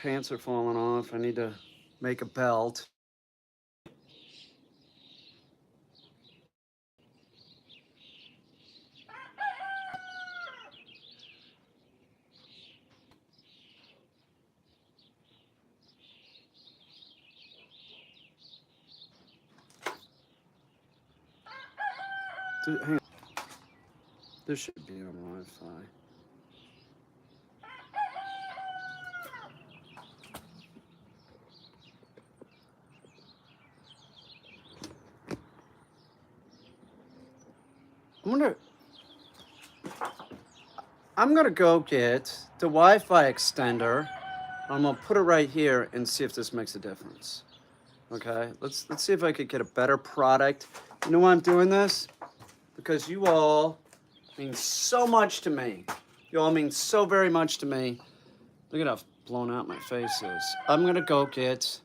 pants are falling off. I need to make a belt. Hang on. This should be on Wi-Fi. I'm gonna go get the Wi-Fi extender. I'm gonna put it right here and see if this makes a difference. Okay, let's see if I could get a better product. You know why I'm doing this? Because you all mean so much to me. You all mean so very much to me. Look at how blown out my face is. I'm gonna go get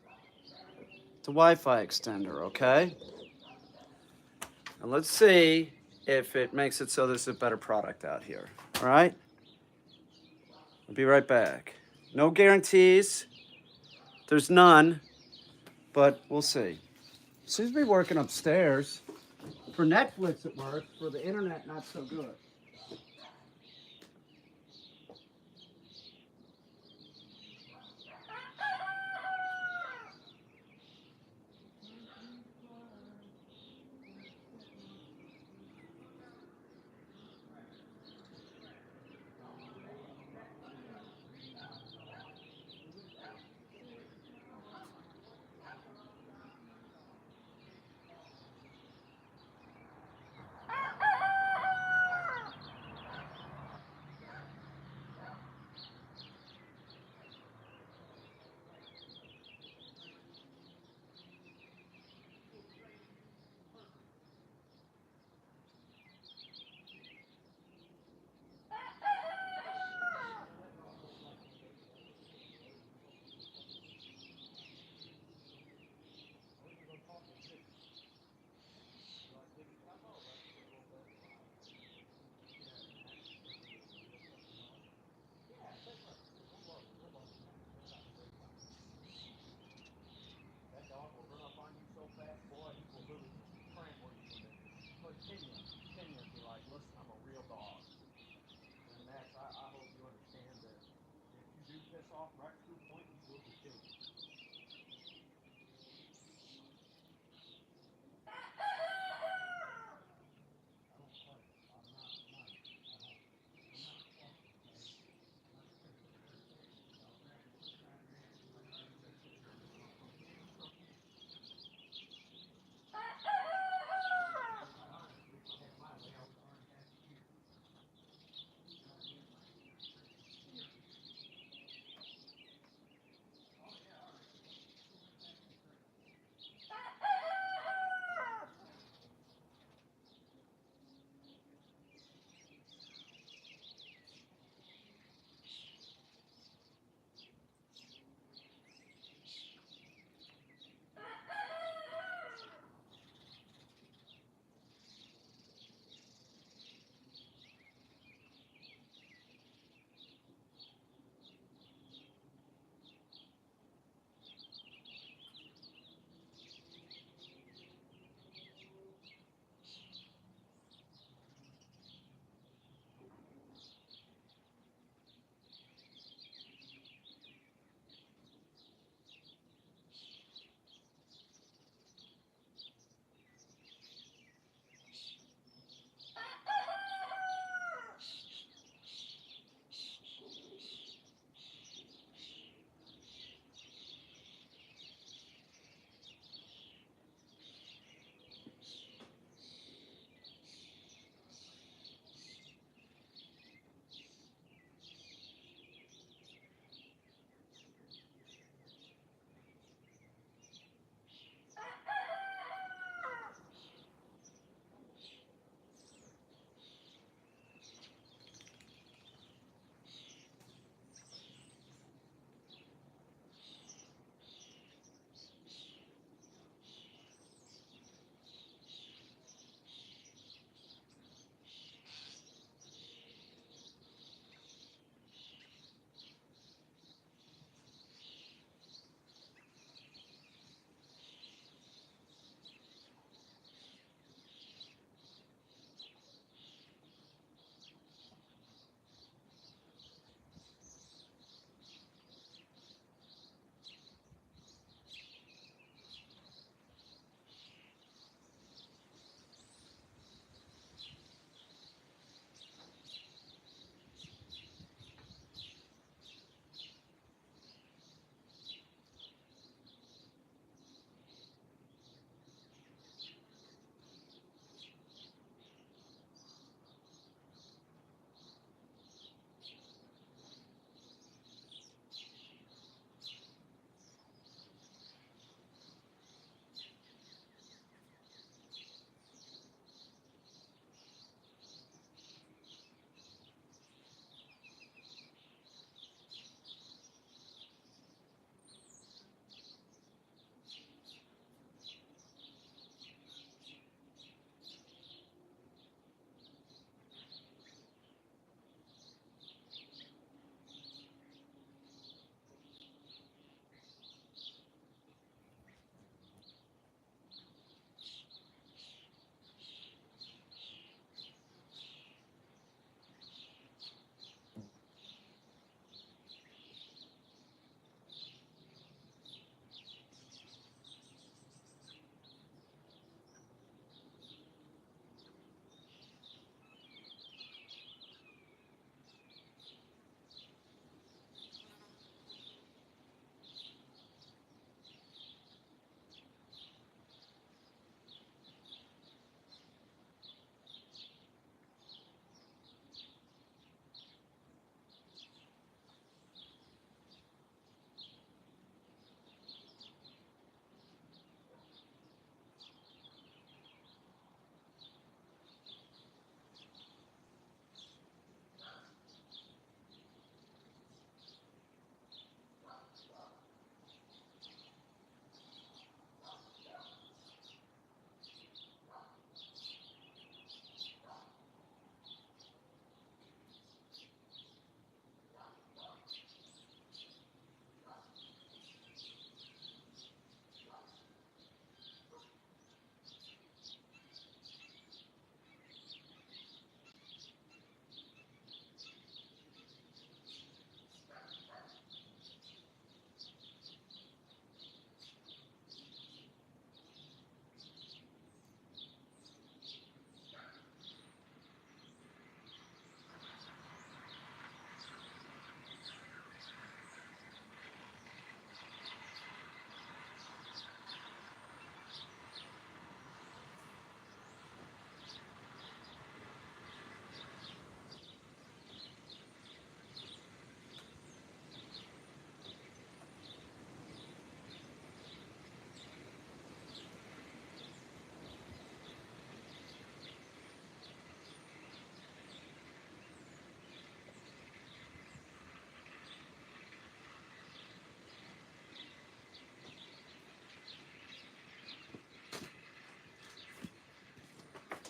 the Wi-Fi extender, okay? And let's see if it makes it so there's a better product out here. All right? I'll be right back. No guarantees. There's none, but we'll see. Seems to be working upstairs. For Netflix, it works. For the internet, not so good.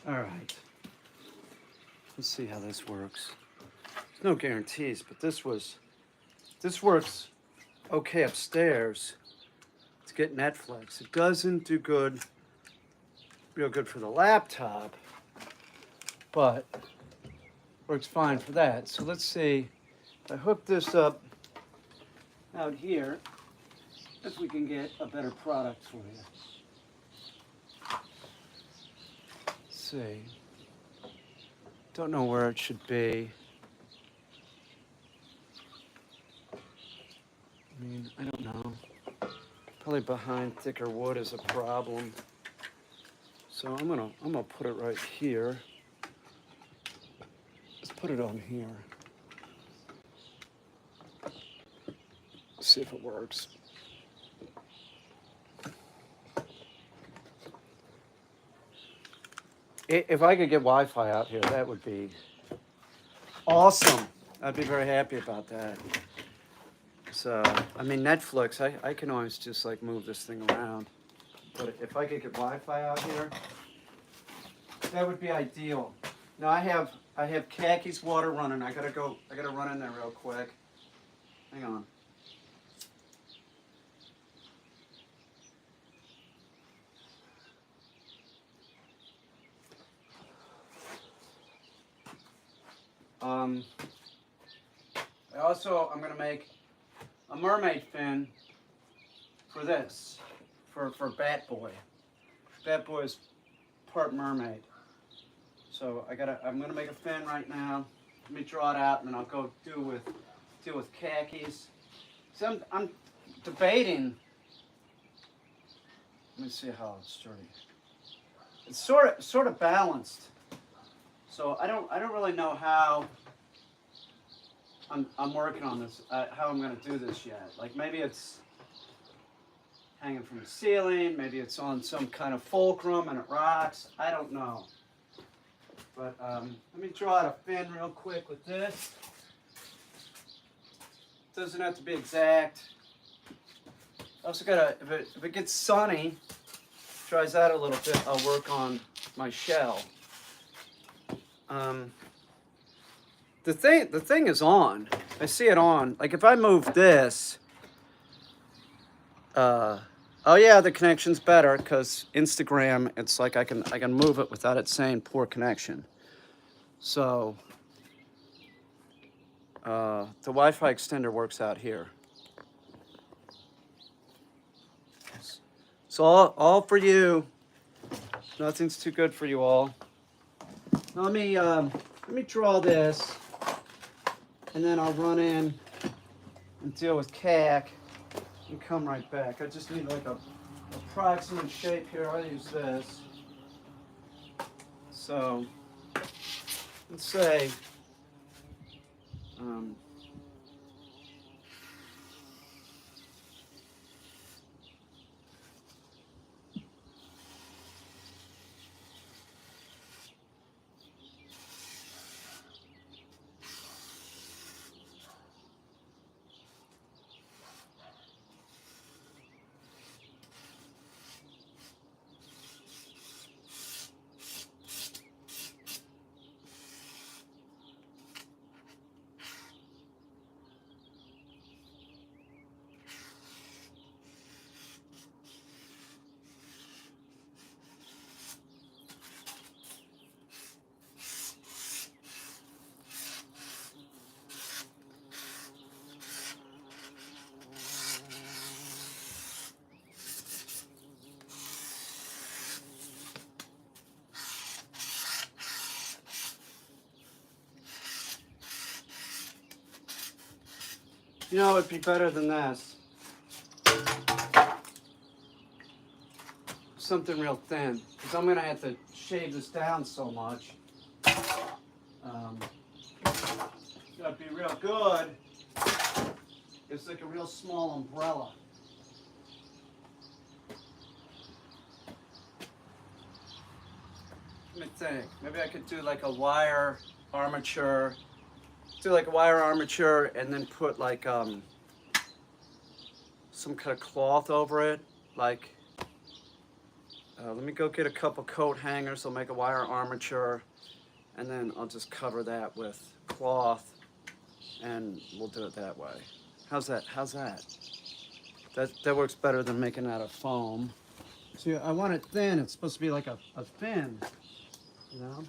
All right. Let's see how this works. There's no guarantees, but this works okay upstairs to get Netflix. It doesn't do good, real good for the laptop, but works fine for that. So let's see. I hook this up out here if we can get a better product for you. Let's see. Don't know where it should be. I mean, I don't know. Probably behind thicker wood is a problem. So I'm gonna put it right here. Let's put it on here. See if it works. If I could get Wi-Fi out here, that would be awesome. I'd be very happy about that. So, I mean, Netflix, I can always just like move this thing around. But if I could get Wi-Fi out here, that would be ideal. Now I have Khakis water running. I gotta run in there real quick. Hang on. I'm gonna make a mermaid fin for this, for Bat Boy. Bat Boy is part mermaid. So I'm gonna make a fin right now. Let me draw it out, and then I'll go deal with khakis. So I'm debating. Let me see how it's sturdy. It's sort of balanced. So I don't really know how I'm working on this, how I'm going to do this yet. Like maybe it's hanging from the ceiling, maybe it's on some kind of fulcrum and it rocks. I don't know. But let me draw out a fin real quick with this. Doesn't have to be exact. Also gotta, if it gets sunny, dries out a little bit, I'll work on my shell. The thing is on. I see it on. Like if I move this, oh yeah, the connection's better because Instagram, it's like I can move it without it saying poor connection. So the Wi-Fi extender works out here. So all for you. Nothing's too good for you all. Now let me draw this, and then I'll run in and deal with CAC and come right back. I just need like a approximate shape here. I'll use this. So let's say you know, it'd be better than this. Something real thin, because I'm going to have to shave this down so much. That'd be real good. It's like a real small umbrella. Let me think. Maybe I could do like a wire armature. Do like a wire armature and then put like some kind of cloth over it, like Let me go get a couple coat hangers. I'll make a wire armature, and then I'll just cover that with cloth, and we'll do it that way. How's that? How's that? That works better than making out of foam. See, I want it thin. It's supposed to be like a fin, you know?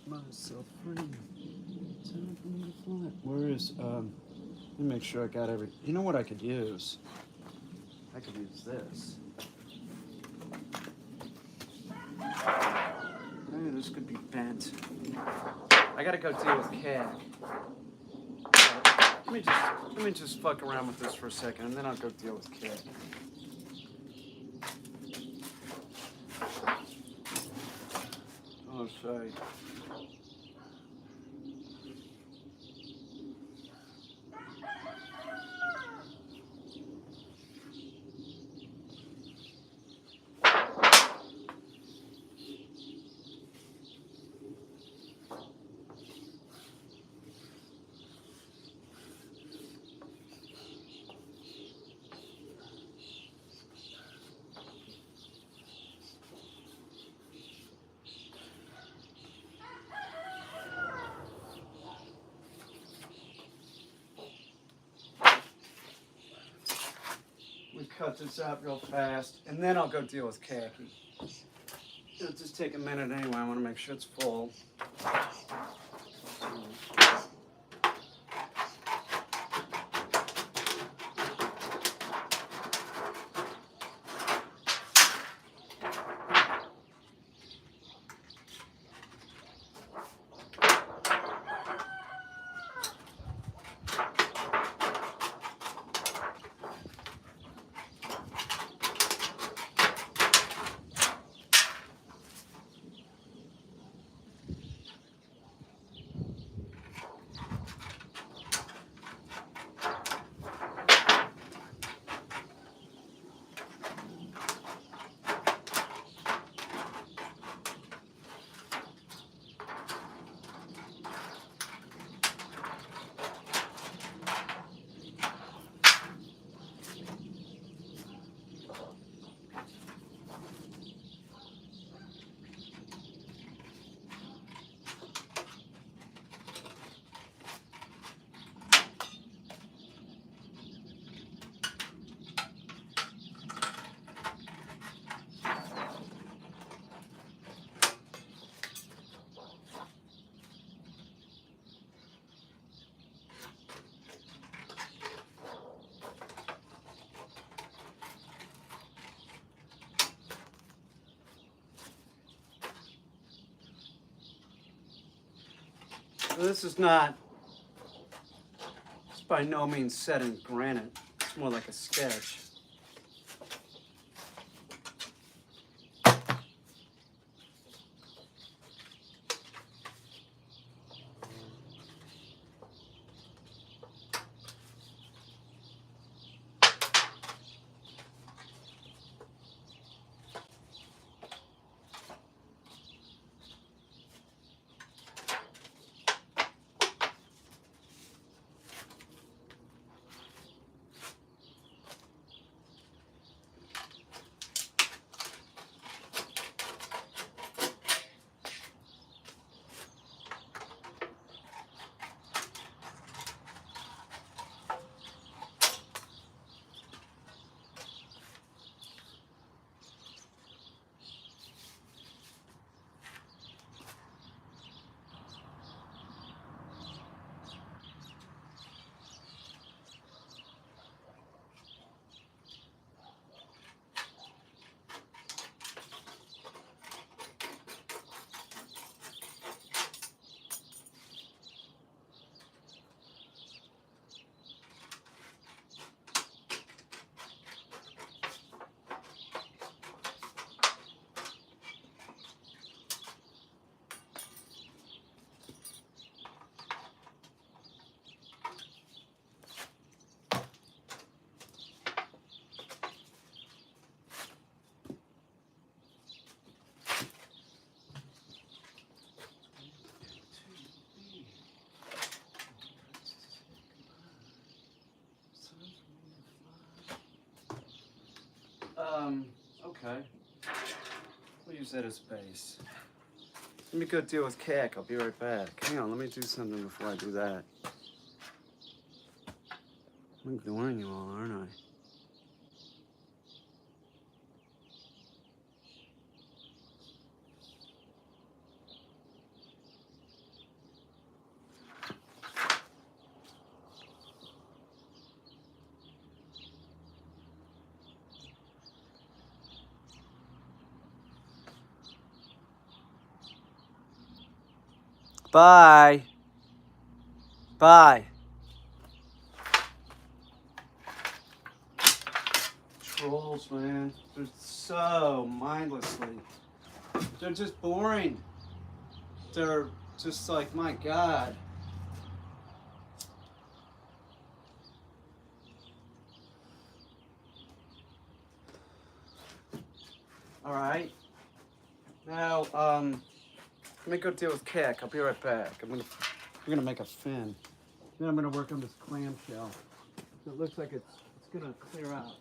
Myself free. Time for me to fly. Where is, let me make sure I got every, you know what I could use? I could use this. Maybe this could be bent. I gotta go deal with Caine. Let me just fuck around with this for a second, and then I'll go deal with Caine. Oh, sorry. We cut this out real fast, and then I'll go deal with khaki. It'll just take a minute anyway. I want to make sure it's full. This is not, it's by no means set in granite. It's more like a sketch. Okay. We'll use that as base. Let me go deal with Caine. I'll be right back. Hang on, let me do something before I do that. I'm ignoring you all, aren't I? Bye. Bye. Trolls, man. They're so mindlessly. They're just boring. They're just like, my God. All right. Now, let me go deal with Caine. I'll be right back. We're gonna make a fin. Then I'm gonna work on this clamshell. So it looks like it's gonna clear out.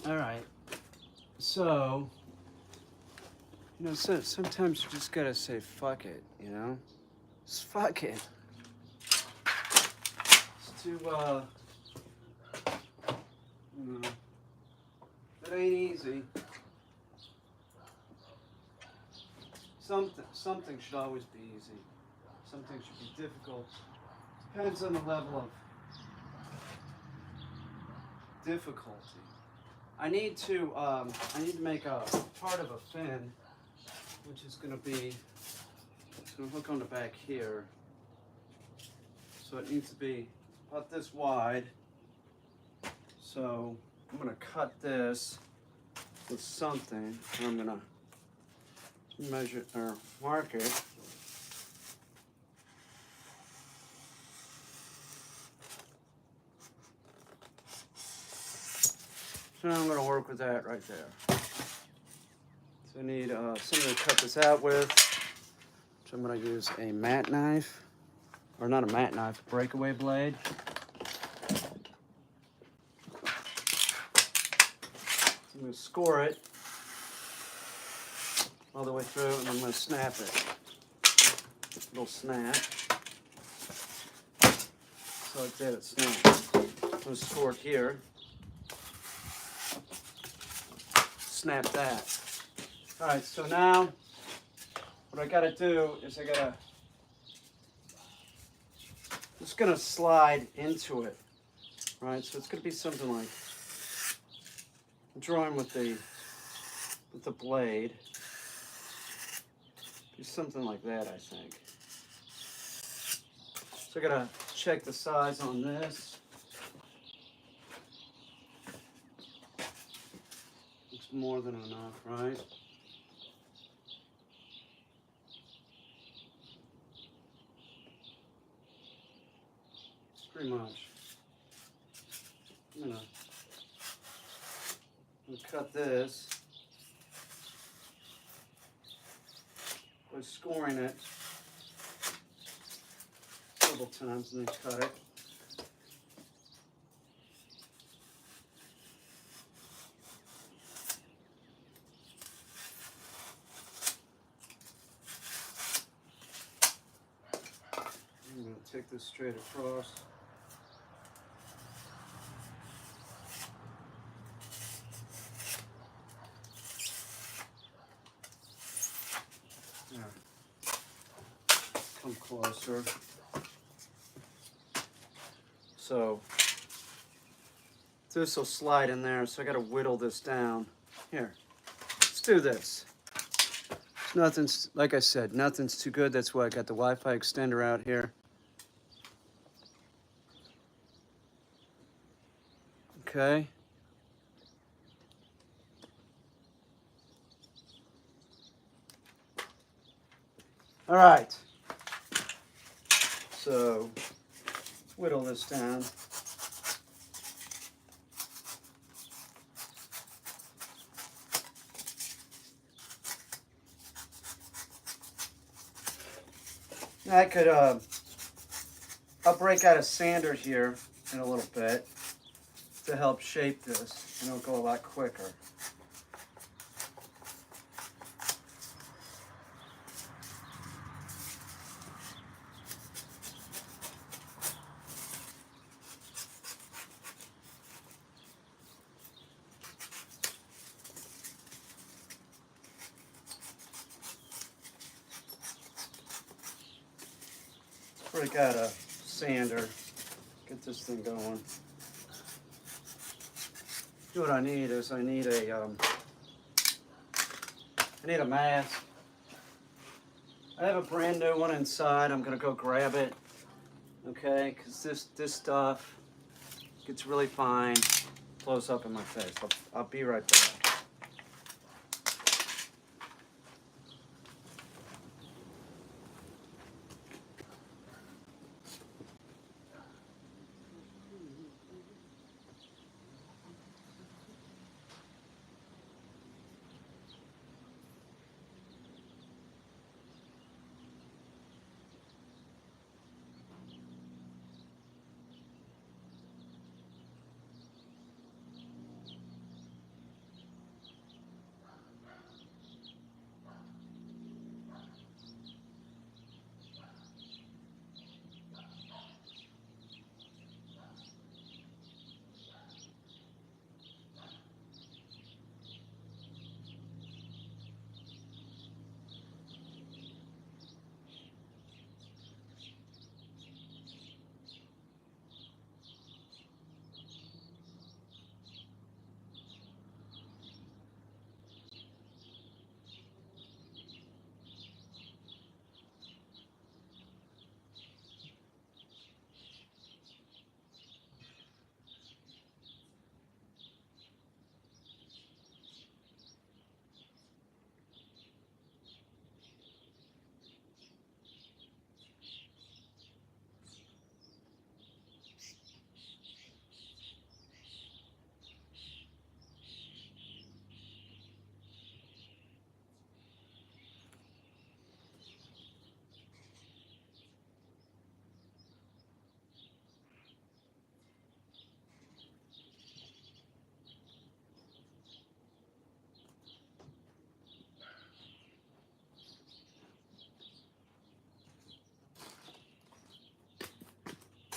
All right. So, sometimes you just gotta say fuck it, Just fuck it. It's too, it ain't easy. Something should always be easy. Something should be difficult. Depends on the level of difficulty. I need to make a part of a fin, which is gonna hook on the back here. So it needs to be about this wide. So I'm gonna cut this with something, and I'm gonna measure or mark it. So now I'm gonna work with that right there. So I need something to cut this out with. So I'm gonna use a mat knife, or not a mat knife, a breakaway blade. So I'm gonna score it all the way through, and I'm gonna snap it. Little snap. So like that, it snaps. I'm gonna score it here. Snap that. All right, so now what I gotta do is just gonna slide into it, right? So it's gonna be something like, I'm drawing with the blade. Do something like that, I think. So I gotta check the size on this. It's more than enough, right? Pretty much. I'm gonna cut this by scoring it several times and then cut it. I'm going to take this straight across. There. Come closer. So this will slide in there, so I got to whittle this down. Here, let's do this. Nothing's, like I said, nothing's too good. That's why I got the Wi-Fi extender out here. Okay. All right. So whittle this down. Now I could, I'll break out a sander here in a little bit to help shape this, and it'll go a lot quicker. Break out a sander, get this thing going. What I need is I need a mask. I have a brand new one inside. I'm gonna go grab it, okay? Because this stuff gets really fine, blows up in my face. I'll be right back.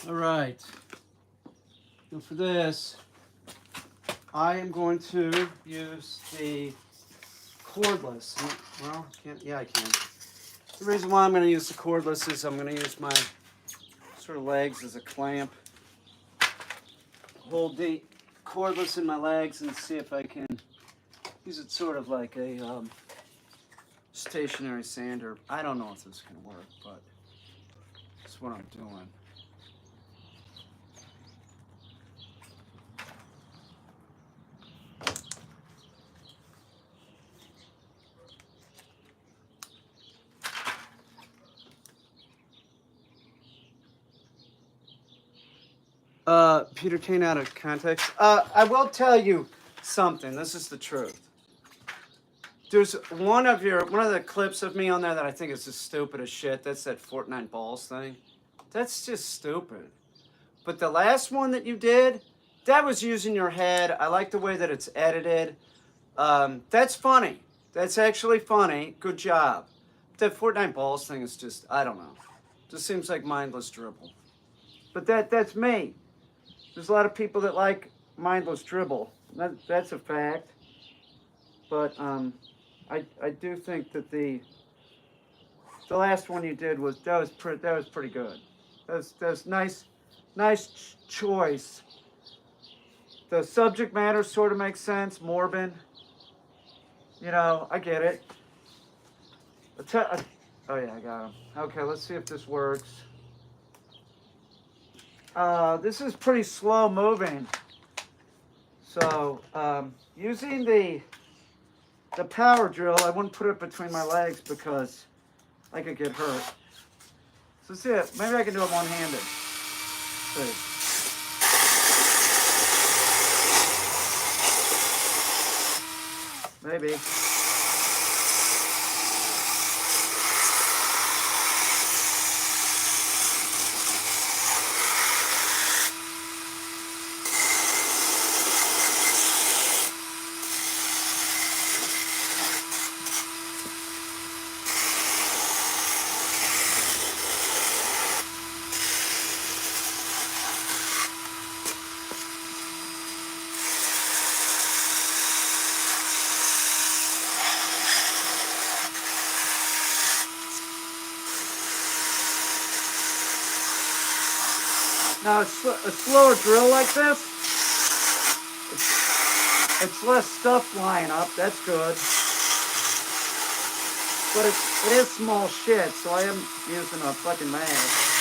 All right. Now for this, I am going to use the cordless. Well, I can. The reason why I'm going to use the cordless is I'm going to use my sort of legs as a clamp. Hold the cordless in my legs and see if I can use it sort of like a stationary sander. I don't know if this is going to work, but that's what I'm doing. Peter Caine out of context. I will tell you something. This is the truth. There's one of the clips of me on there that I think is just stupid as shit. That's that Fortnite balls thing. That's just stupid. But the last one that you did, that was using your head. I like the way that it's edited. That's funny. That's actually funny. Good job. That Fortnite balls thing is just, I don't know. Just seems like mindless dribble. But that's me. There's a lot of people that like mindless dribble. That's a fact. But I do think that the last one you did was pretty good. That was nice choice. The subject matter sort of makes sense. Morbid. You know, I get it. Oh yeah, I got him. Okay, let's see if this works. This is pretty slow moving. So using the power drill, I wouldn't put it between my legs because I could get hurt. So let's see it. Maybe I can do it one-handed. See. Maybe. Now, a slower drill like this, it's less stuff flying up. That's good. But it is small shit, so I am using a fucking mask.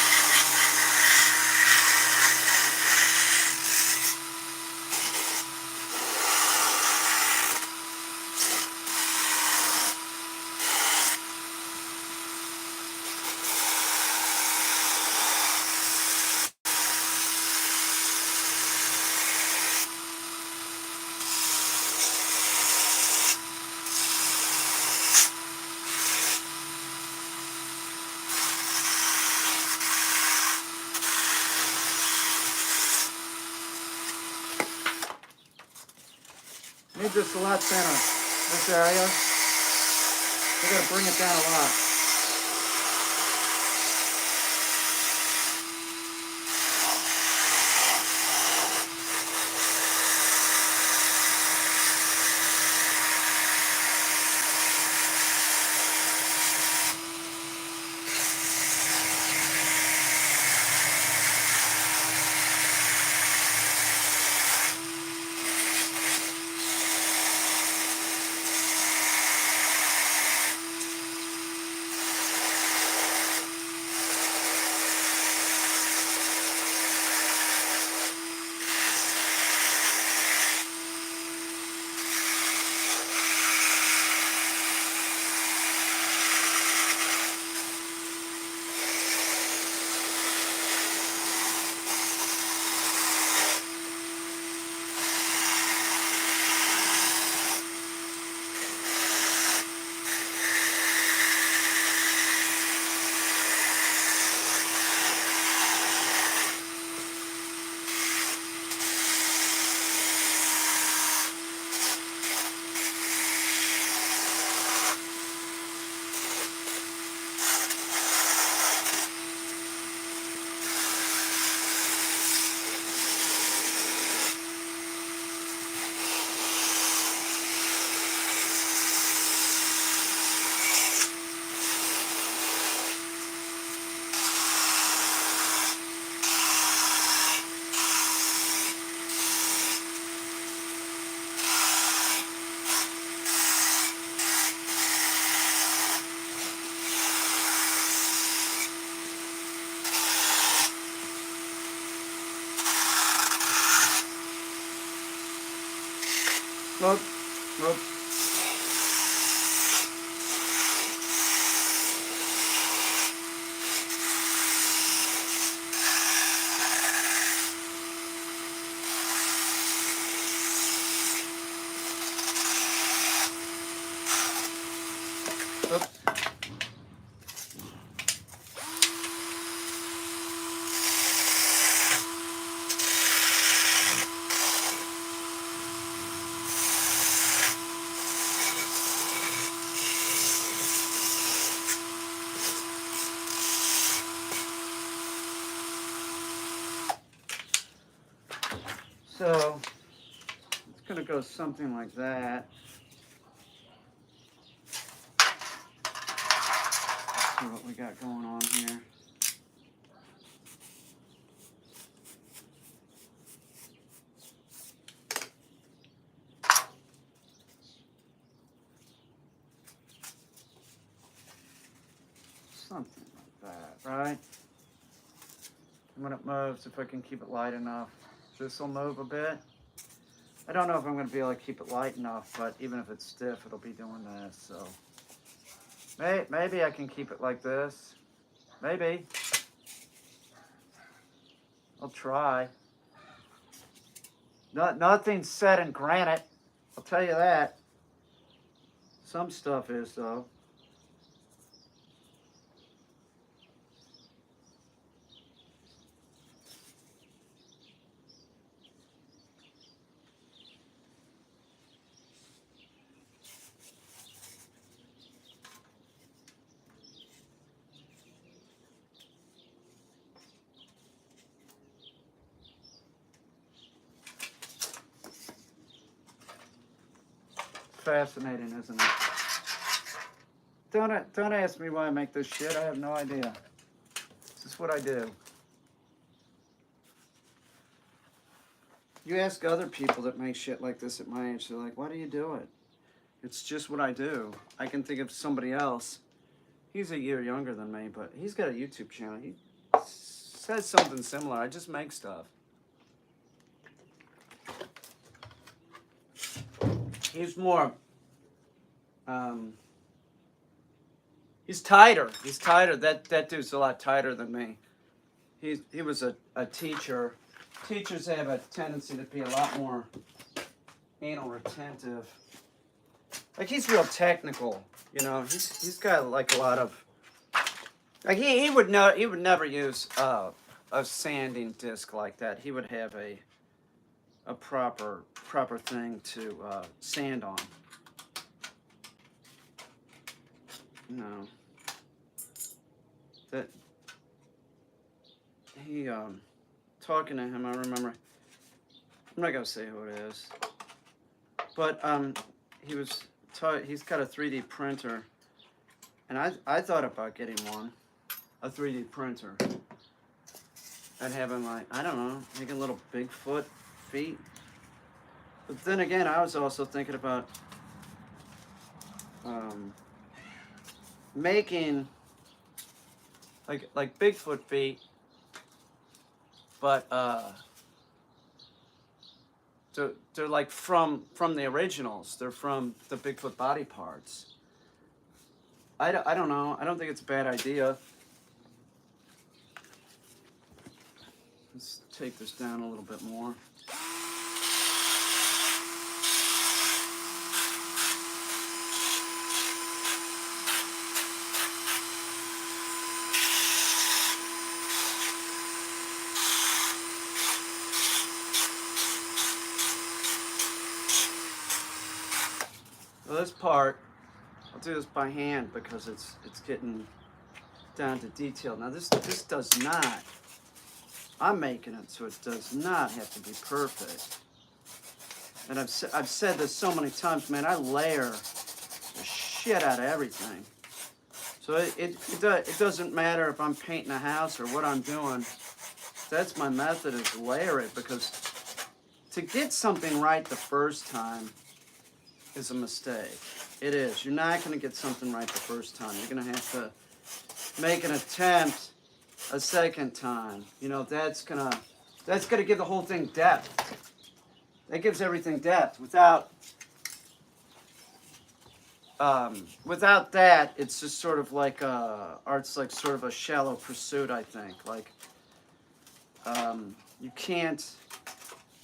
Need this a lot thinner, this area. We gotta bring it down a lot. Look. Oops. So it's going to go something like that. Let's see what we got going on here. Something like that, right? And when it moves, if I can keep it light enough, this will move a bit. I don't know if I'm going to be able to keep it light enough, but even if it's stiff, it'll be doing this. So maybe I can keep it like this. Maybe. I'll try. Nothing's set in granite. I'll tell you that. Some stuff is, though. Fascinating, isn't it? Don't ask me why I make this shit. I have no idea. This is what I do. You ask other people that make shit like this at my age, they're like, why do you do it? It's just what I do. I can think of somebody else. He's a year younger than me, but he's got a YouTube channel. He says something similar. I just make stuff. He's more, he's tighter. He's tighter. That dude's a lot tighter than me. He was a teacher. Teachers have a tendency to be a lot more anal retentive. Like, he's real technical, you know. He's got like a lot of, like, he would never use a sanding disc like that. He would have a proper thing to sand on. No. That he talking to him, I remember. I'm not gonna say who it is, but he's got a 3D printer, and I thought about getting one, a 3D printer, and having, like, I don't know, making little Bigfoot feet. But then again, I was also thinking about making like Bigfoot feet, but they're like from the originals. They're from the Bigfoot body parts. I don't know. I don't think it's a bad idea. Let's take this down a little bit more. Well, this part, I'll do this by hand because it's getting down to detail. Now this does not, I'm making it so it does not have to be perfect. And I've said this so many times, man, I layer the shit out of everything. So it doesn't matter if I'm painting a house or what I'm doing. That's my method, is layer it, because to get something right the first time is a mistake. It is. You're not going to get something right the first time. You're going to have to make an attempt a second time. You know, that's gonna give the whole thing depth. That gives everything depth. Without that, it's just sort of like art's like sort of a shallow pursuit, I think. Like, you can't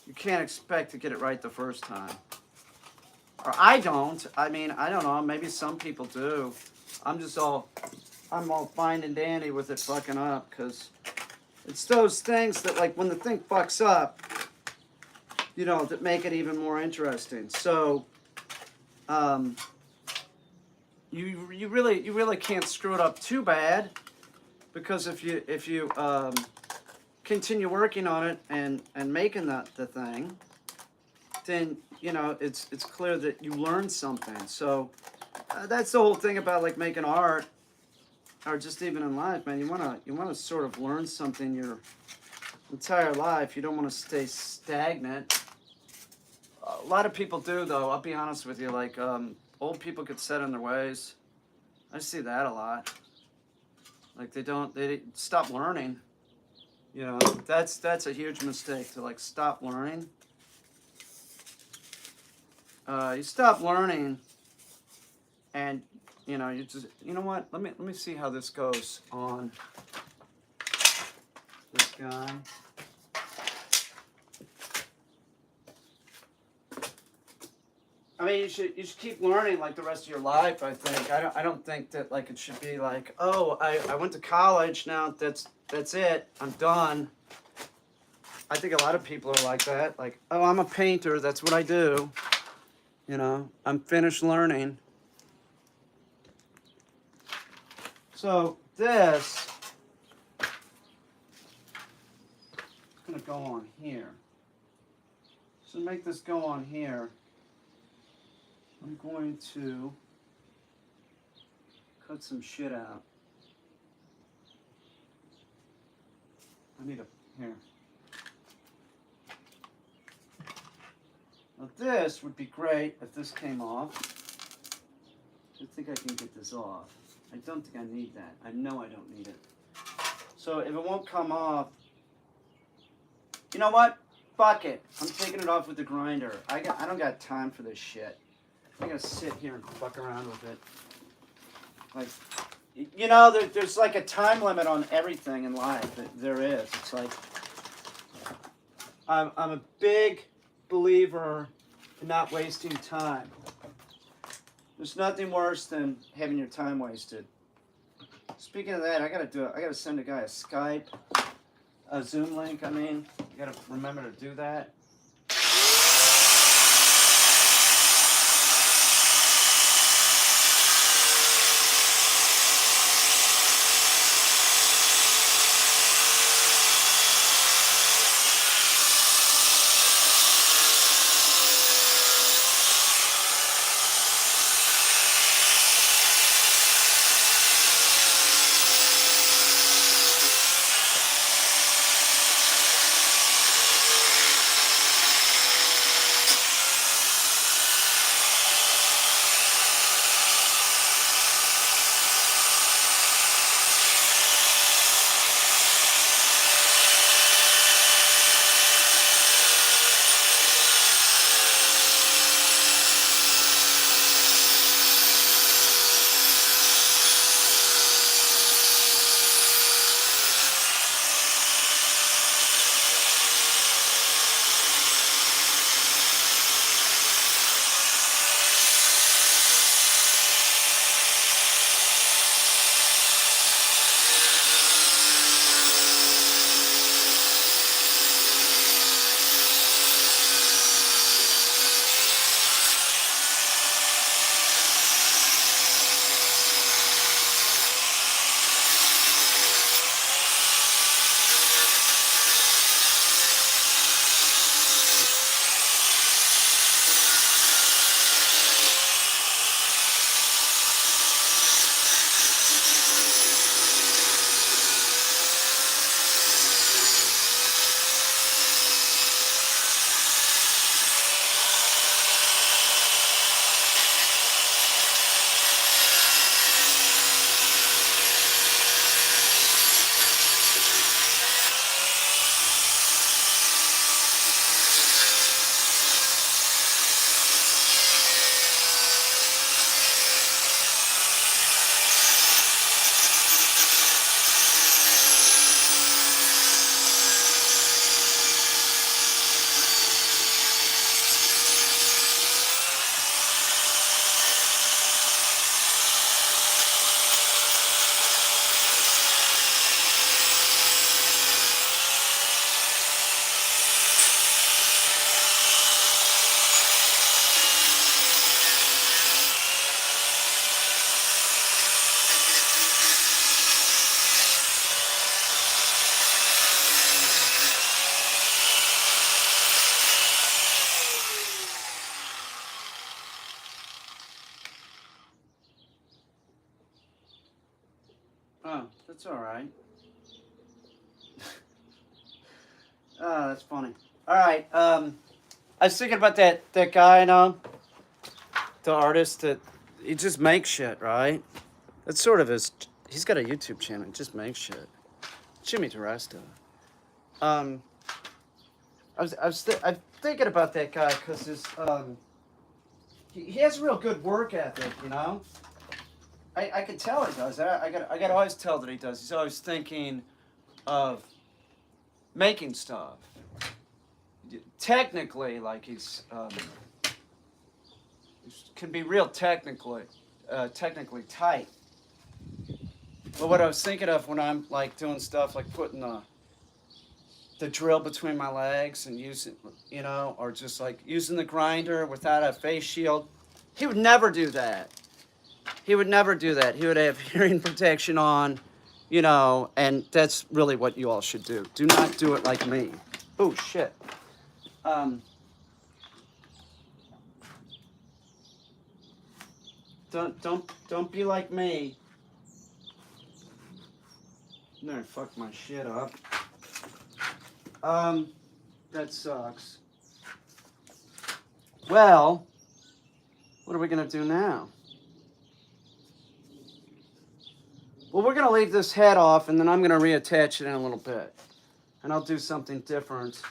expect to get it right the first time. Or I don't. I mean, I don't know. Maybe some people do. I'm all fine and dandy with it fucking up, because it's those things that, like, when the thing fucks up, that make it even more interesting. So, you really can't screw it up too bad, because if you continue working on it and making the thing, then it's clear that you learned something. So that's the whole thing about, like, making art, or just even in life, man. You wanna sort of learn something your entire life. You don't want to stay stagnant. A lot of people do, though. I'll be honest with you. Like, old people get set in their ways. I see that a lot. Like, they stop learning. That's a huge mistake, to, like, stop learning. You stop learning, and you just, what? Let me see how this goes on this guy. I mean, you should keep learning, like, the rest of your life, I think. I don't think that, like, it should be like, oh, I went to college, now that's it, I'm done. I think a lot of people are like that. Like, oh, I'm a painter, that's what I do. I'm finished learning. So this is going to go on here. So to make this go on here, I'm going to cut some shit out. I need here. Now this would be great if this came off. I think I can get this off. I don't think I need that. I know I don't need it. So if it won't come off, you know what? Fuck it. I'm taking it off with the grinder. I don't got time for this shit. I gotta sit here and fuck around with it. Like, there's like a time limit on everything in life. There is. It's like, I'm a big believer in not wasting time. There's nothing worse than having your time wasted. Speaking of that, I gotta send a guy a Skype, a Zoom link. I mean, you gotta remember to do that. Oh, that's all right. Oh, that's funny. All right. I was thinking about that guy, the artist that he just makes shit, right? That's sort of his. He's got a YouTube channel. He just makes shit. Jimmy DeResta. Um, I'm thinking about that guy because he has a real good work ethic, you know. I can tell he does. I got to always tell that he does. He's always thinking of making stuff. Technically, like can be real technically tight. But what I was thinking of when I'm like doing stuff like putting the drill between my legs and using, you know, or just like using the grinder without a face shield, he would never do that. He would never do that. He would have hearing protection on, you know, and that's really what you all should do. Do not do it like me. Oh shit. Don't be like me. No, fuck my shit up. That sucks. Well, what are we gonna do now? Well, we're gonna leave this head off, and then I'm gonna reattach it in a little bit, and I'll do something different,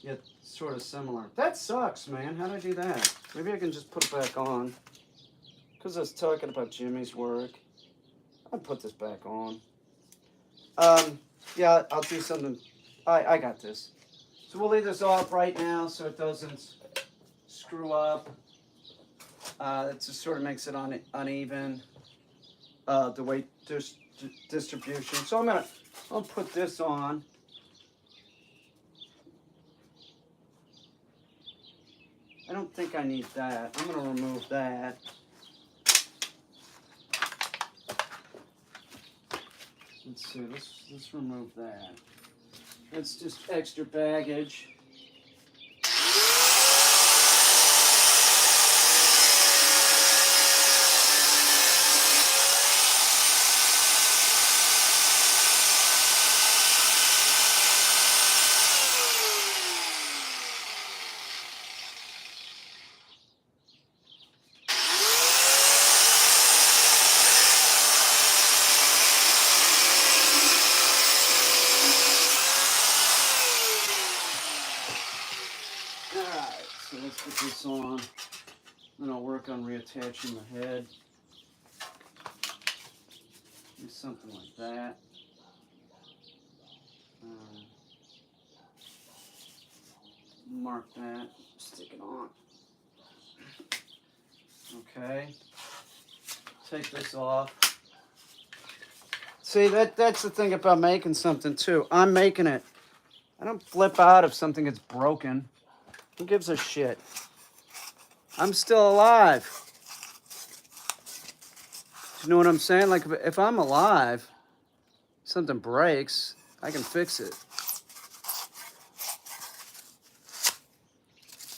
yet sort of similar. That sucks, man. How did I do that? Maybe I can just put it back on. Because I was talking about Jimmy's work. I'll put this back on. Yeah, I'll do something. I got this. So we'll leave this off right now so it doesn't screw up. It just sort of makes it uneven. The weight distribution. So I'll put this on. I don't think I need that. I'm gonna remove that. Let's see, let's remove that. That's just extra baggage. So let's put this on. Then I'll work on reattaching the head. Do something like that. Mark that. Stick it on. Okay. Take this off. See, that's the thing about making something too. I'm making it. I don't flip out if something gets broken. Who gives a shit? I'm still alive. You know what I'm saying? Like, if I'm alive, something breaks, I can fix it.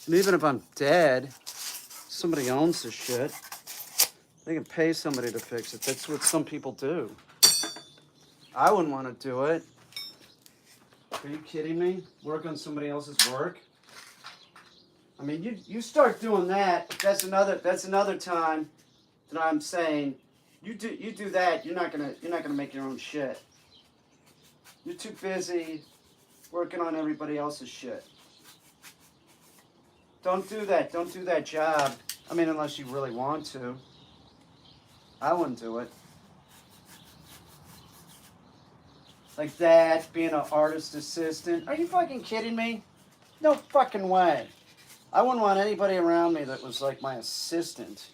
And even if I'm dead, somebody owns the shit. They can pay somebody to fix it. That's what some people do. I wouldn't want to do it. Are you kidding me? Work on somebody else's work? I mean, you start doing that. That's another time that I'm saying you do that. You're not gonna make your own shit. You're too busy working on everybody else's shit. Don't do that. Don't do that job. I mean, unless you really want to. I wouldn't do it. Like that, being an artist assistant. Are you fucking kidding me? No fucking way. I wouldn't want anybody around me that was like my assistant.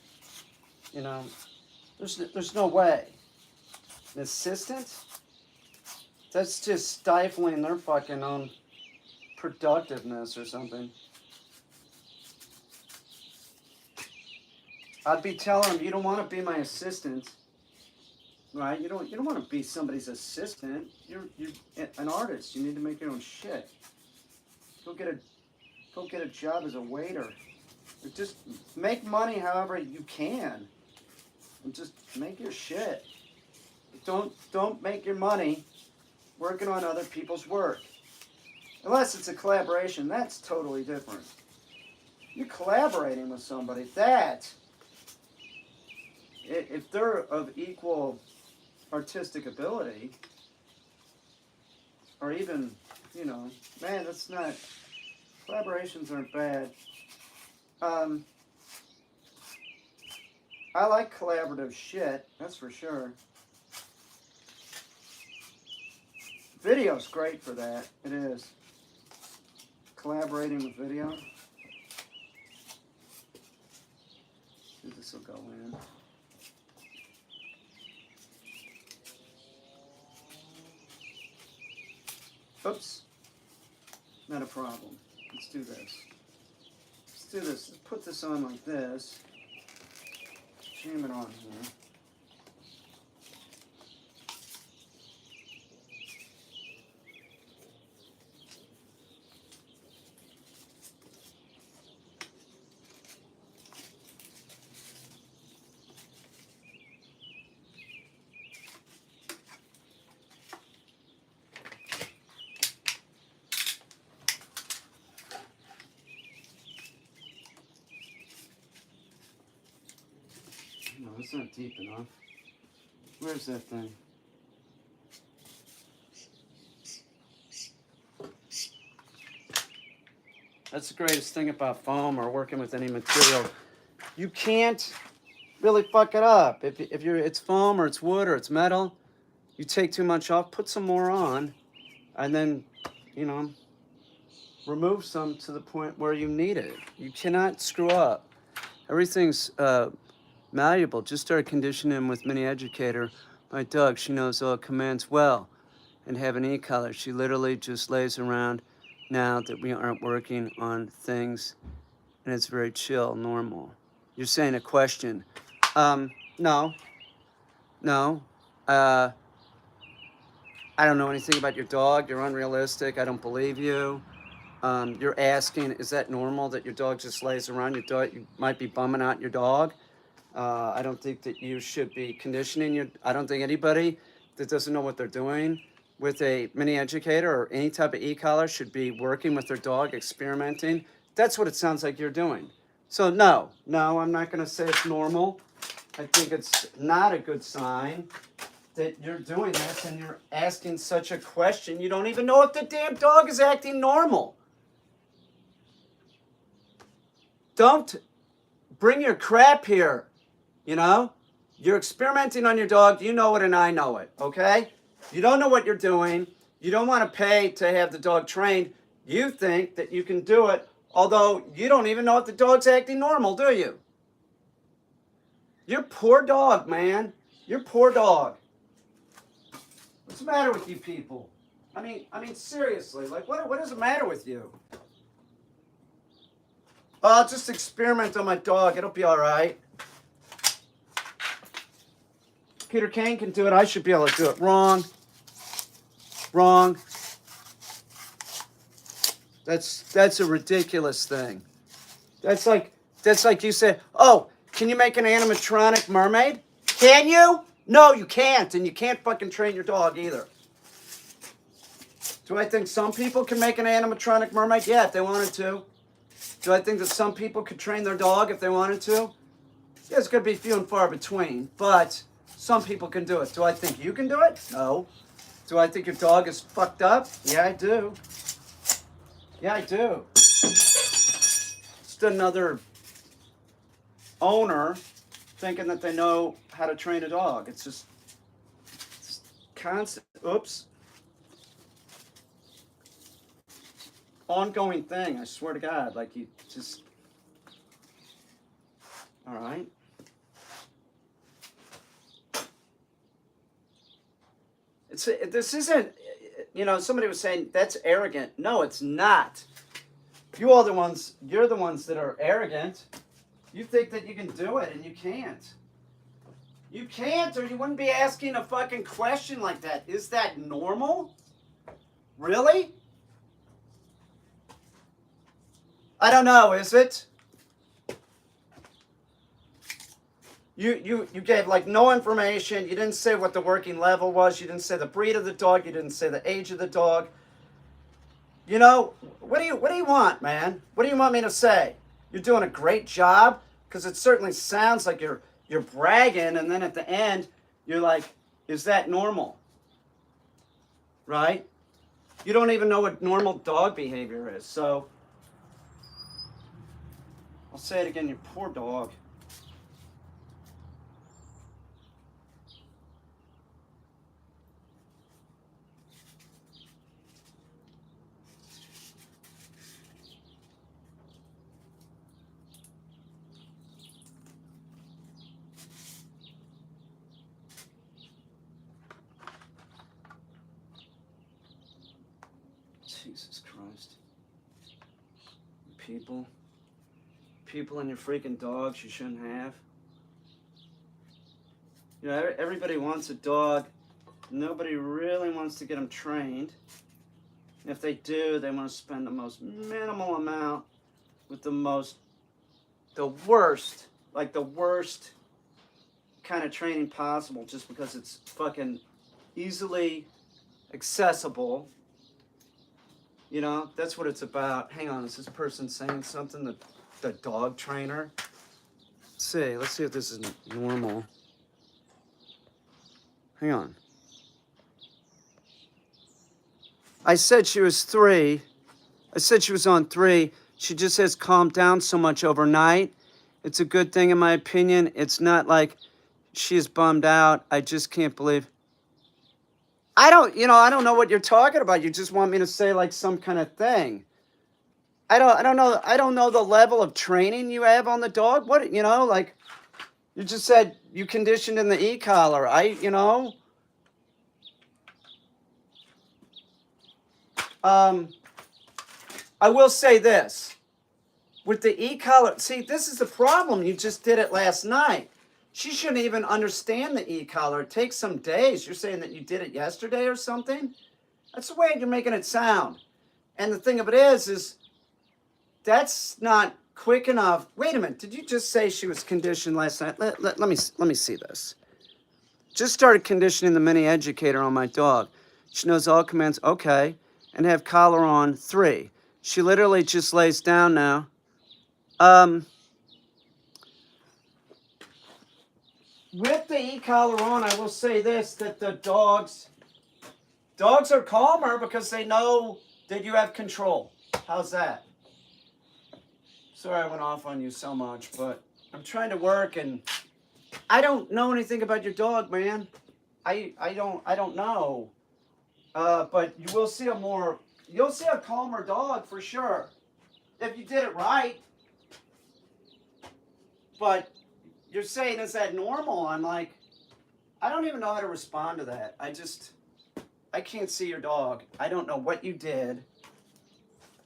You know, there's no way. An assistant? That's just stifling their fucking own productiveness or something. I'd be telling them, you don't want to be my assistant, right? You don't want to be somebody's assistant. You're an artist. You need to make your own shit. Go get a job as a waiter. Or just make money however you can. And just make your shit. don't make your money working on other people's work. Unless it's a collaboration, that's totally different. You're collaborating with somebody, that, if they're of equal artistic ability, or even, you know, man, that's not, collaborations aren't bad. I like collaborative shit, that's for sure. Video's great for that, it is. Collaborating with video. This will go in. Oops. Not a problem. Let's do this. Let's do this. Let's put this on like this. Jam it on here. No, it's not deep enough. Where's that thing? That's the greatest thing about foam or working with any material. You can't really fuck it up. If it's foam or it's wood or it's metal, you take too much off, put some more on, and then, you know, remove some to the point where you need it. You cannot screw up. Everything's malleable. Just started conditioning with Mini Educator. My dog, she knows all commands well and have an e-collar. She literally just lays around now that we aren't working on things, and it's very chill, normal. You're saying a question. No. I don't know anything about your dog. You're unrealistic. I don't believe you. You're asking, is that normal that your dog just lays around? Your dog, you might be bumming out your dog. I don't think that you should be conditioning I don't think anybody that doesn't know what they're doing with a Mini Educator or any type of e-collar should be working with their dog, experimenting. That's what it sounds like you're doing. So no, I'm not going to say it's normal. I think it's not a good sign that you're doing this and you're asking such a question. You don't even know if the damn dog is acting normal. Don't bring your crap here, you know? You're experimenting on your dog. You know it and I know it, okay? You don't know what you're doing. You don't want to pay to have the dog trained. You think that you can do it, although you don't even know if the dog's acting normal, do you? Your poor dog, man. Your poor dog. What's the matter with you people? I mean, seriously, like, what is the matter with you? Oh, I'll just experiment on my dog. It'll be all right. Peter Caine can do it. I should be able to do it. Wrong. That's a ridiculous thing. That's like you say, oh, can you make an animatronic mermaid? Can you? No, you can't, and you can't fucking train your dog either. Do I think some people can make an animatronic mermaid? Yeah, if they wanted to. Do I think that some people could train their dog if they wanted to? Yeah, it's going to be few and far between, but some people can do it. Do I think you can do it? No. Do I think your dog is fucked up? Yeah, I do. Yeah, I do. Just another owner thinking that they know how to train a dog. It's constant, oops. Ongoing thing, I swear to God. Like, you just, all right. This isn't, you know, somebody was saying that's arrogant. No, it's not. You're the ones that are arrogant. You think that you can do it, and you can't. You can't, or you wouldn't be asking a fucking question like that. Is that normal? Really? I don't know, is it? You gave like no information. You didn't say what the working level was. You didn't say the breed of the dog. You didn't say the age of the dog. You know, what do you want, man? What do you want me to say? You're doing a great job, because it certainly sounds like you're bragging, and then at the end you're like, is that normal? Right? You don't even know what normal dog behavior is. So I'll say it again, you poor dog. Jesus Christ. People and your freaking dogs you shouldn't have. You know, everybody wants a dog. Nobody really wants to get them trained. If they do, they want to spend the most minimal amount with the worst kind of training possible, just because it's fucking easily accessible. You know, that's what it's about. Hang on, is this person saying something? The dog trainer? Let's see if this is normal. Hang on. I said she was 3. I said she was on 3. She just has calmed down so much overnight. It's a good thing in my opinion. It's not like she is bummed out. I just can't believe. I don't know what you're talking about. You just want me to say like some kind of thing. I don't know the level of training you have on the dog. What, like you just said you conditioned in the e-collar. I will say this. With the e-collar, see, this is the problem. You just did it last night. She shouldn't even understand the e-collar. It takes some days. You're saying that you did it yesterday or something? That's the way you're making it sound. And the thing of it is that's not quick enough. Wait a minute. Did you just say she was conditioned last night? Let me see this. Just started conditioning the mini educator on my dog. She knows all commands. Okay. And have collar on 3. She literally just lays down now. With the e-collar on, I will say this, that the dogs are calmer because they know that you have control. How's that? Sorry I went off on you so much, but I'm trying to work, and I don't know anything about your dog, man. I don't know. But you will see you'll see a calmer dog for sure, if you did it right. But you're saying, is that normal? I'm like, I don't even know how to respond to that. I can't see your dog. I don't know what you did.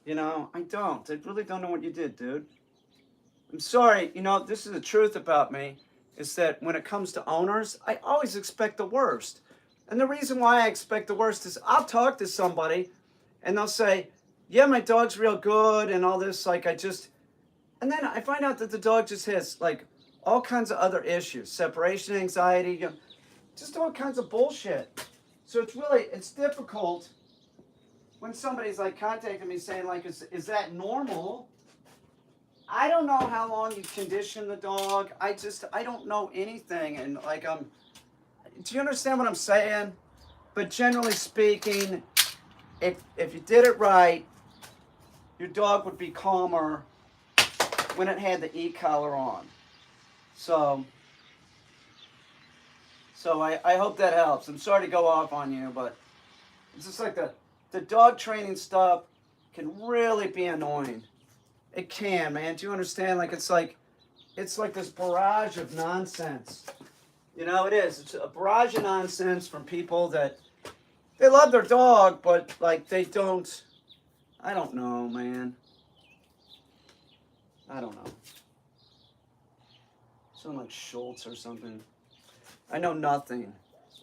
I don't. I really don't know what you did, dude. I'm sorry. This is the truth about me, is that when it comes to owners, I always expect the worst. And the reason why I expect the worst is I'll talk to somebody and they'll say, yeah, my dog's real good and all this, and then I find out that the dog just has like all kinds of other issues, separation anxiety, just all kinds of bullshit. So it's difficult when somebody's like contacting me saying like, is that normal? I don't know how long you condition the dog. I don't know anything. And like, do you understand what I'm saying? But generally speaking, if you did it right, your dog would be calmer when it had the e-collar on. So I hope that helps. I'm sorry to go off on you, but it's just like the dog training stuff can really be annoying. It can, man. Do you understand? Like it's like this barrage of nonsense. It is. It's a barrage of nonsense from people that they love their dog, but like they don't. I don't know, man. I don't know. Sound like Schultz or something. I know nothing.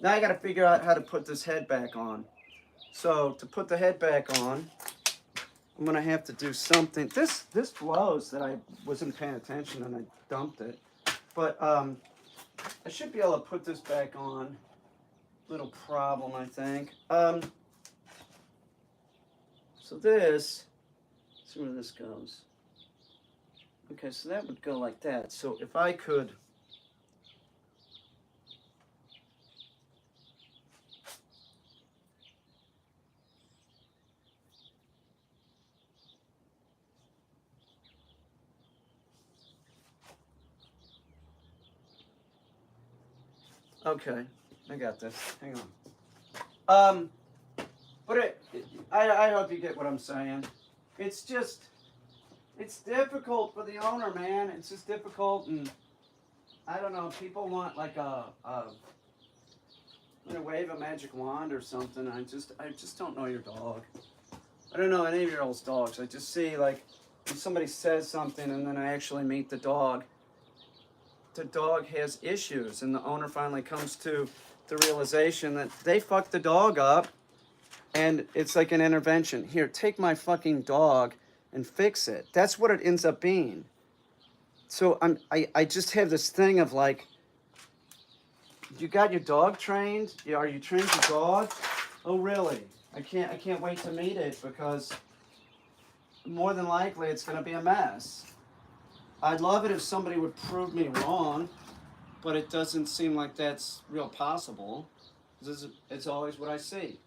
Now I got to figure out how to put this head back on. So to put the head back on, I'm gonna have to do something. This blows that I wasn't paying attention and I dumped it. But I should be able to put this back on. Little problem, I think. So this, let's see where this goes. Okay, so that would go like that. So if I could, okay, I got this. Hang on. But I hope you get what I'm saying. It's just, it's difficult for the owner, man. It's just difficult, and I don't know. People want like wave a magic wand or something. I just don't know your dog. I don't know any of your old dogs. I just see like when somebody says something, and then I actually meet the dog. The dog has issues, and the owner finally comes to the realization that they fucked the dog up, and it's like an intervention. Here, take my fucking dog and fix it. That's what it ends up being. So I just have this thing of like, you got your dog trained? Are you trained your dog? Oh really? I can't wait to meet it, because more than likely it's gonna be a mess. I'd love it if somebody would prove me wrong, but it doesn't seem like that's real possible. It's always what I see.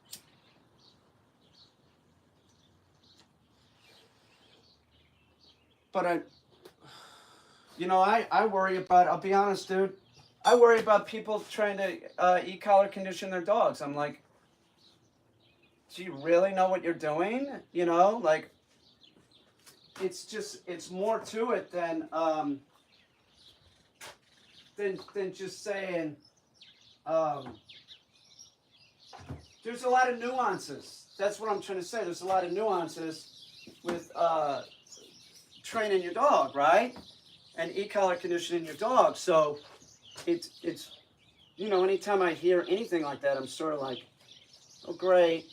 But I worry about, I'll be honest, dude, I worry about people trying to e-collar condition their dogs. I'm like, do you really know what you're doing? Like, it's more to it than just saying, there's a lot of nuances. That's what I'm trying to say. There's a lot of nuances with training your dog, right? And e-collar conditioning your dog. So it's anytime I hear anything like that, I'm sort of like, oh great.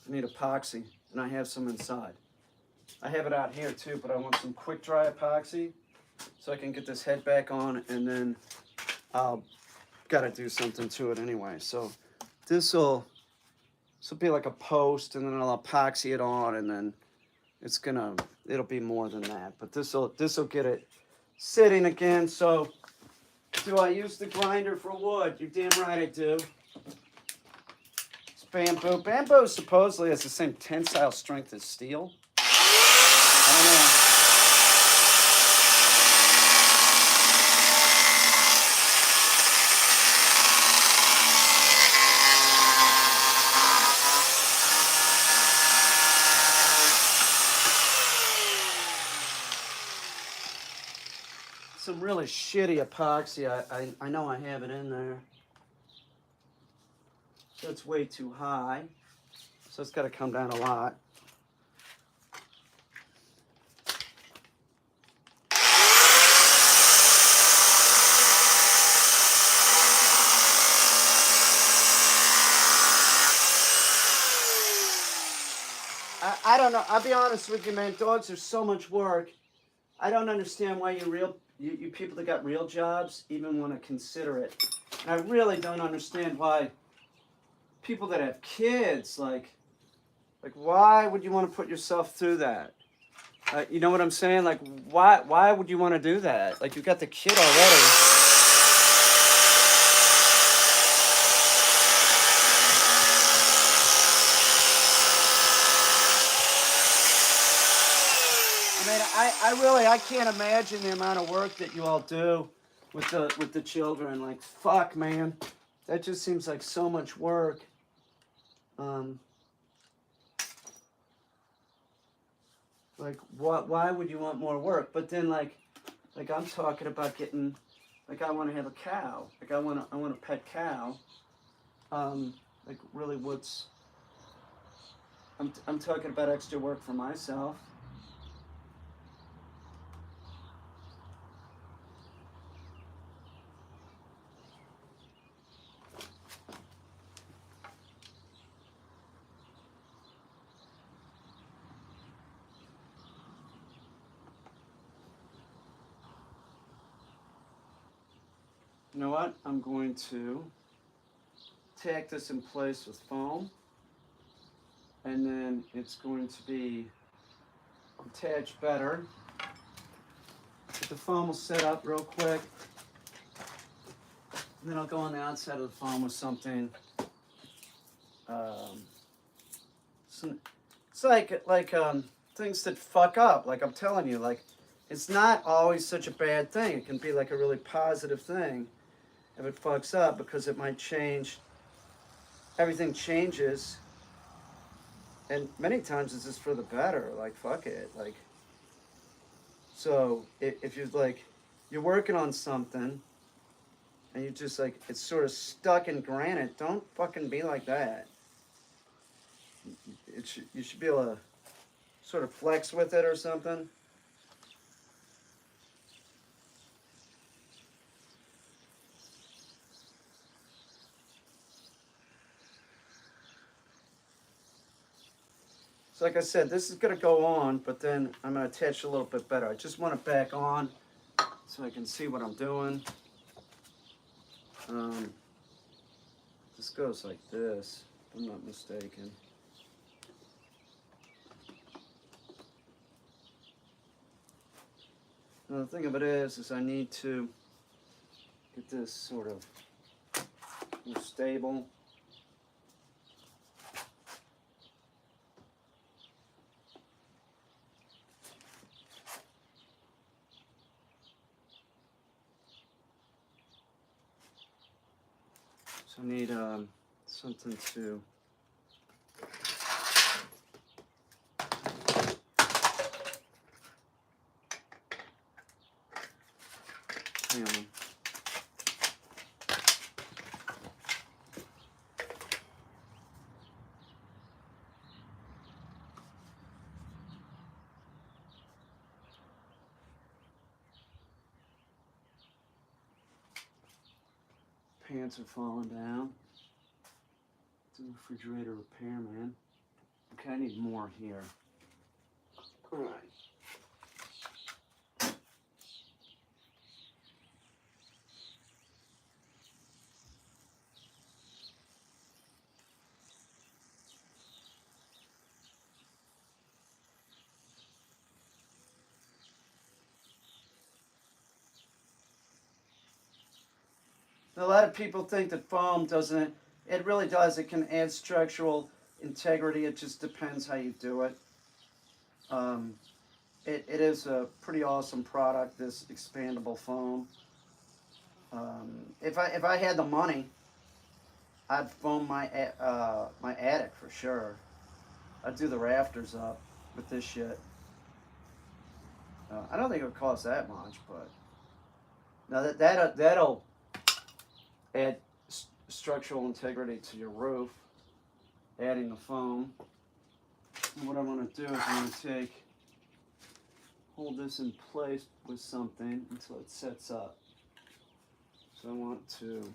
I need epoxy, and I have some inside. I have it out here too, but I want some quick dry epoxy so I can get this head back on, and then I'll gotta do something to it anyway. So this'll be like a post, and then I'll epoxy it on, and then it'll be more than that. But this'll get it sitting again. So do I use the grinder for wood? You're damn right I do. It's bamboo. Bamboo supposedly has the same tensile strength as steel. I don't know. Some really shitty epoxy. I know I have it in there. So it's way too high. So it's got to come down a lot. I don't know. I'll be honest with you, man. Dogs are so much work. I don't understand why you people that got real jobs even want to consider it. And I really don't understand why people that have kids, like why would you want to put yourself through that? You know what I'm saying? Like, why would you want to do that? Like, you got the kid already. I can't imagine the amount of work that you all do with the children. Like, fuck, man, that just seems like so much work. Like, why would you want more work? But then, like I'm talking about getting, like, I want to have a cow. Like, I want a pet cow. Like, really, I'm talking about extra work for myself. You know what? I'm going to tack this in place with foam, and then it's going to be attached better. But the foam will set up real quick, and then I'll go on the outside of the foam with something. It's like things that fuck up. Like I'm telling you, like it's not always such a bad thing. It can be like a really positive thing if it fucks up, because it might change. Everything changes, and many times it's just for the better. Like fuck it, like. So if you're like, you're working on something, and you just like it's sort of stuck in granite, don't fucking be like that. You should be able to sort of flex with it or something. So like I said, this is going to go on, but then I'm going to attach a little bit better. I just want it back on so I can see what I'm doing. This goes like this, if I'm not mistaken. Now the thing of it is I need to get this sort of more stable. So I need something to hang on. Pants are falling down. It's a refrigerator repair, man. Okay, I need more here. All right. A lot of people think that foam doesn't. It really does. It can add structural integrity. It just depends how you do it. It is a pretty awesome product, this expandable foam. If I had the money, I'd foam my my attic for sure. I'd do the rafters up with this shit. I don't think it would cost that much, but now that'll add structural integrity to your roof. Adding the foam. And what I'm going to do is I'm going to hold this in place with something until it sets up. So I want to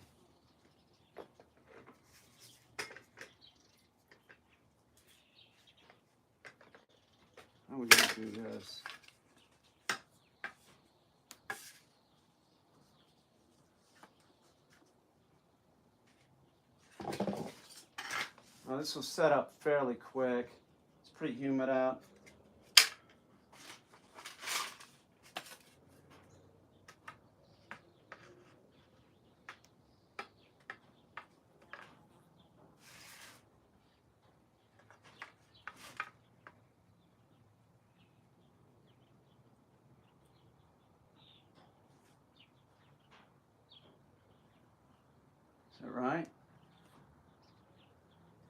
how are we going to do this? Well, this will set up fairly quick. It's pretty humid out. Is that right?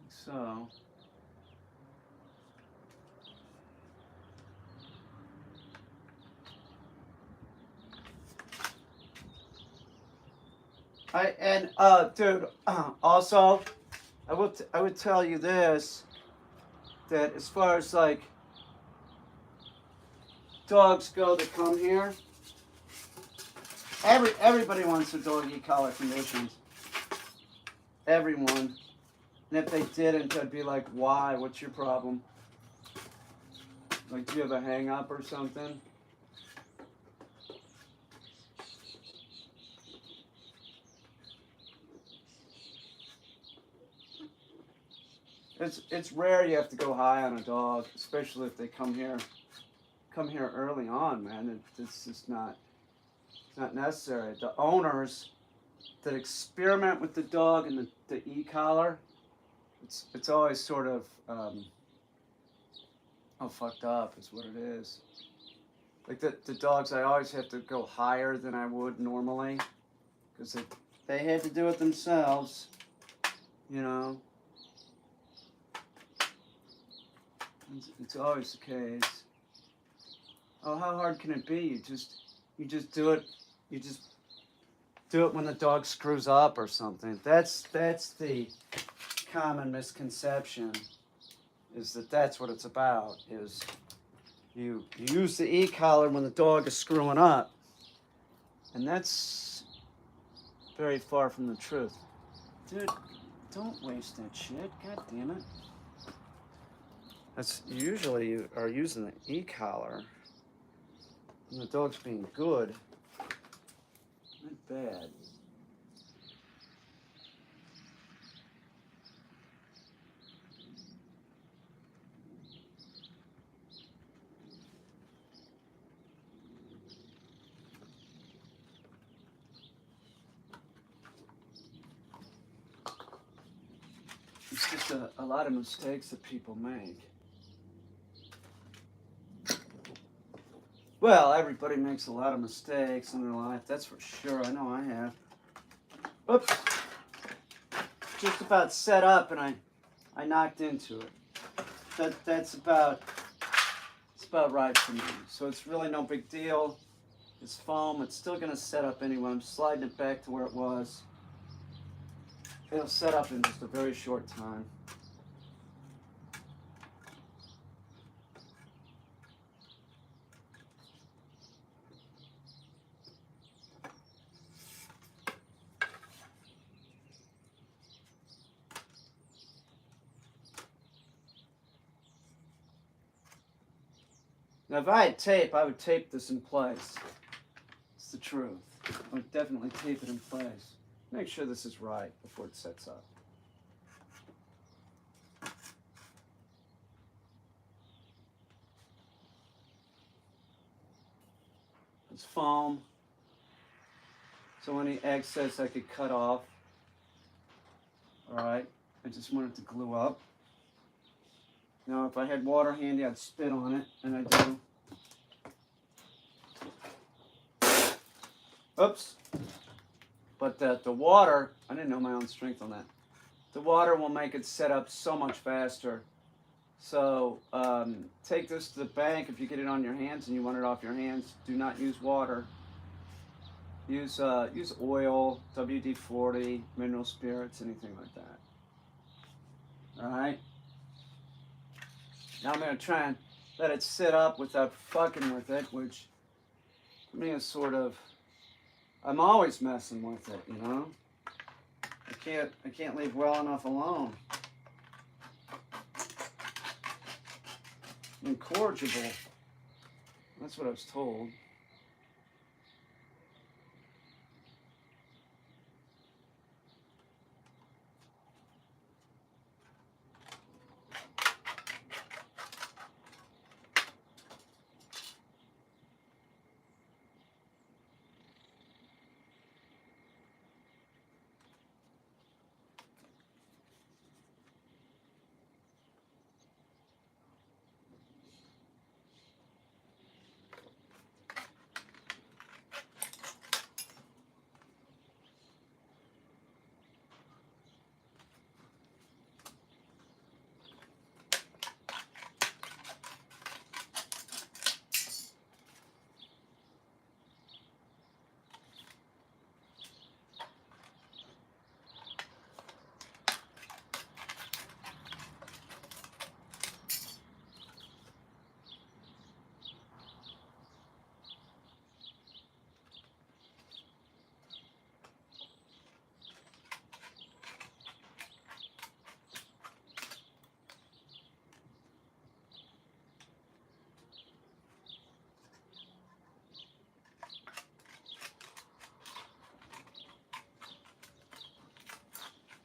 So dude, also I would tell you this, that as far as like dogs go that come here, everybody wants their dog eat collar conditions. Everyone. And if they didn't, I'd be like, why? What's your problem? Like, do you have a hang up or something? it's rare you have to go high on a dog, especially if they come here early on, man. It's just not necessary. The owners that experiment with the dog and the e-collar, it's always sort of fucked up is what it is. Like the dogs, I always have to go higher than I would normally because they had to do it themselves, you know. It's always the case. Oh, how hard can it be? You just do it. You just do it when the dog screws up or something. That's the common misconception. Is that's what it's about? Is you use the e-collar when the dog is screwing up, and that's very far from the truth. Dude, don't waste that shit. God damn it. That's usually you are using the e-collar and the dog's being good, not bad. It's just a lot of mistakes that people make. Well, everybody makes a lot of mistakes in their life, that's for sure. I know I have. Oops. Just about set up and I knocked into it. That's about right for me. So it's really no big deal. It's foam. It's still going to set up anyway. I'm sliding it back to where it was. It'll set up in just a very short time. Now, if I had tape, I would tape this in place. It's the truth. I would definitely tape it in place. Make sure this is right before it sets up. It's foam, so any excess I could cut off. All right, I just want it to glue up. Now, if I had water handy, I'd spit on it, and I do. Oops. But the water, I didn't know my own strength on that. The water will make it set up so much faster. So take this to the bank if you get it on your hands and you want it off your hands. Do not use water. Use oil, WD-40, mineral spirits, anything like that. All right. Now I'm going to try and let it sit up without fucking with it, which to me is sort of, I'm always messing with it, you know? I can't leave well enough alone. Incorrigible. That's what I was told.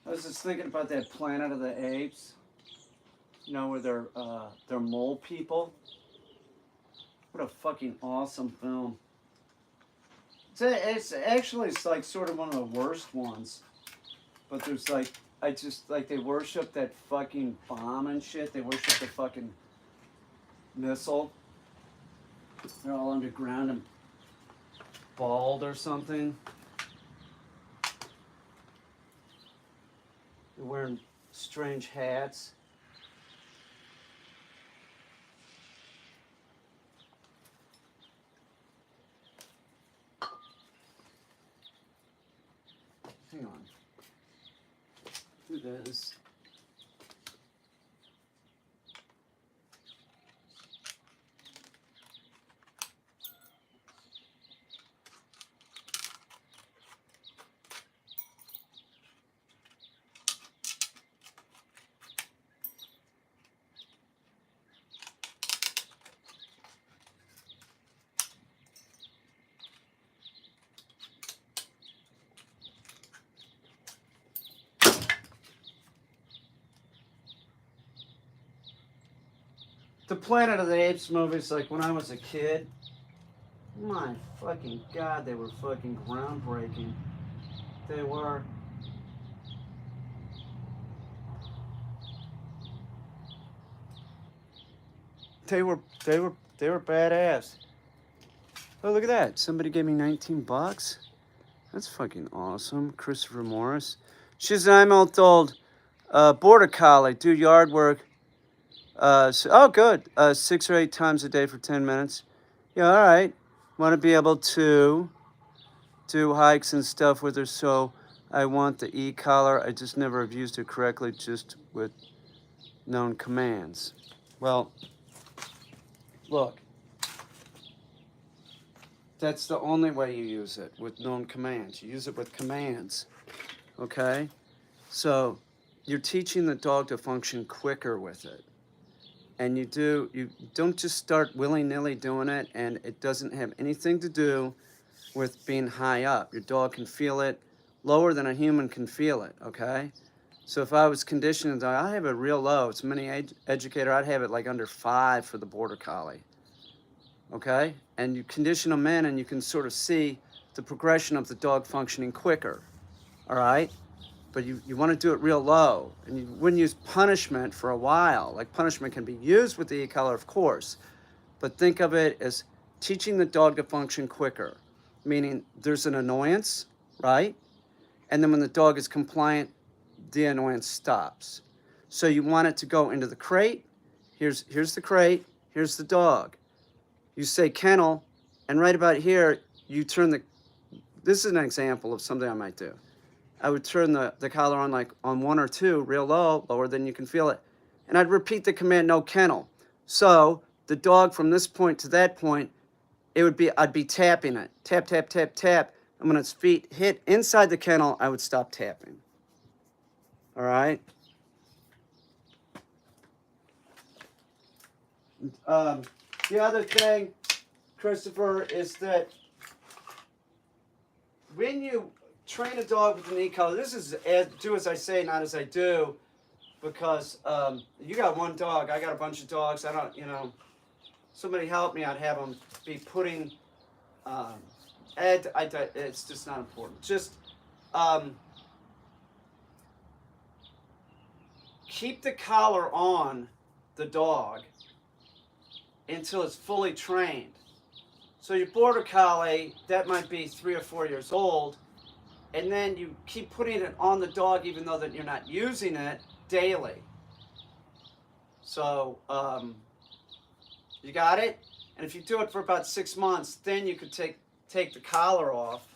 I was just thinking about that Planet of the Apes. You know, where they're mole people. What a fucking awesome film. It's actually it's like sort of one of the worst ones. But there's like I just like they worship that fucking bomb and shit. They worship the fucking missile. They're all underground and bald or something. They're wearing strange hats. Hang on. Do this. The Planet of the Apes movies, like when I was a kid, my fucking God, they were fucking groundbreaking. They were. They were badass. Oh, look at that. Somebody gave me 19 bucks. That's fucking awesome. Christopher Morris. She's 9 months old. Border collie. Do yard work. Oh, good. 6 or 8 times a day for 10 minutes. Yeah, all right. Want to be able to do hikes and stuff with her, so I want the e-collar. I just never have used it correctly, just with known commands. Well, look. That's the only way you use it, with known commands. You use it with commands, okay? So you're teaching the dog to function quicker with it. And you don't just start willy-nilly doing it, and it doesn't have anything to do with being high up. Your dog can feel it lower than a human can feel it, okay? So if I was conditioning the dog, I have it real low. It's a mini educator, I'd have it like under 5 for the Border Collie. Okay? And you condition them in and you can sort of see the progression of the dog functioning quicker. All right? But you want to do it real low. And you wouldn't use punishment for a while. Like punishment can be used with the e-collar, of course. But think of it as teaching the dog to function quicker. Meaning there's an annoyance, right? And then when the dog is compliant, the annoyance stops. So you want it to go into the crate. Here's the crate. Here's the dog. You say kennel, and right about here, you turn this is an example of something I might do. I would turn the collar on like on 1 or 2, real low, lower than you can feel it. And I'd repeat the command, no kennel. So the dog from this point to that point, I'd be tapping it. Tap, tap, tap, tap. And when its feet hit inside the kennel, I would stop tapping. All right? The other thing, Christopher, is that when you train a dog with an e-collar, this is do as I say, not as I do, because you got one dog, I got a bunch of dogs. I don't, somebody help me. I'd have them be putting. It's just not important. Just keep the collar on the dog until it's fully trained. So your Border Collie, that might be 3 or 4 years old, and then you keep putting it on the dog even though that you're not using it daily. So you got it? And if you do it for about 6 months, then you could take the collar off,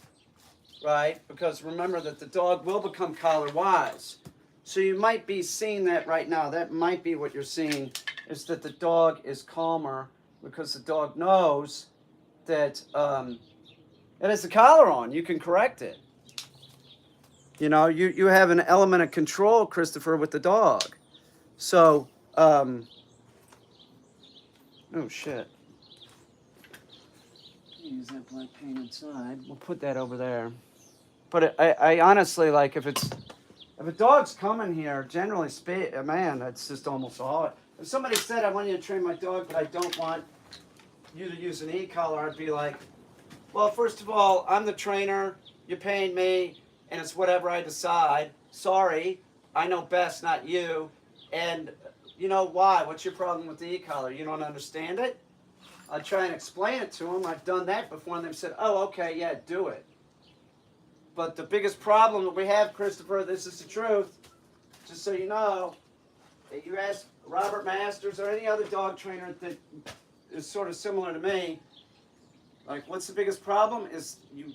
right? Because remember that the dog will become collar wise. So you might be seeing that right now. That might be what you're seeing, is that the dog is calmer because the dog knows that it has the collar on. You can correct it. You have an element of control, Christopher, with the dog. So, oh shit. Use that black paint inside. We'll put that over there. But I honestly, like, if it's If a dog's coming here, generally speaking, man, that's just almost all. If somebody said, I want you to train my dog, but I don't want you to use an e-collar, I'd be like, well, first of all, I'm the trainer, you're paying me, and it's whatever I decide. Sorry, I know best, not you. And you know why? What's your problem with the e-collar? You don't understand it? I try and explain it to them. I've done that before, and they've said, oh, okay, yeah, do it. But the biggest problem that we have, Christopher, this is the truth, just so you know, that you ask Robert Masters or any other dog trainer that is sort of similar to me, like, what's the biggest problem is you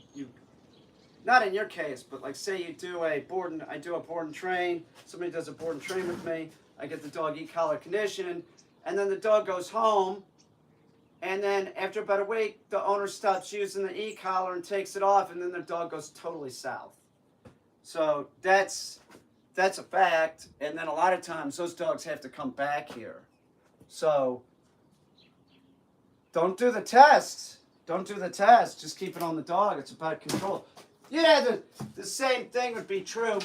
not in your case, but like say you do I do a board and train, somebody does a board and train with me, I get the dog e-collar conditioned, and then the dog goes home, and then after about a week, the owner stops using the e-collar and takes it off, and then the dog goes totally south. So that's a fact, and then a lot of times those dogs have to come back here. So don't do the test. Don't do the test. Just keep it on the dog. It's about control. Yeah, the same thing would be true.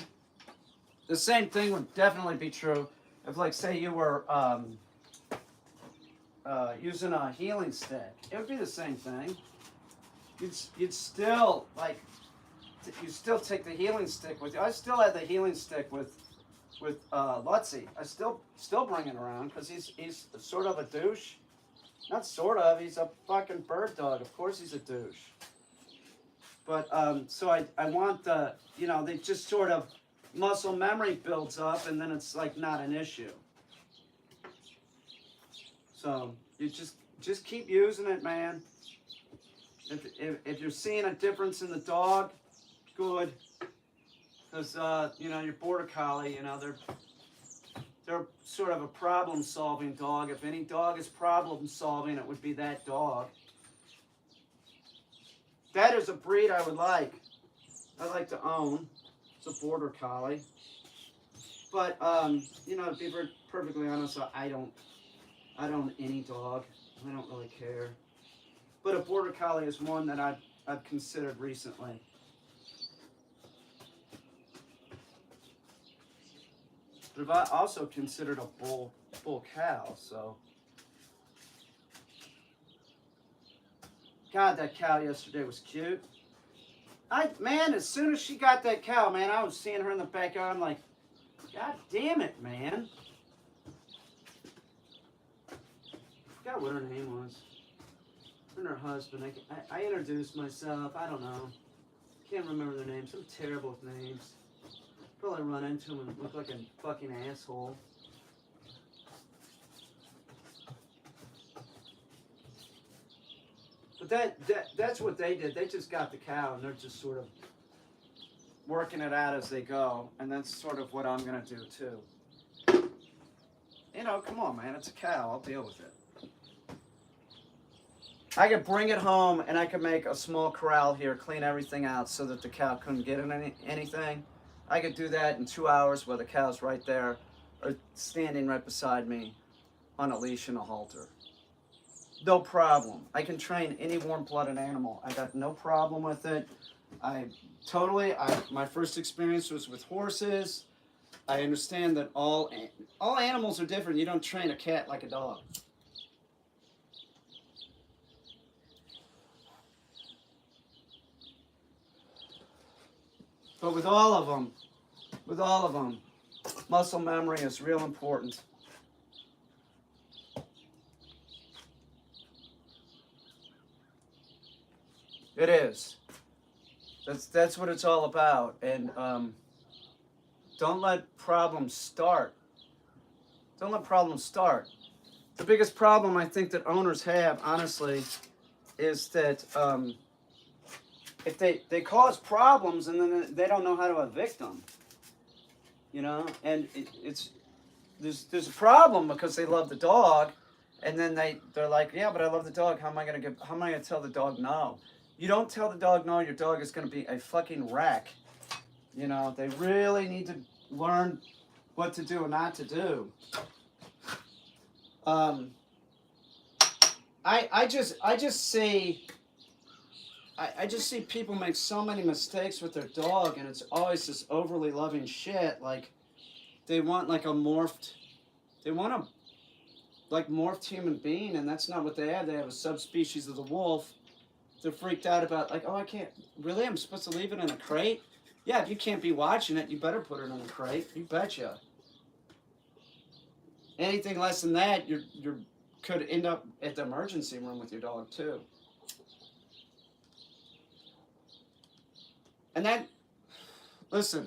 The same thing would definitely be true if, like, say you were using a healing stick. It would be the same thing. You'd still, like, you still take the healing stick with you. I still had the healing stick with Lutzy. I still bring it around because he's sort of a douche. Not sort of, he's a fucking bird dog. Of course he's a douche. But, so I want the, you know, they just sort of, muscle memory builds up and then it's like not an issue. So, you just keep using it, man. If you're seeing a difference in the dog, good. Because, you know, your border collie, you know, they're sort of a problem-solving dog. If any dog is problem-solving, it would be that dog. That is a breed I would like. I'd like to own. It's a border collie. But, you know, to be perfectly honest, I don't own any dog. I don't really care. But a border collie is one that I've considered recently. But I've also considered a bull cow, so. God, that cow yesterday was cute. Man, as soon as she got that cow, man, I was seeing her in the backyard. I'm like, God damn it, man. I forgot what her name was. Her and her husband. I introduced myself. I don't know. Can't remember their names. I'm terrible with names. Probably run into him and look like a fucking asshole. But that's what they did. They just got the cow and they're just sort of working it out as they go. And that's sort of what I'm going to do too. You know, come on, man. It's a cow. I'll deal with it. I could bring it home and I could make a small corral here, clean everything out so that the cow couldn't get in anything. I could do that in 2 hours while the cow's right there or standing right beside me on a leash and a halter. No problem. I can train any warm-blooded animal. I got no problem with it. My first experience was with horses. I understand that all animals are different. You don't train a cat like a dog. But with all of them, muscle memory is real important. It is. That's what it's all about. And don't let problems start. Don't let problems start. The biggest problem I think that owners have, honestly, is that if they cause problems and then they don't know how to evict them, you know, and there's a problem because they love the dog, and then they're like, yeah, but I love the dog. How am I gonna tell the dog no? You don't tell the dog no. Your dog is gonna be a fucking wreck. You know, they really need to learn what to do and not to do. I just see I just see people make so many mistakes with their dog, and it's always this overly loving shit. Like, they want like a morphed, they want a like morphed human being, and that's not what they have. They have a subspecies of the wolf. They're freaked out about like, oh, I can't really. I'm supposed to leave it in a crate. Yeah, if you can't be watching it, you better put it in a crate. You betcha. Anything less than that, you're could end up at the emergency room with your dog too. And that, listen,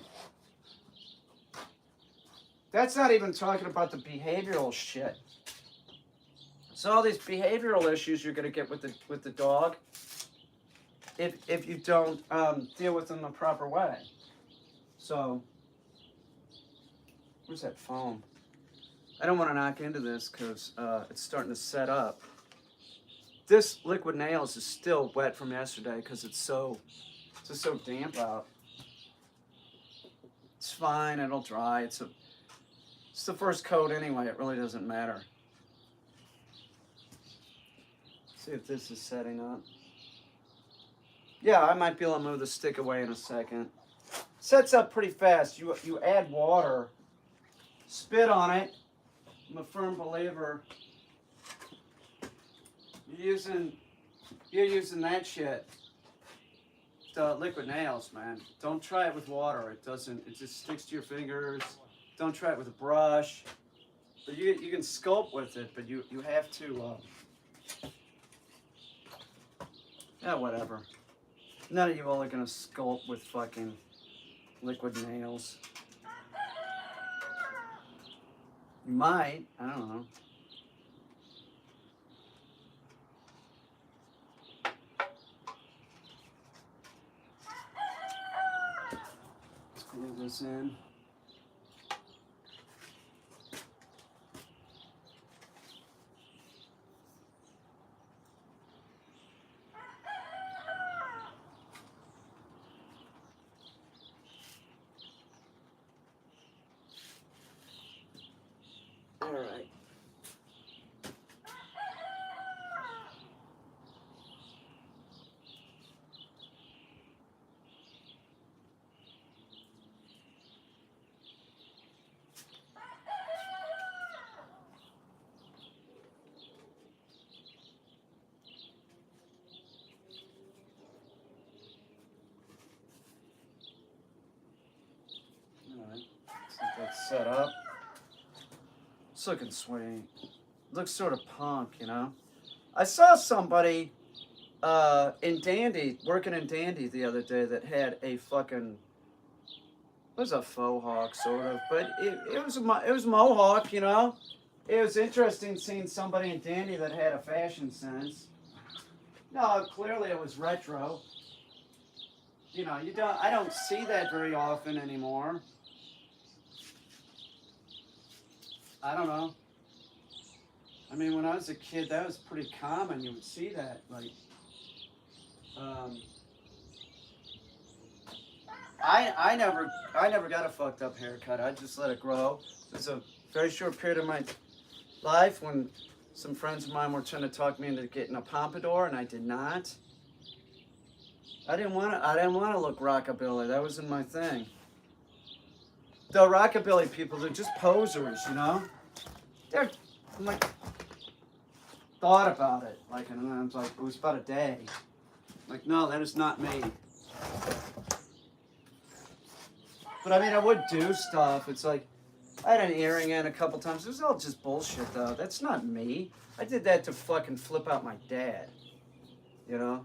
that's not even talking about the behavioral shit. So all these behavioral issues you're gonna get with the dog, if you don't deal with them the proper way. So, where's that foam? I don't want to knock into this because it's starting to set up. This liquid nails is still wet from yesterday because it's so damp out. It's fine, it'll dry. It's the first coat anyway, it really doesn't matter. See if this is setting up. Yeah, I might be able to move the stick away in a second. Sets up pretty fast. You add water, spit on it. I'm a firm believer. You're using that shit. The liquid nails, man. Don't try it with water. It just sticks to your fingers. Don't try it with a brush. But you can sculpt with it, but you have to yeah, whatever. None of you all are gonna sculpt with fucking liquid nails. You might, I don't know. Screw this in. All right. Looks like that's set up. It's looking sweet. Looks sort of punk, you know? I saw somebody in Dandy, working in Dandy the other day that had a fucking, it was a faux hawk sort of, but it was mohawk, you know? It was interesting seeing somebody in Dandy that had a fashion sense. No, clearly it was retro. You know, I don't see that very often anymore. I don't know. I mean, when I was a kid, that was pretty common. You would see that, like, I never got a fucked up haircut. I just let it grow. There's a very short period of my life when some friends of mine were trying to talk me into getting a pompadour, and I did not. I didn't want to look rockabilly. That wasn't my thing. The rockabilly people, they're just posers, you know? I'm like, thought about it. Like, and I was like, it was about a day. Like, no, that is not me. But I mean, I would do stuff. It's like, I had an earring in a couple times. It was all just bullshit, though. That's not me. I did that to fucking flip out my dad, you know?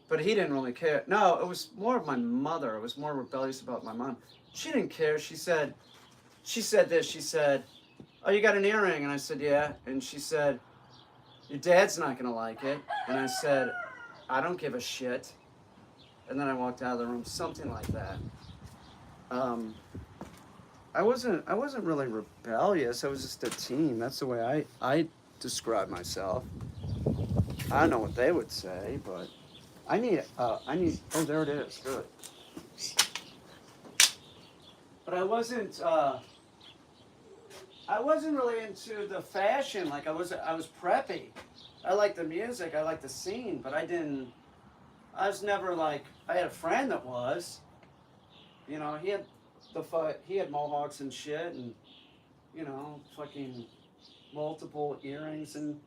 But he didn't really care. No, it was more of my mother. I was more rebellious about my mom. She didn't care. She said this. She said, oh, you got an earring? And I said, yeah. And she said, your dad's not going to like it. And I said, I don't give a shit. And then I walked out of the room. Something like that. I wasn't really rebellious. I was just a teen. That's the way I describe myself. I don't know what they would say, but I need, oh, there it is, good. But I wasn't really into the fashion, like I was preppy. I like the music, I like the scene, but I was never like, I had a friend that was, you know, he had mohawks and shit, and, you know, fucking multiple earrings, and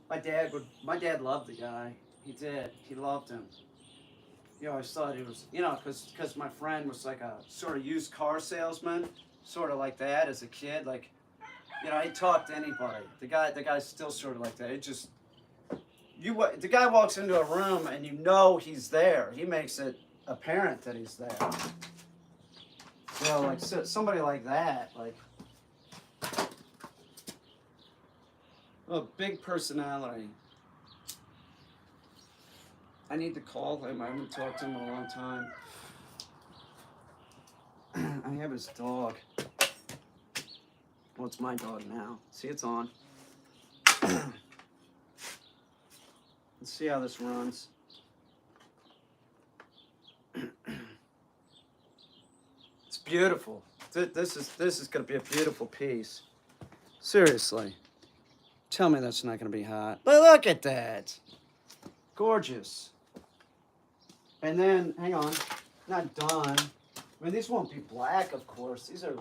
my dad loved the guy. He did. He loved him. You know, I always thought he was, you know, because my friend was like a sort of used car salesman, sort of like that as a kid. Like, you know, he'd talk to anybody. The guy's still sort of like that. It just, the guy walks into a room and you know he's there. He makes it apparent that he's there. So, like, somebody like that, like, a big personality. I need to call him. I haven't talked to him in a long time. I have his dog. Well, it's my dog now. See, it's on. Let's see how this runs. It's beautiful. This is going to be a beautiful piece. Seriously. Tell me that's not going to be hot. Look at that. Gorgeous. And then, hang on, not done. I mean, these won't be black, of course. These are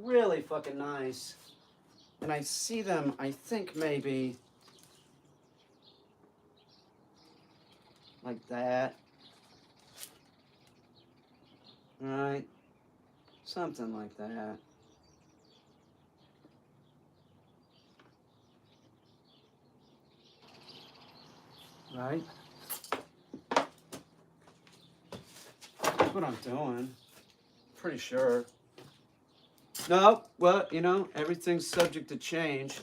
really fucking nice. And I see them, I think maybe like that. Right? Something like that. Right? That's what I'm doing. Pretty sure. No, well, you know, everything's subject to change.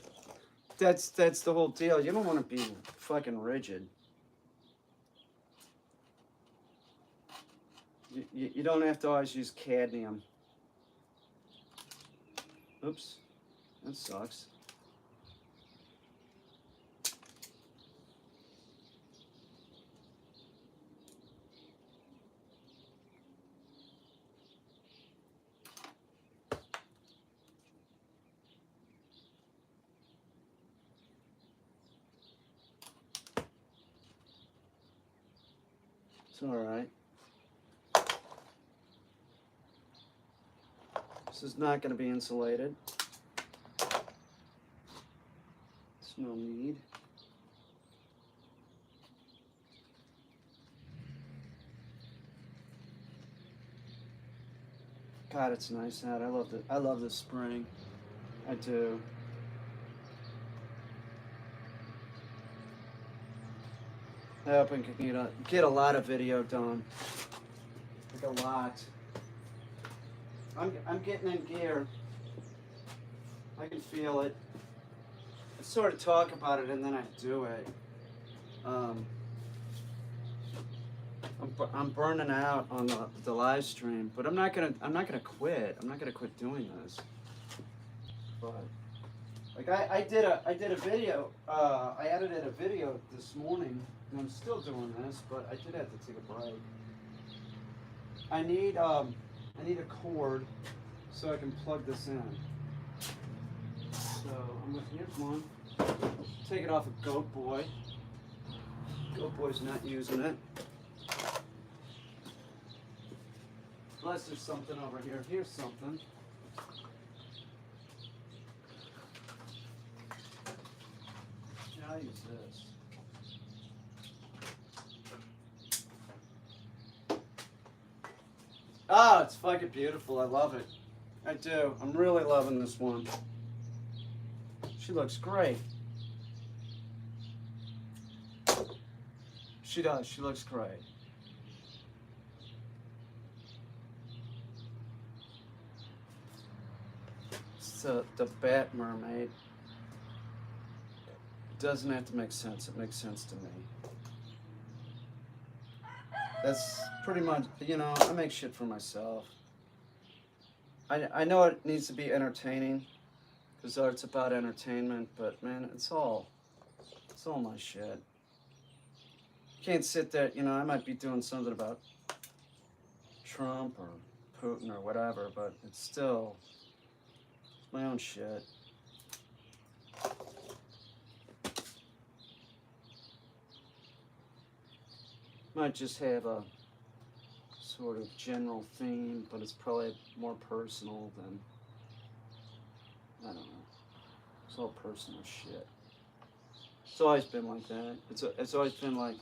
That's the whole deal. You don't want to be fucking rigid. You don't have to always use cadmium. Oops, that sucks. It's all right. This is not going to be insulated. There's no need. God, it's nice out. I love this spring. I do. I hope I can get a lot of video done. Like a lot. I'm getting in gear. I can feel it. I sort of talk about it and then I do it. I'm burning out on the live stream, but I'm not gonna quit. I'm not gonna quit doing this. But like I did a video. I edited a video this morning, and I'm still doing this, but I did have to take a break. I need a cord so I can plug this in. So here's one. Take it off of Goat Boy. Goat Boy's not using it. Unless there's something over here. Here's something. Yeah, I'll use this. Oh, it's fucking beautiful. I love it. I do. I'm really loving this one. She looks great. She does. She looks great. It's the Bat Mermaid. It doesn't have to make sense. It makes sense to me. That's pretty much, you know, I make shit for myself. I know it needs to be entertaining, because art's about entertainment, but man, it's all my shit. Can't sit there, you know, I might be doing something about Trump or Putin or whatever, but it's still my own shit. Might just have a sort of general theme, but it's probably more personal than, I don't know. It's all personal shit. It's always been like that. It's always been like,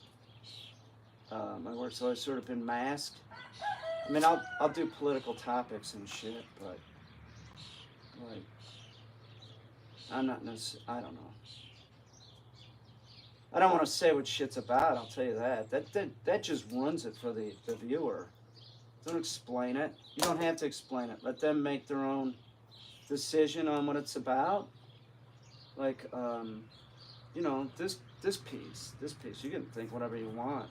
my work's always sort of been masked. I mean, I'll do political topics and shit, but like, I'm not necessarily, I don't know. I don't want to say what shit's about. I'll tell you that. That just ruins it for the viewer. Don't explain it. You don't have to explain it. Let them make their own decision on what it's about. Like, you know, this piece. You can think whatever you want.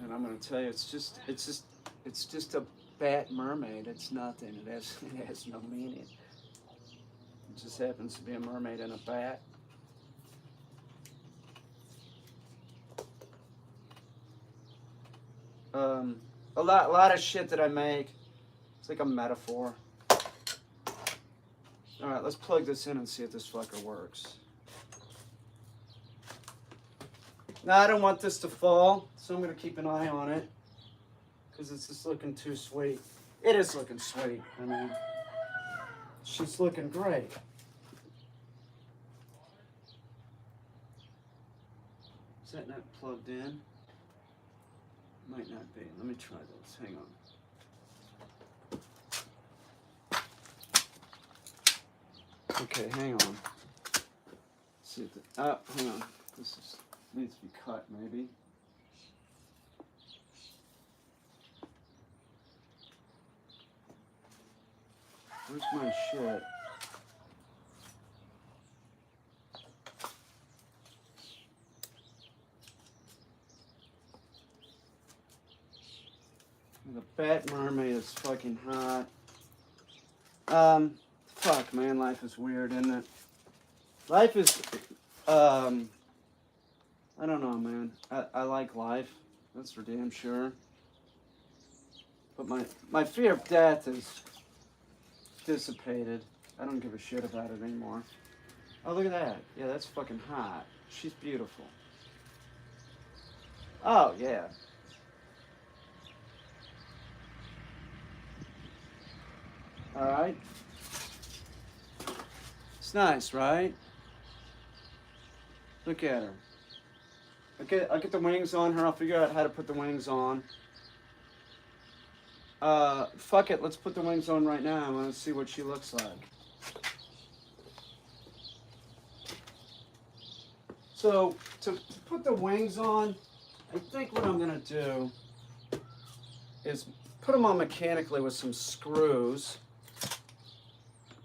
And I'm gonna tell you, it's just a bat mermaid. It's nothing. It has no meaning. It just happens to be a mermaid and a bat. A lot of shit that I make, it's like a metaphor. All right, let's plug this in and see if this fucker works. Now, I don't want this to fall, so I'm gonna keep an eye on it, because it's just looking too sweet. It is looking sweet. I mean, she's looking great. Is that not plugged in? Might not be. Let me try this. Hang on. Okay, hang on. Let's see if hang on. This needs to be cut, maybe. Where's my shit? The bat mermaid is fucking hot. Fuck, man, life is weird, isn't it? Life is, I don't know, man. I like life. That's for damn sure. But my fear of death is dissipated. I don't give a shit about it anymore. Oh, look at that. Yeah, that's fucking hot. She's beautiful. Oh, yeah. All right. It's nice, right? Look at her. I'll get the wings on her. I'll figure out how to put the wings on. Fuck it. Let's put the wings on right now. I want to see what she looks like. So, to put the wings on, I think what I'm going to do is put them on mechanically with some screws.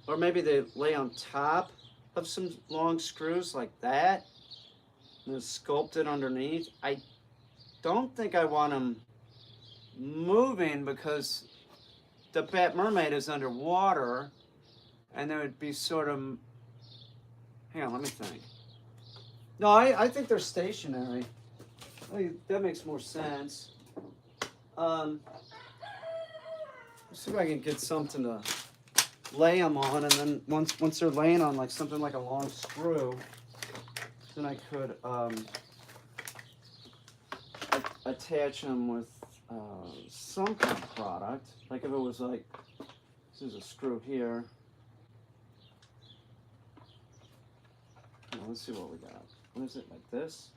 Or maybe they lay on top of some long screws like that. And then sculpt it underneath. I don't think I want them moving because the Bat Mermaid is underwater. And there would be sort of... Hang on, let me think. No, I think they're stationary. That makes more sense. Let's see if I can get something to lay them on, and then once they're laying on like something like a long screw, then I could attach them with some kind of product. Like if it was like, this is a screw here. Now, let's see what we got. What is it, like this?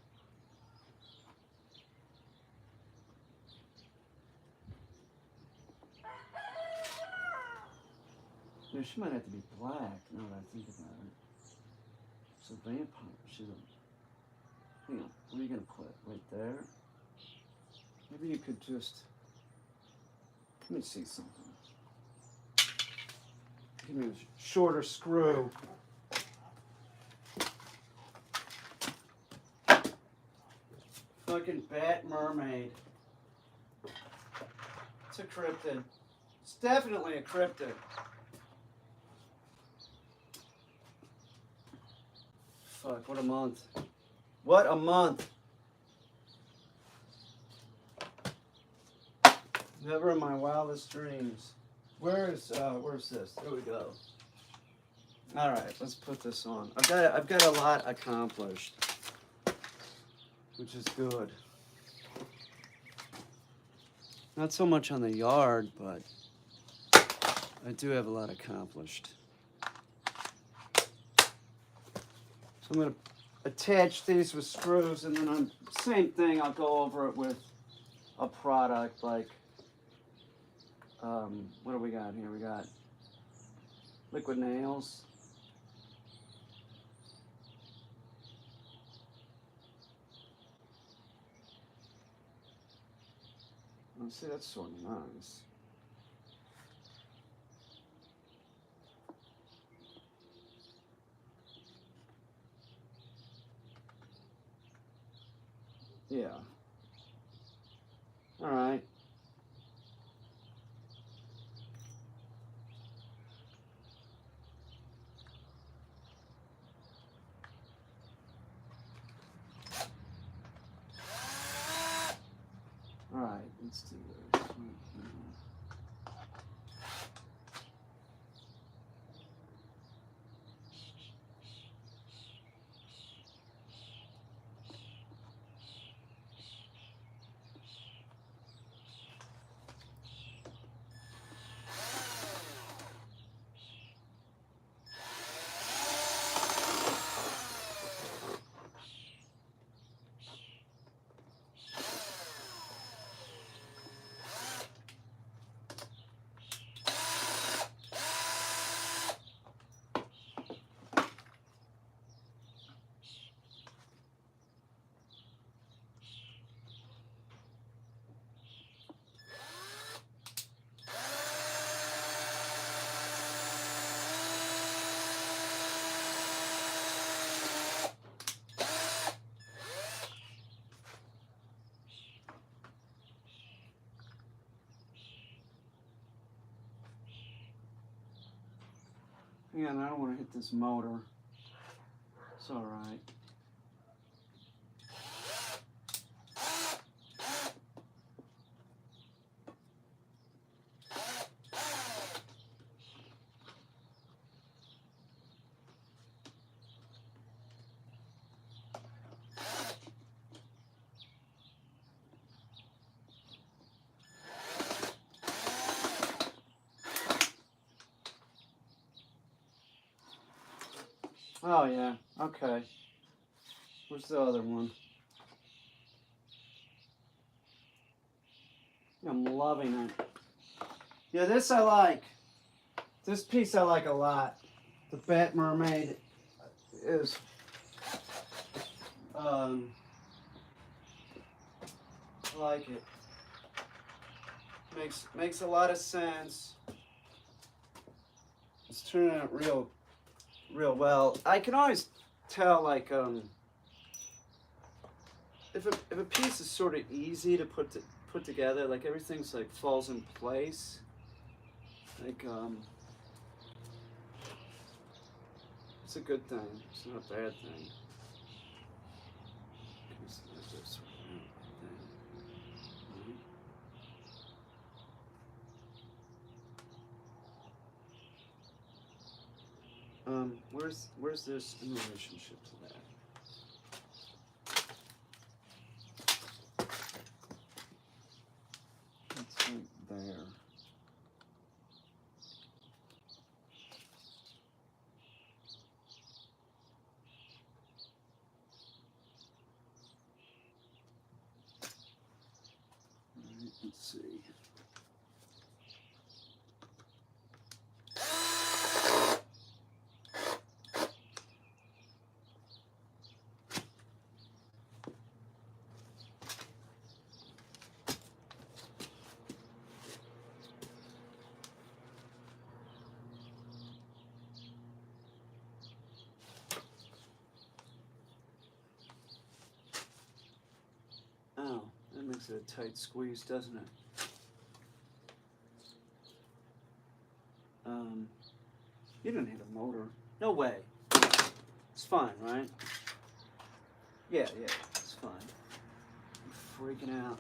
Yeah, she might have to be black, now that I think about it. She's a vampire. She's a... Hang on, where are you going to put it? Right there? Maybe you could just... Let me see something. Give me a shorter screw. Fucking Bat Mermaid. It's a cryptid. It's definitely a cryptid. Fuck, what a month. What a month. Never in my wildest dreams. Where's this? There we go. All right, let's put this on. I've got a lot accomplished, which is good. Not so much on the yard, but I do have a lot accomplished. So I'm going to attach these with screws, and then same thing, I'll go over it with a product like, what do we got here? We got liquid nails. Oh, see, that's sort of nice. Yeah. All right. All right, let's do this. Yeah, and I don't want to hit this motor. It's all right. Oh, yeah. Okay. Where's the other one? I'm loving it. Yeah, this I like. This piece I like a lot. The Bat Mermaid is, I like it. Makes a lot of sense. It's turning out real well. I can always tell, like, if a piece is sort of easy to put together, like everything's like falls in place. Like, it's a good thing. It's not a bad thing. Where's this in relationship to that? It's right there. Let's see. Oh, that makes it a tight squeeze, doesn't it? You didn't hit a motor. No way. It's fine, right? Yeah, it's fine. I'm freaking out.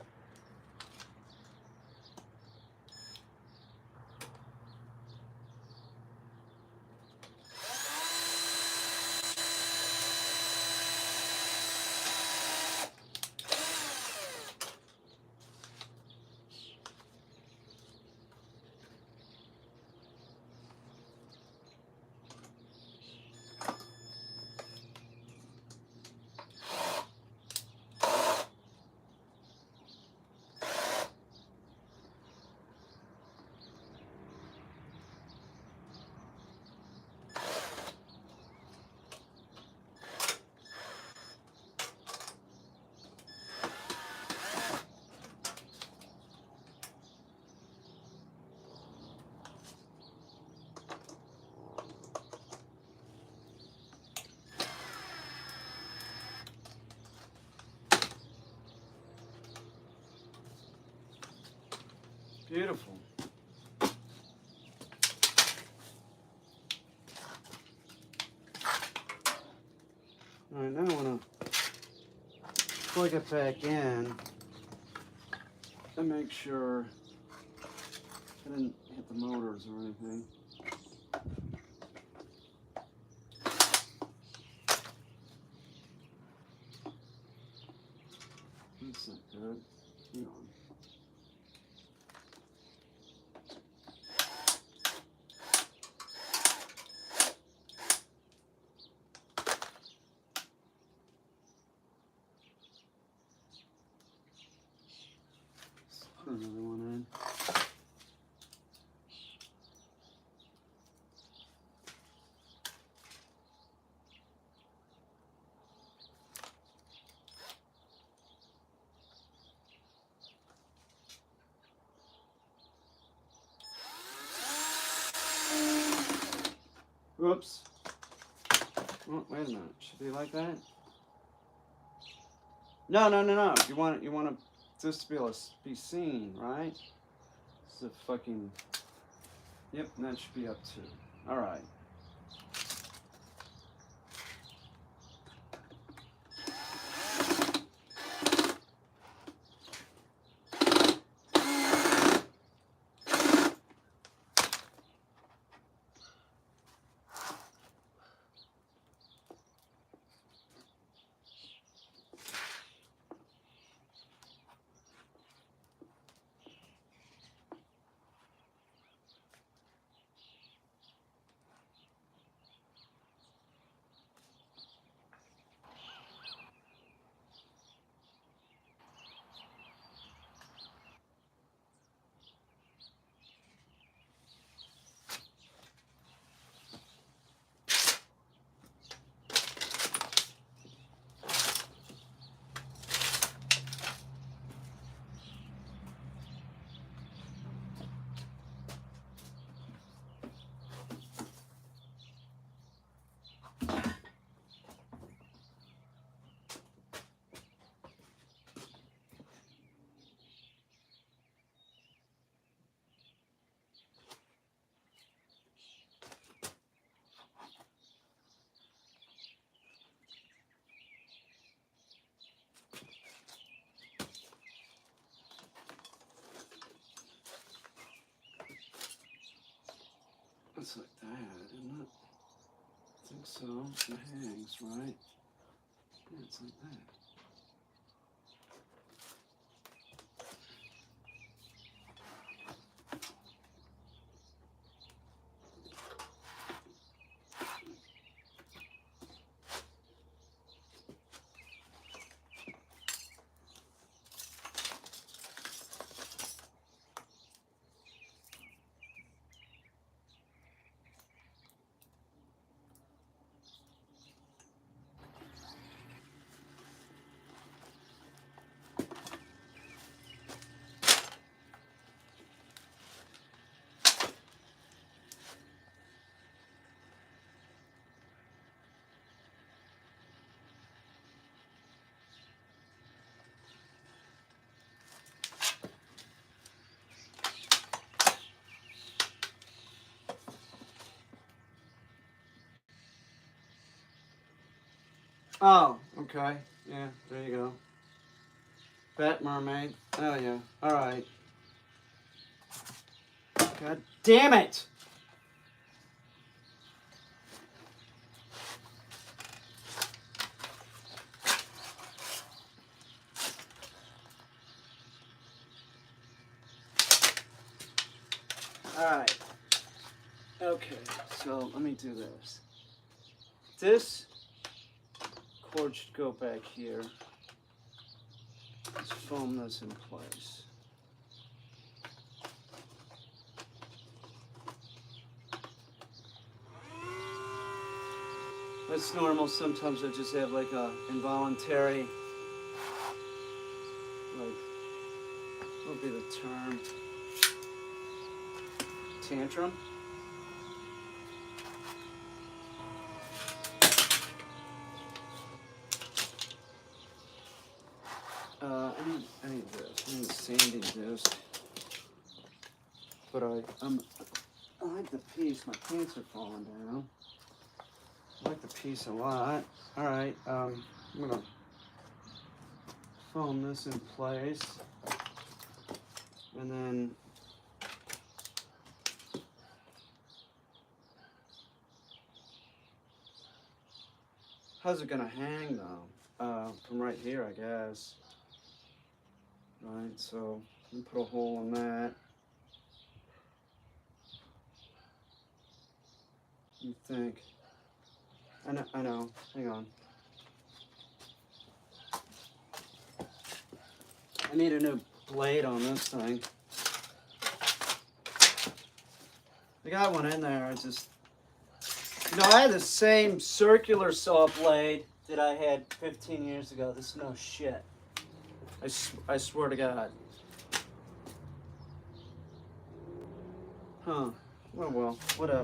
Beautiful. All right, now I want to plug it back in and make sure I didn't hit the motors or anything. That's not good. Hang on. Let's put another one in. Whoops. Oh, wait a minute. Should be like that? No. You want this to be able to be seen, right? It's a fucking. Yep, and that should be up too. All right. It's like that, isn't it? I think so. It hangs, right? Yeah, it's like that. Oh, okay. Yeah, there you go. Fat mermaid. Oh, yeah. All right. God damn it! All right. Okay, so let me do this. This cord should go back here. Let's foam this in place. That's normal. Sometimes I just have like a involuntary, like, what would be the term? Tantrum? I need this. I need a sanding disc. but I like the piece. My pants are falling down. I like the piece a lot. All right, I'm gonna foam this in place, and then how's it gonna hang though? From right here, I guess. Right, so let me put a hole in that. You think? I know. Hang on. I need a new blade on this thing. I got one in there. I just, I had the same circular saw blade that I had 15 years ago. This is no shit. I swear to God. Huh. Well, whatever.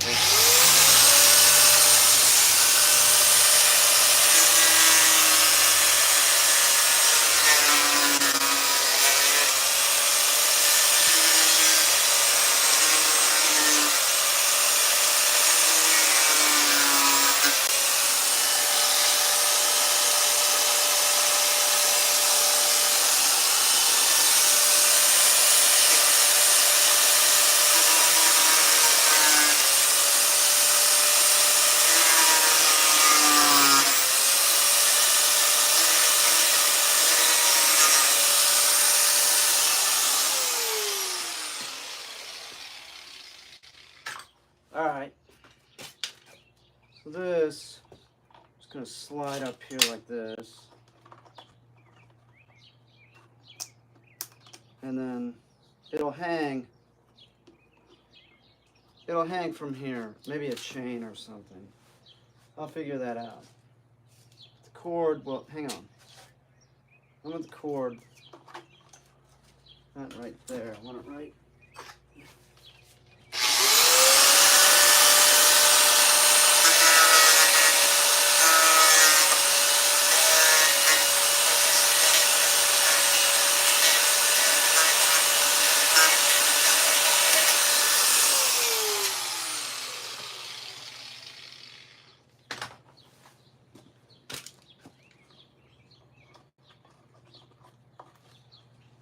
Alright, so this is going to slide up here like this, and then it'll hang from here, maybe a chain or something. I'll figure that out. The cord, well, hang on. I want the cord, not right there, I want it right.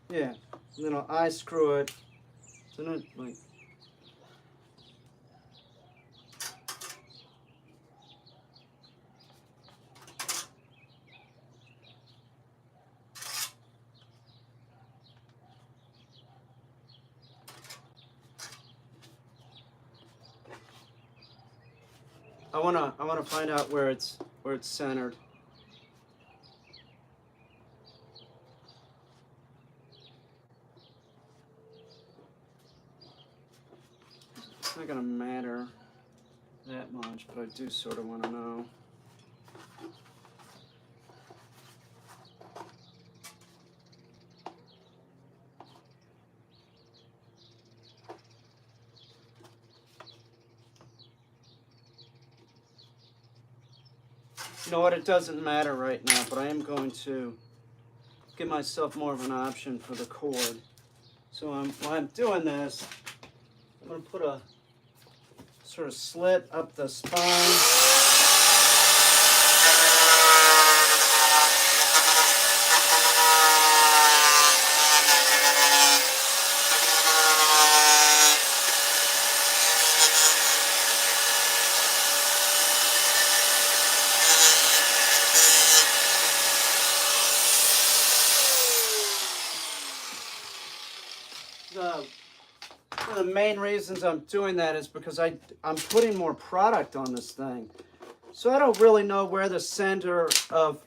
Yeah, and then I'll eye screw it. So not like. I wanna find out where it's centered. It's not gonna matter that much, but I do sort of want to know. You know what? It doesn't matter right now, but I am going to give myself more of an option for the cord. So while I'm doing this, I'm going to put a sort of slit up the spine. One of the main reasons I'm doing that is because I'm putting more product on this thing. So I don't really know where the center of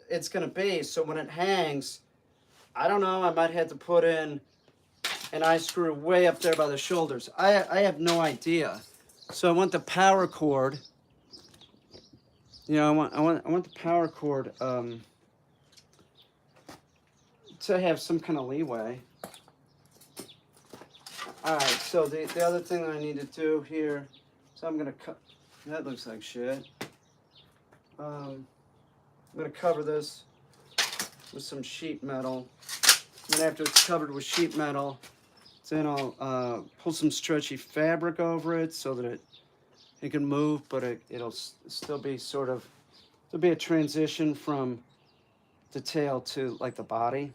it's going to be. So when it hangs, I don't know, I might have to put in an eye screw way up there by the shoulders. I have no idea. So I want the power cord. I want the power cord to have some kind of leeway. All right, so the other thing that I need to do here, so I'm gonna cut, that looks like shit. I'm gonna cover this with some sheet metal. And after it's covered with sheet metal, Then I'll pull some stretchy fabric over it so that it can move, but it'll still be sort of, there'll be a transition from the tail to like the body.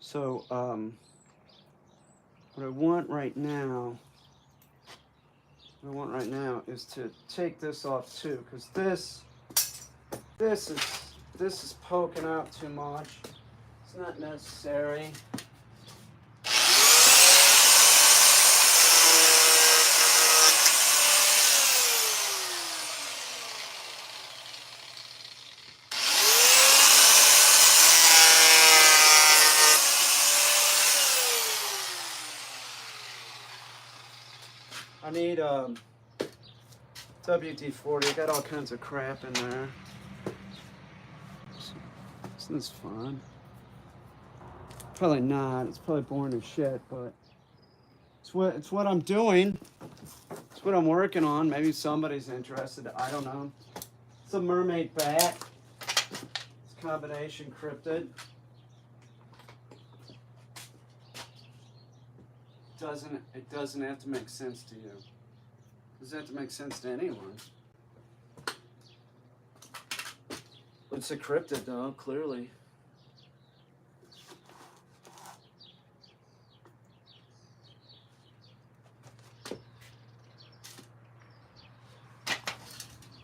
So what I want right now is to take this off too, because this is poking out too much. It's not necessary. I need WD-40. I got all kinds of crap in there. Isn't this fun? Probably not. It's probably boring as shit, but it's what I'm doing. It's what I'm working on. Maybe somebody's interested. I don't know. It's a mermaid bat. It's combination cryptid. It doesn't have to make sense to you. It doesn't have to make sense to anyone. It's a cryptid though, clearly.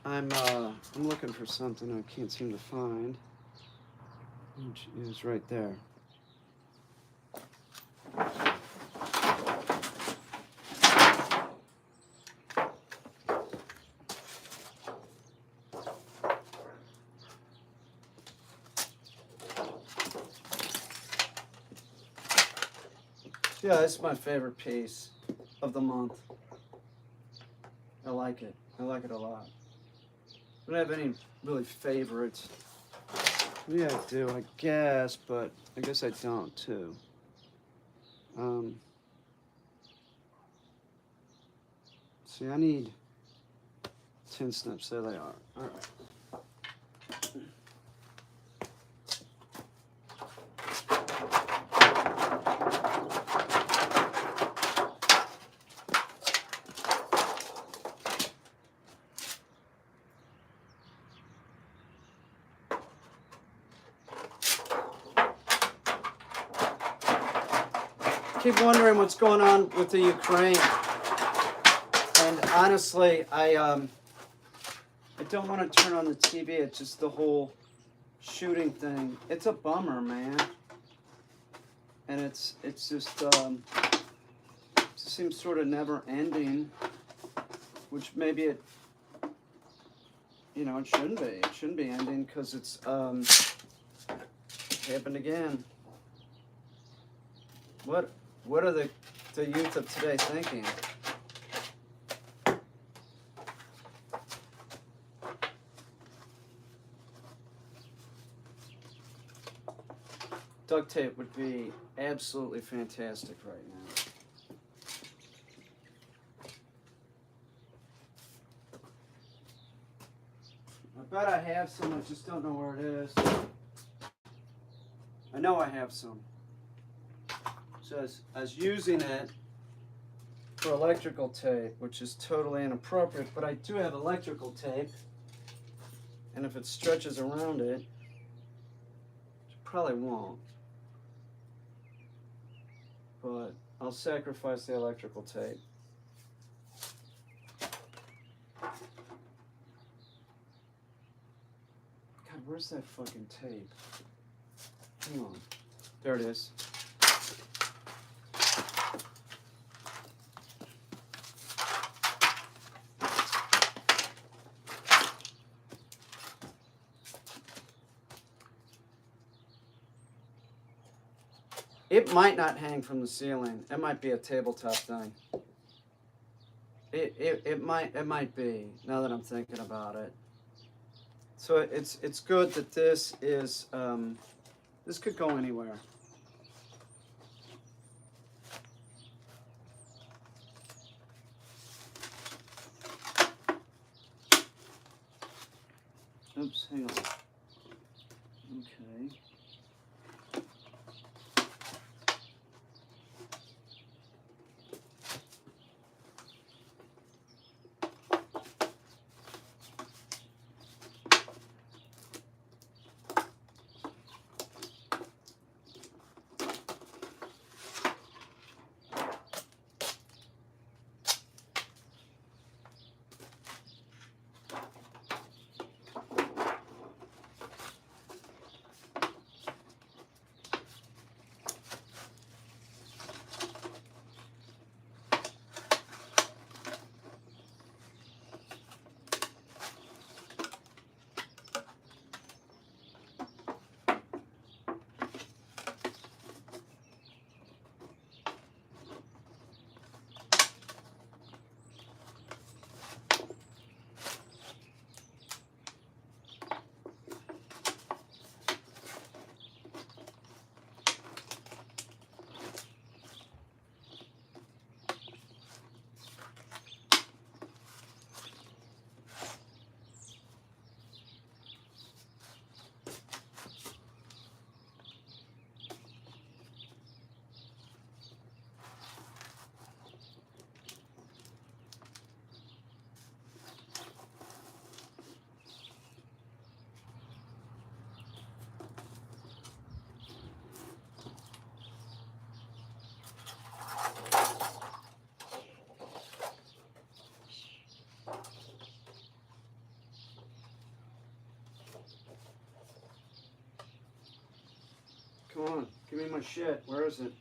I'm looking for something I can't seem to find, which is right there. Yeah, this is my favorite piece of the month. I like it. I like it a lot. I don't have any really favorites. Yeah, I do, I guess, but I guess I don't too. See, I need tin snips. There they are. All right. Keep wondering what's going on with the Ukraine, and honestly, I don't want to turn on the TV. It's just the whole shooting thing. It's a bummer, man, and it's just it seems sort of never ending, which maybe it shouldn't be. It shouldn't be ending because it's happened again. What are the youth of today thinking? Duct tape would be absolutely fantastic right now. I bet I have some, I just don't know where it is. I know I have some. So I was using it for electrical tape, which is totally inappropriate, but I do have electrical tape, and if it stretches around it, it probably won't. But I'll sacrifice the electrical tape. God, where's that fucking tape? Hang on. There it is. It might not hang from the ceiling. It might be a tabletop thing. It might be, now that I'm thinking about it. So it's good that this is this could go anywhere. Oops, hang on. Okay. Come on, give me my shit. Where is it?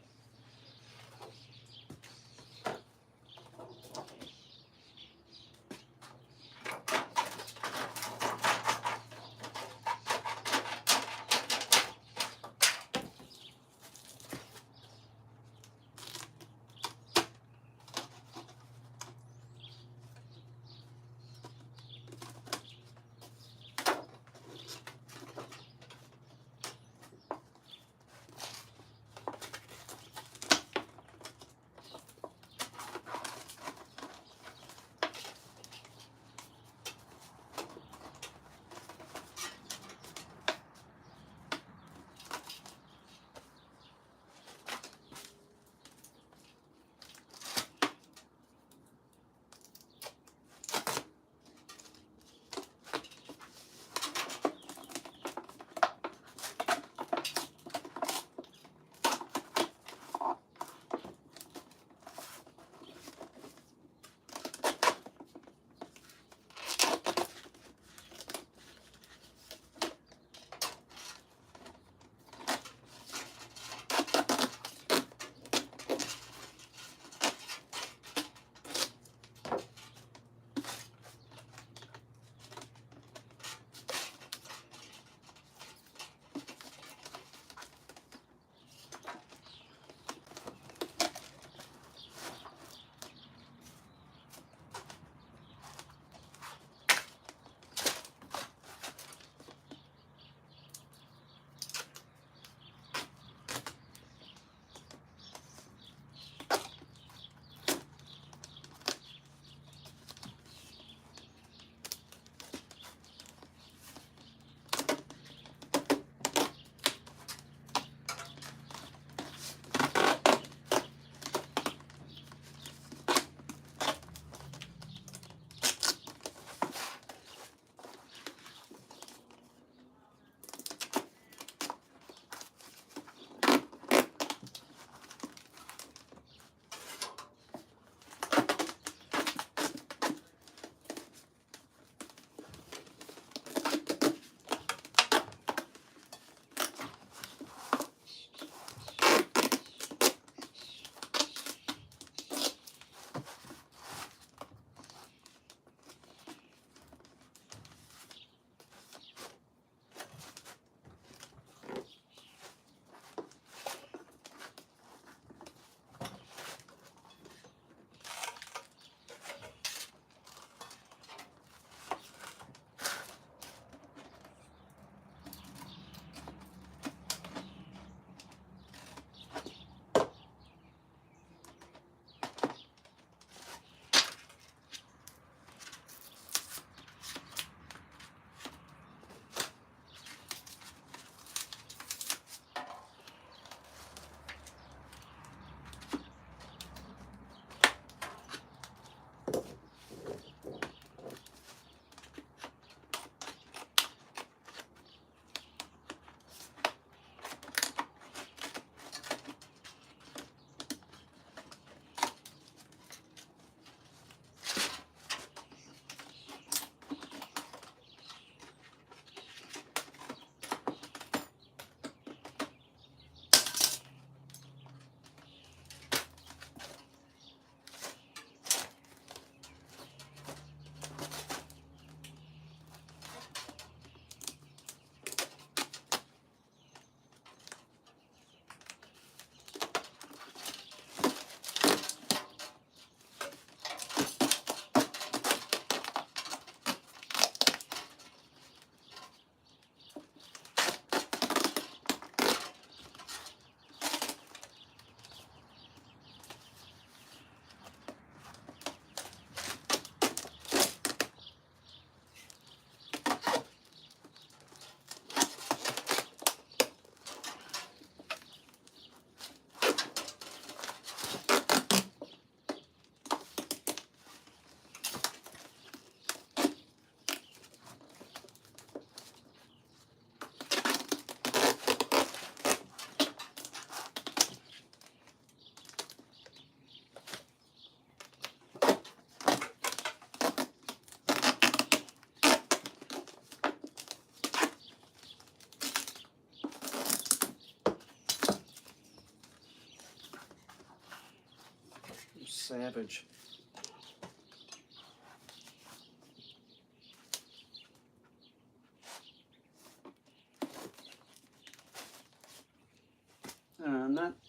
savage.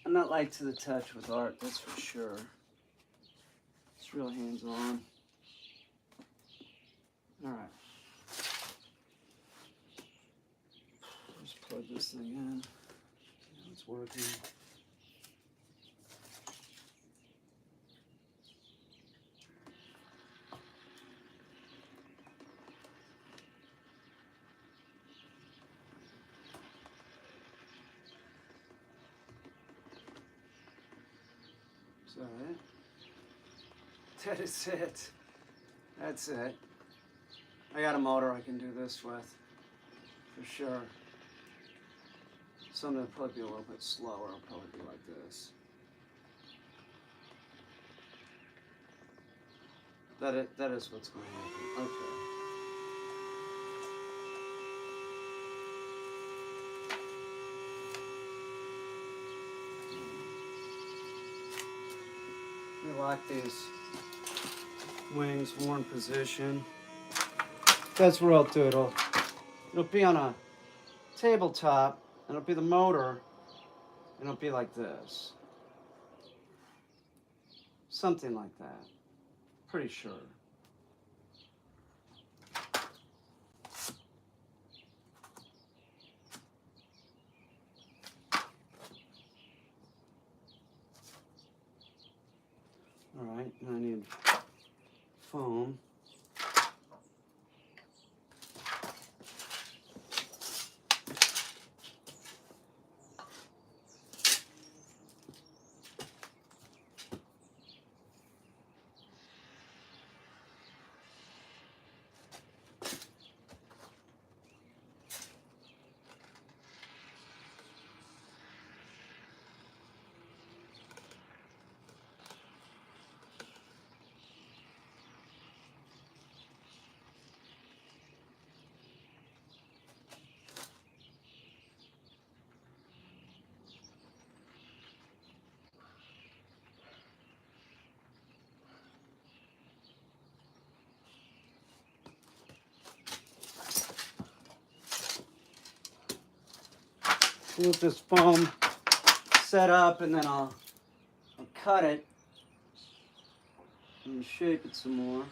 I'm not light to the touch with art, that's for sure. It's real hands-on. All right. Just plug this thing in. See how it's working. Is that it? That is it. That's it. I got a motor I can do this with, for sure. Something will probably be a little bit slower. It'll probably be like this. That is what's going to happen. Okay. We lock these wings more in position. That's where I'll do it. It'll be on a tabletop, and it'll be the motor, and it'll be like this. Something like that. Pretty sure. All right, and I need foam. With this foam set up, and then I'll cut it and shape it some more.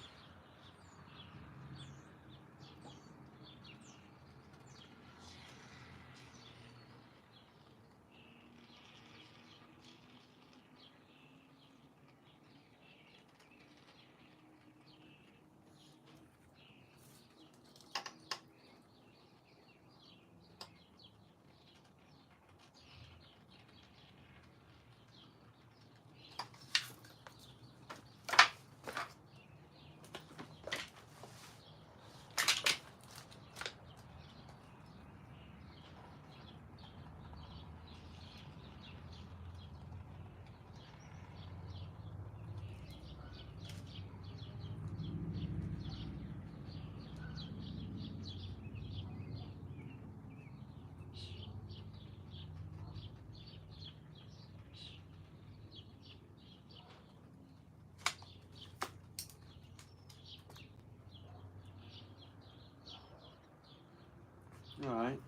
All right.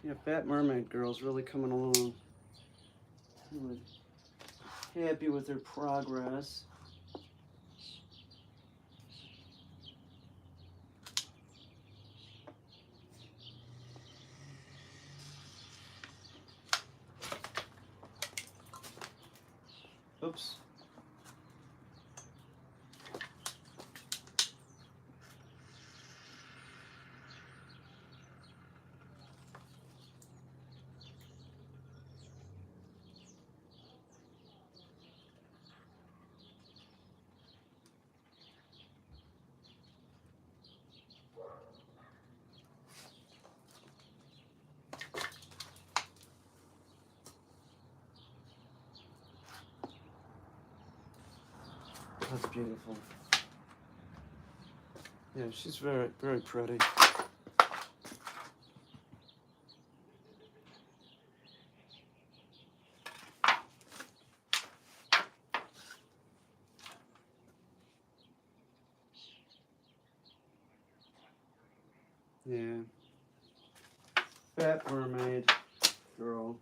Yeah, Fat Mermaid Girl's really coming along. Really happy with her progress. Oops. That's beautiful. Yeah, she's very, very pretty. Yeah. Fat mermaid girl.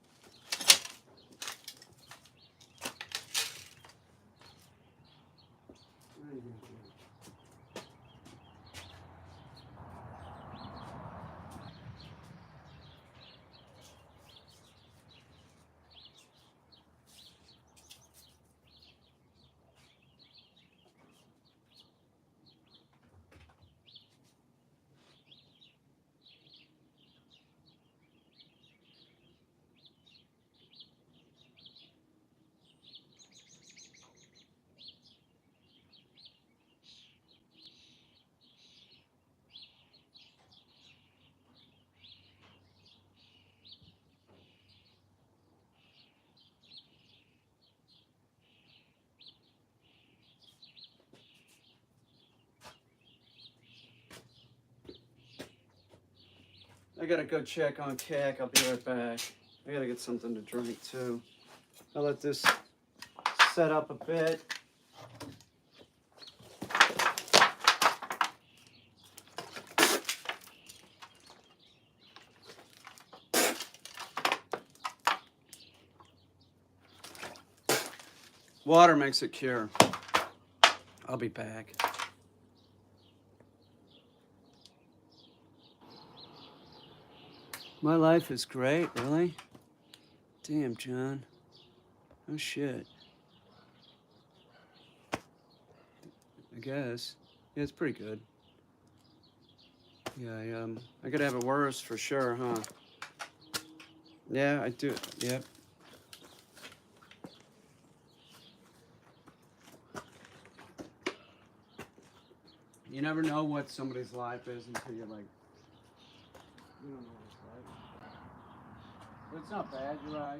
I gotta go check on Caine. I'll be right back. I gotta get something to drink too. I'll let this set up a bit. Water makes it cure. I'll be back. My life is great, really? Damn, John. Oh, shit. I guess. Yeah, it's pretty good. Yeah, I could have it worse for sure, huh? Yeah, I do. Yep. You never know what somebody's life is until you're like, you don't know what it's like. But it's not bad, you're right.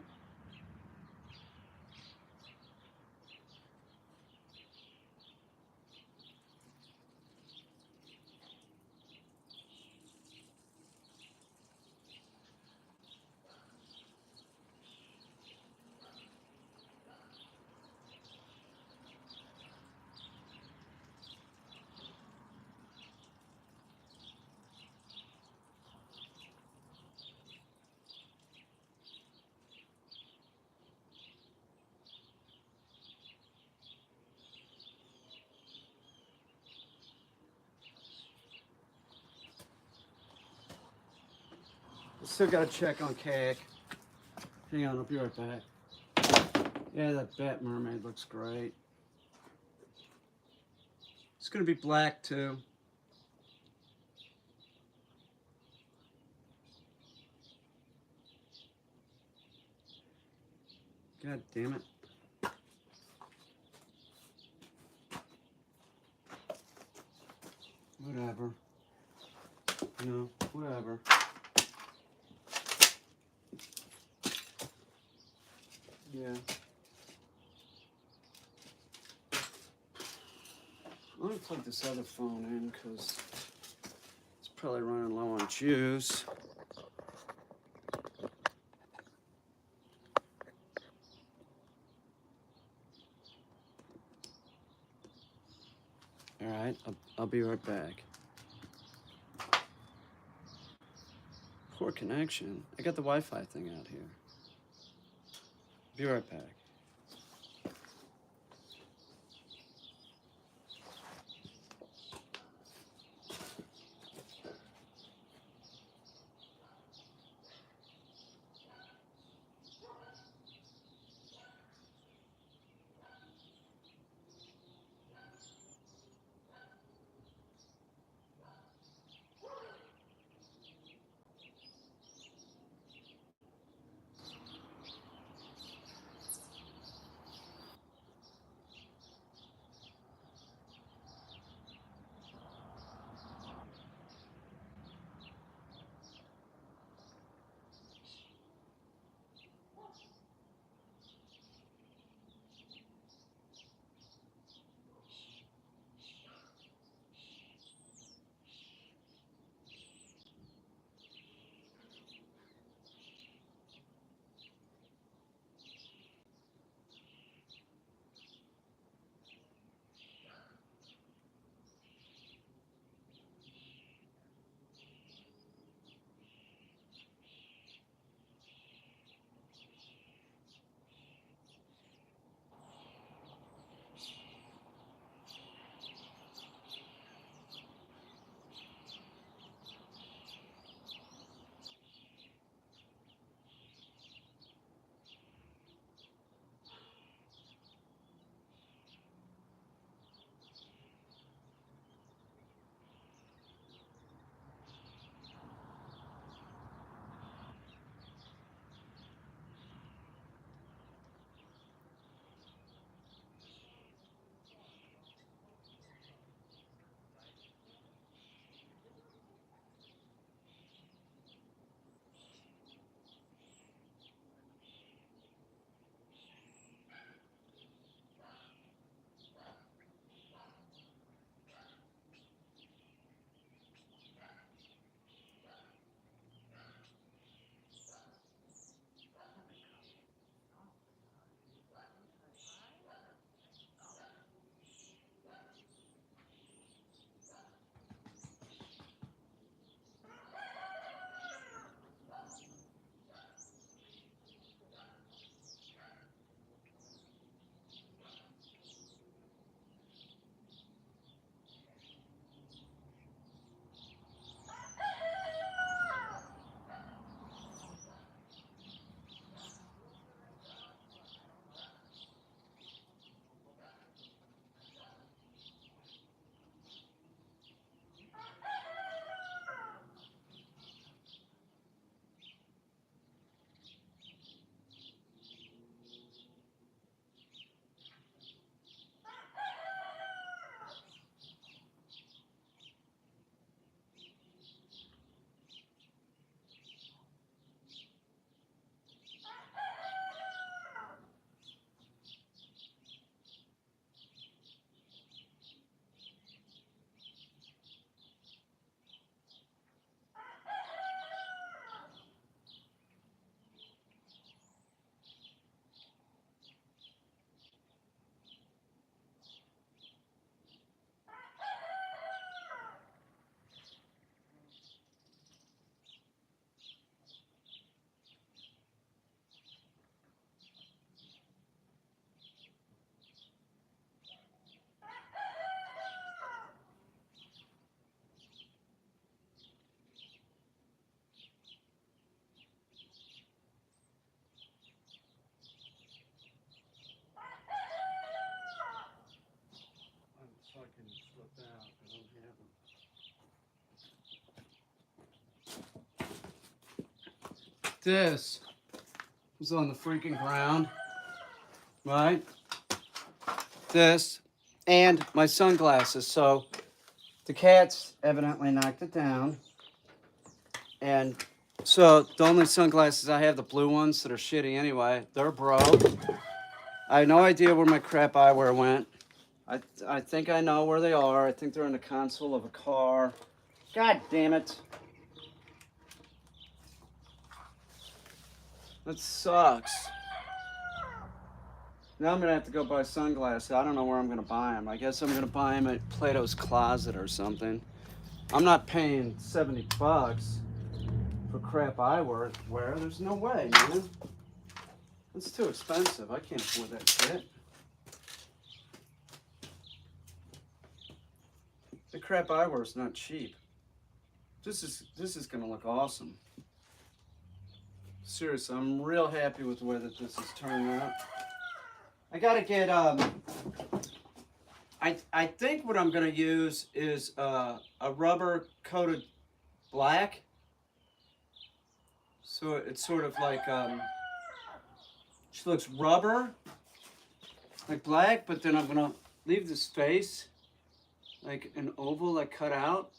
I still gotta check on Caine. Hang on, I'll be right back. Yeah, that bat mermaid looks great. It's gonna be black too. God damn it. Whatever. No, whatever. Yeah. I'm gonna plug this other phone in because it's probably running low on juice. All right, I'll be right back. Poor connection. I got the Wi-Fi thing out here. Be right back. This is on the freaking ground, right? This and my sunglasses. So the cats evidently knocked it down. And so the only sunglasses I have, the blue ones that are shitty anyway, they're broke. I have no idea where my crap eyewear went. I think I know where they are. I think they're in the console of a car. God damn it. That sucks. Now I'm going to have to go buy sunglasses. I don't know where I'm going to buy them. I guess I'm going to buy them at Plato's Closet or something. I'm not paying $70 for crap eyewear. There's no way, man. It's too expensive. I can't afford that shit. The crap eyewear is not cheap. This is gonna look awesome. Seriously, I'm real happy with the way that this is turning out. I gotta get I think what I'm gonna use is a rubber coated black. So it's sort of like she looks rubber, like black, but then I'm gonna leave the space like an oval, like cut out.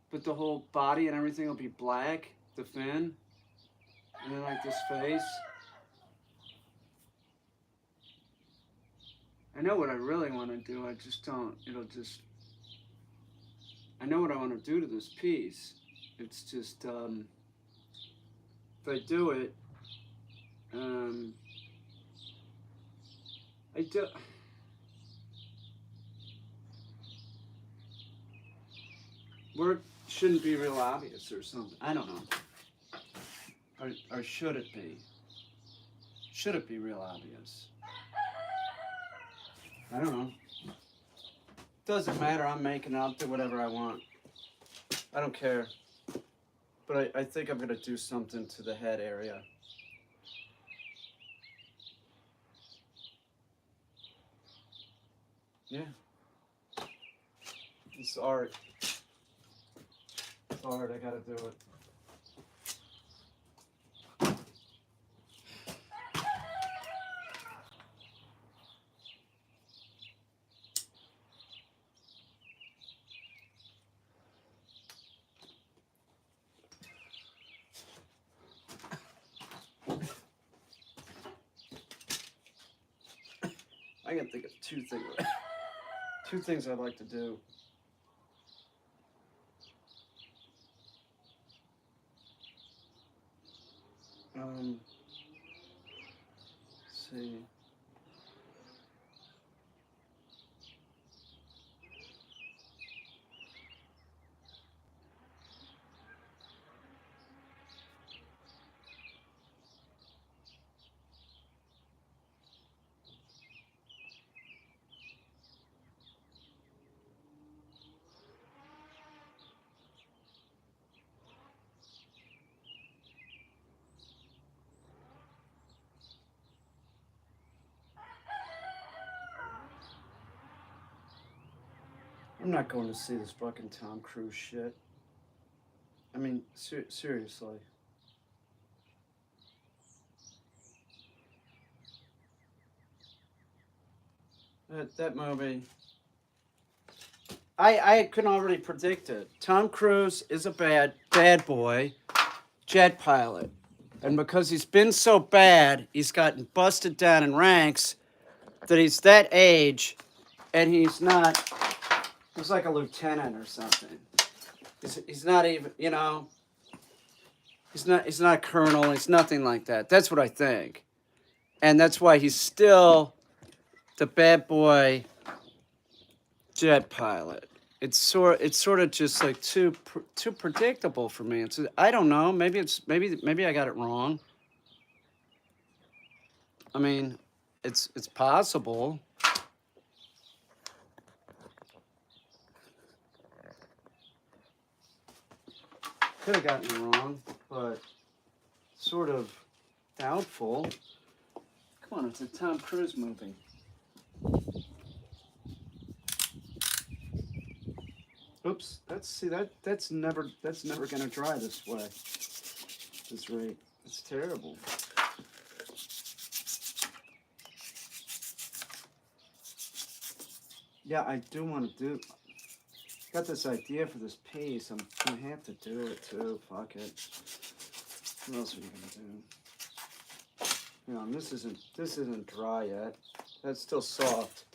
But the whole body and everything will be black, the fin, and then like this face. I know what I really want to do, I just don't, I know what I want to do to this piece. It's just, if I do it, Word shouldn't be real obvious or something. I don't know. Or should it be? Should it be real obvious? I don't know. Doesn't matter. I'm making it. I'll do whatever I want. I don't care. But I think I'm going to do something to the head area. Yeah. It's art. It's art. I got to do it. I can think of two things I'd like to do. Let's see. I'm not going to see this fucking Tom Cruise shit. I mean, seriously. That movie. I can already predict it. Tom Cruise is a bad boy jet pilot. And because he's been so bad, he's gotten busted down in ranks that he's that age and he's like a lieutenant or something. He's not even, he's not a colonel, he's nothing like that. That's what I think. And that's why he's still the bad boy jet pilot. It's sort of just like too predictable for me. I don't know. Maybe I got it wrong. I mean, it's possible. Could have gotten it wrong, but sort of doubtful. Come on, it's a Tom Cruise movie. Oops, that's never gonna dry this way. this rate. It's terrible. Yeah, I do want to do. Got this idea for this piece. I'm gonna have to do it too. Fuck it. What else are you gonna do? You know, and this isn't dry yet. That's still soft.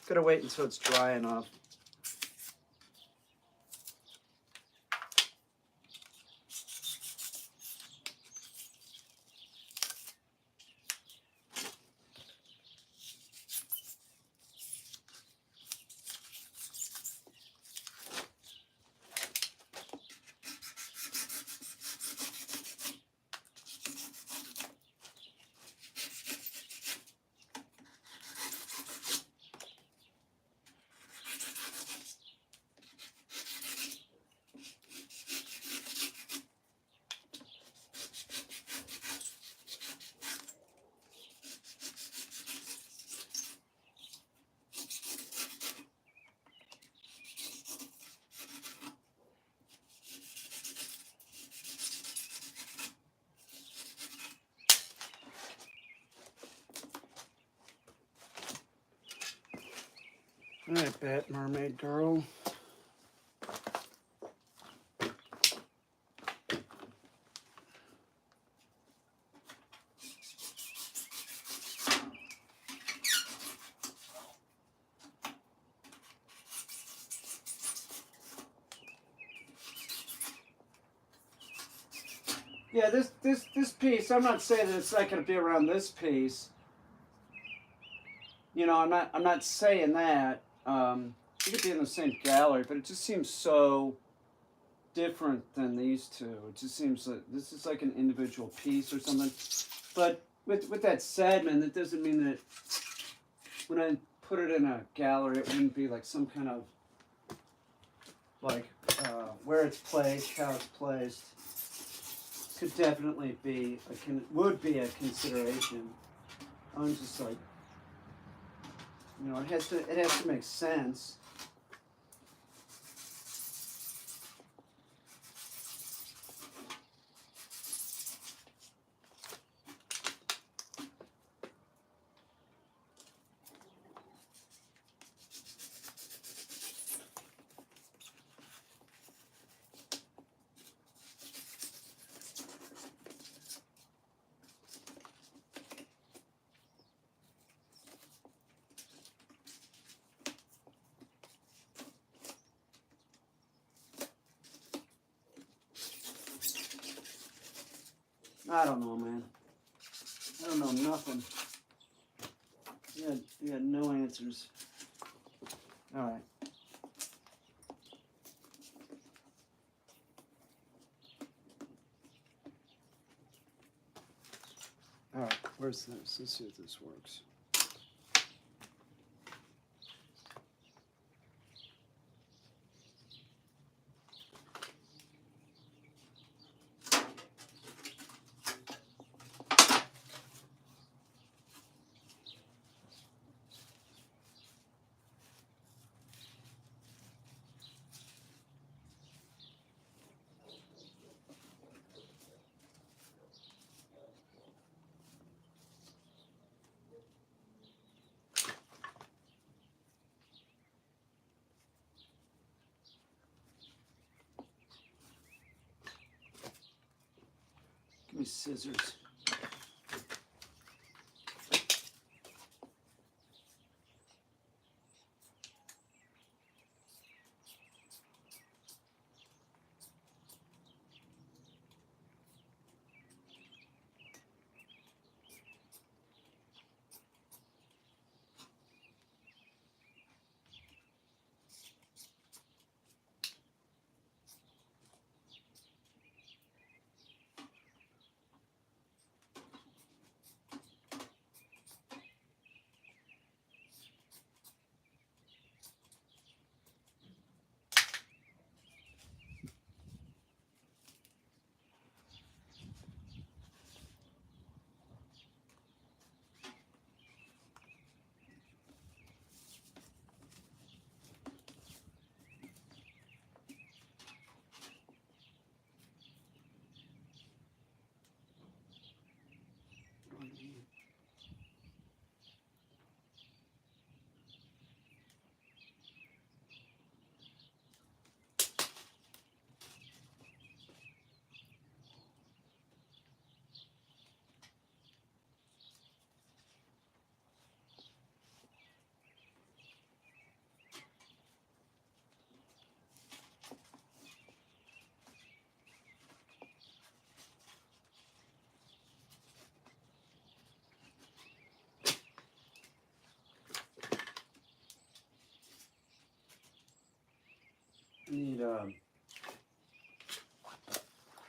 Gotta wait until it's dry enough. I bet, mermaid girl. Yeah, this piece, I'm not saying that it's not going to be around this piece. You know, I'm not saying that. It could be in the same gallery, but it just seems so different than these two. It just seems like this is like an individual piece or something. But with that said, man, that doesn't mean that when I put it in a gallery, it wouldn't be like some kind of like where it's placed, how it's placed. Could definitely be would be a consideration. I'm just like, you know, it has to make sense. I don't know, man. I don't know nothing. You had no answers. All right. All right. Where's this? Let's see if this works. Give me scissors.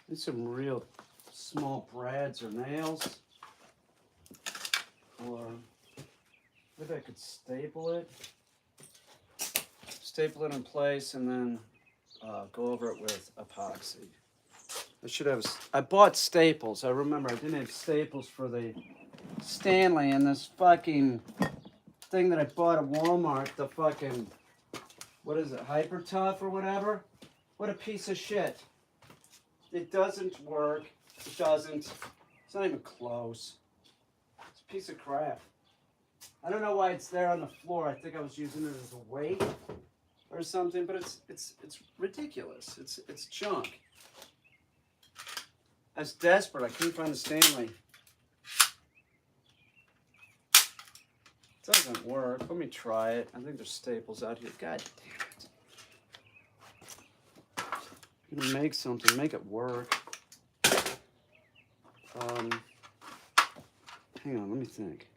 Need some real small brads or nails, or maybe I could staple it in place, and then go over it with epoxy. I should have. I bought staples. I remember I didn't have staples for the Stanley, and this fucking thing that I bought at Walmart, the fucking, what is it, Hyper Tough or whatever? What a piece of shit. It doesn't work. It doesn't. It's not even close. It's a piece of crap. I don't know why it's there on the floor. I think I was using it as a weight or something, but it's ridiculous. It's junk. I was desperate. I couldn't find the Stanley. It doesn't work. Let me try it. I think there's staples out here. God damn it. I'm gonna make something, make it work. Hang on, let me think.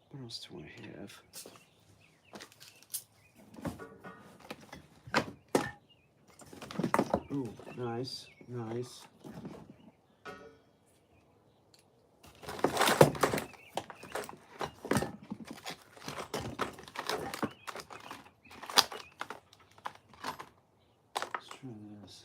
What else do I have? Ooh, nice, nice. Let's try this.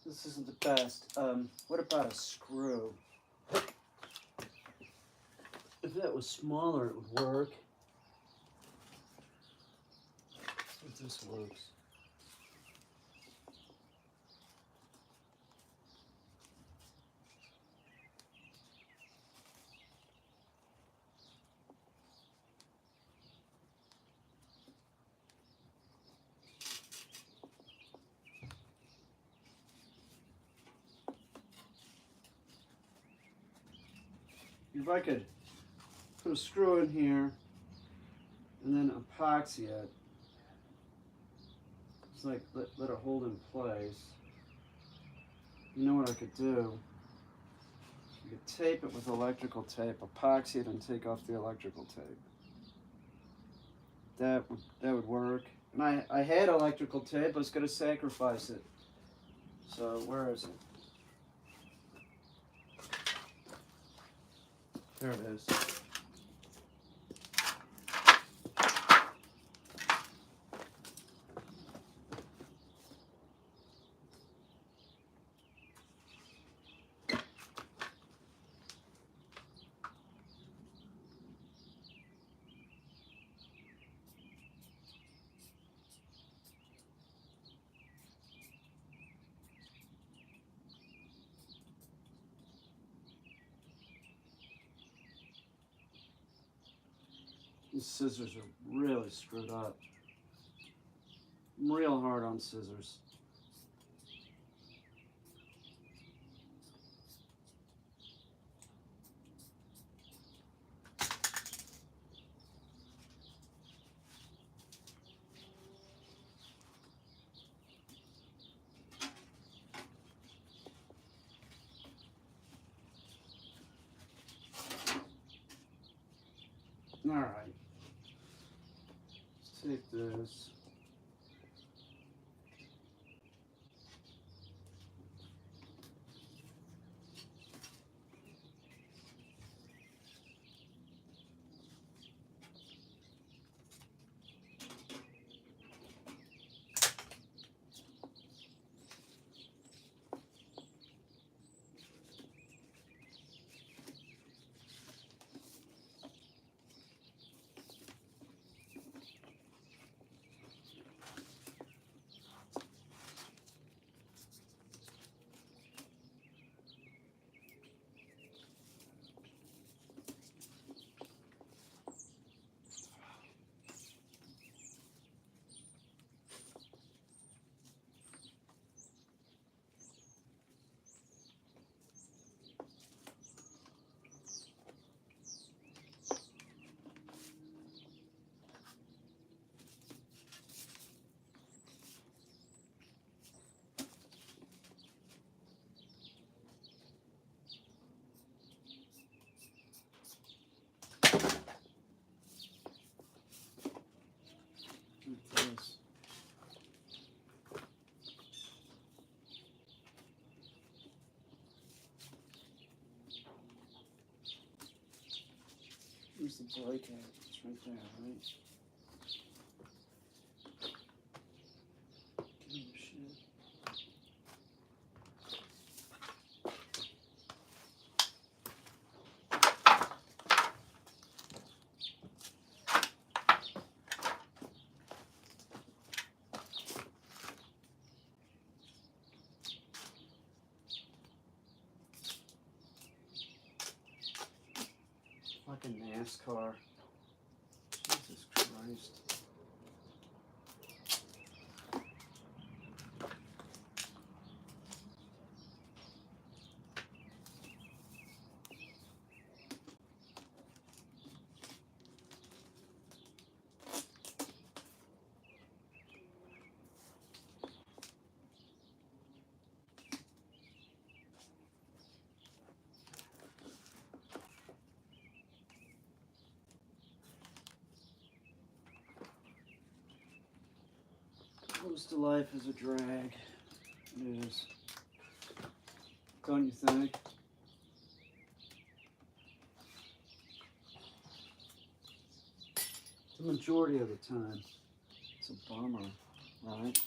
This isn't the best. What about a screw? If that was smaller, it would work. Let's see if this works. If I could put a screw in here and then epoxy it, it's like let it hold in place. You know what I could do? You could tape it with electrical tape, epoxy it, and take off the electrical tape. That would work. And I had electrical tape. I was going to sacrifice it. So where is it? There it is. These scissors are really screwed up. I'm real hard on scissors. All right. Let's take this. This. Where's the brake at? It's right there, right? Give me shit. Fucking NASCAR. Jesus Christ. Close to life is a drag. It is. Don't you think? The majority of the time. It's a bummer, right?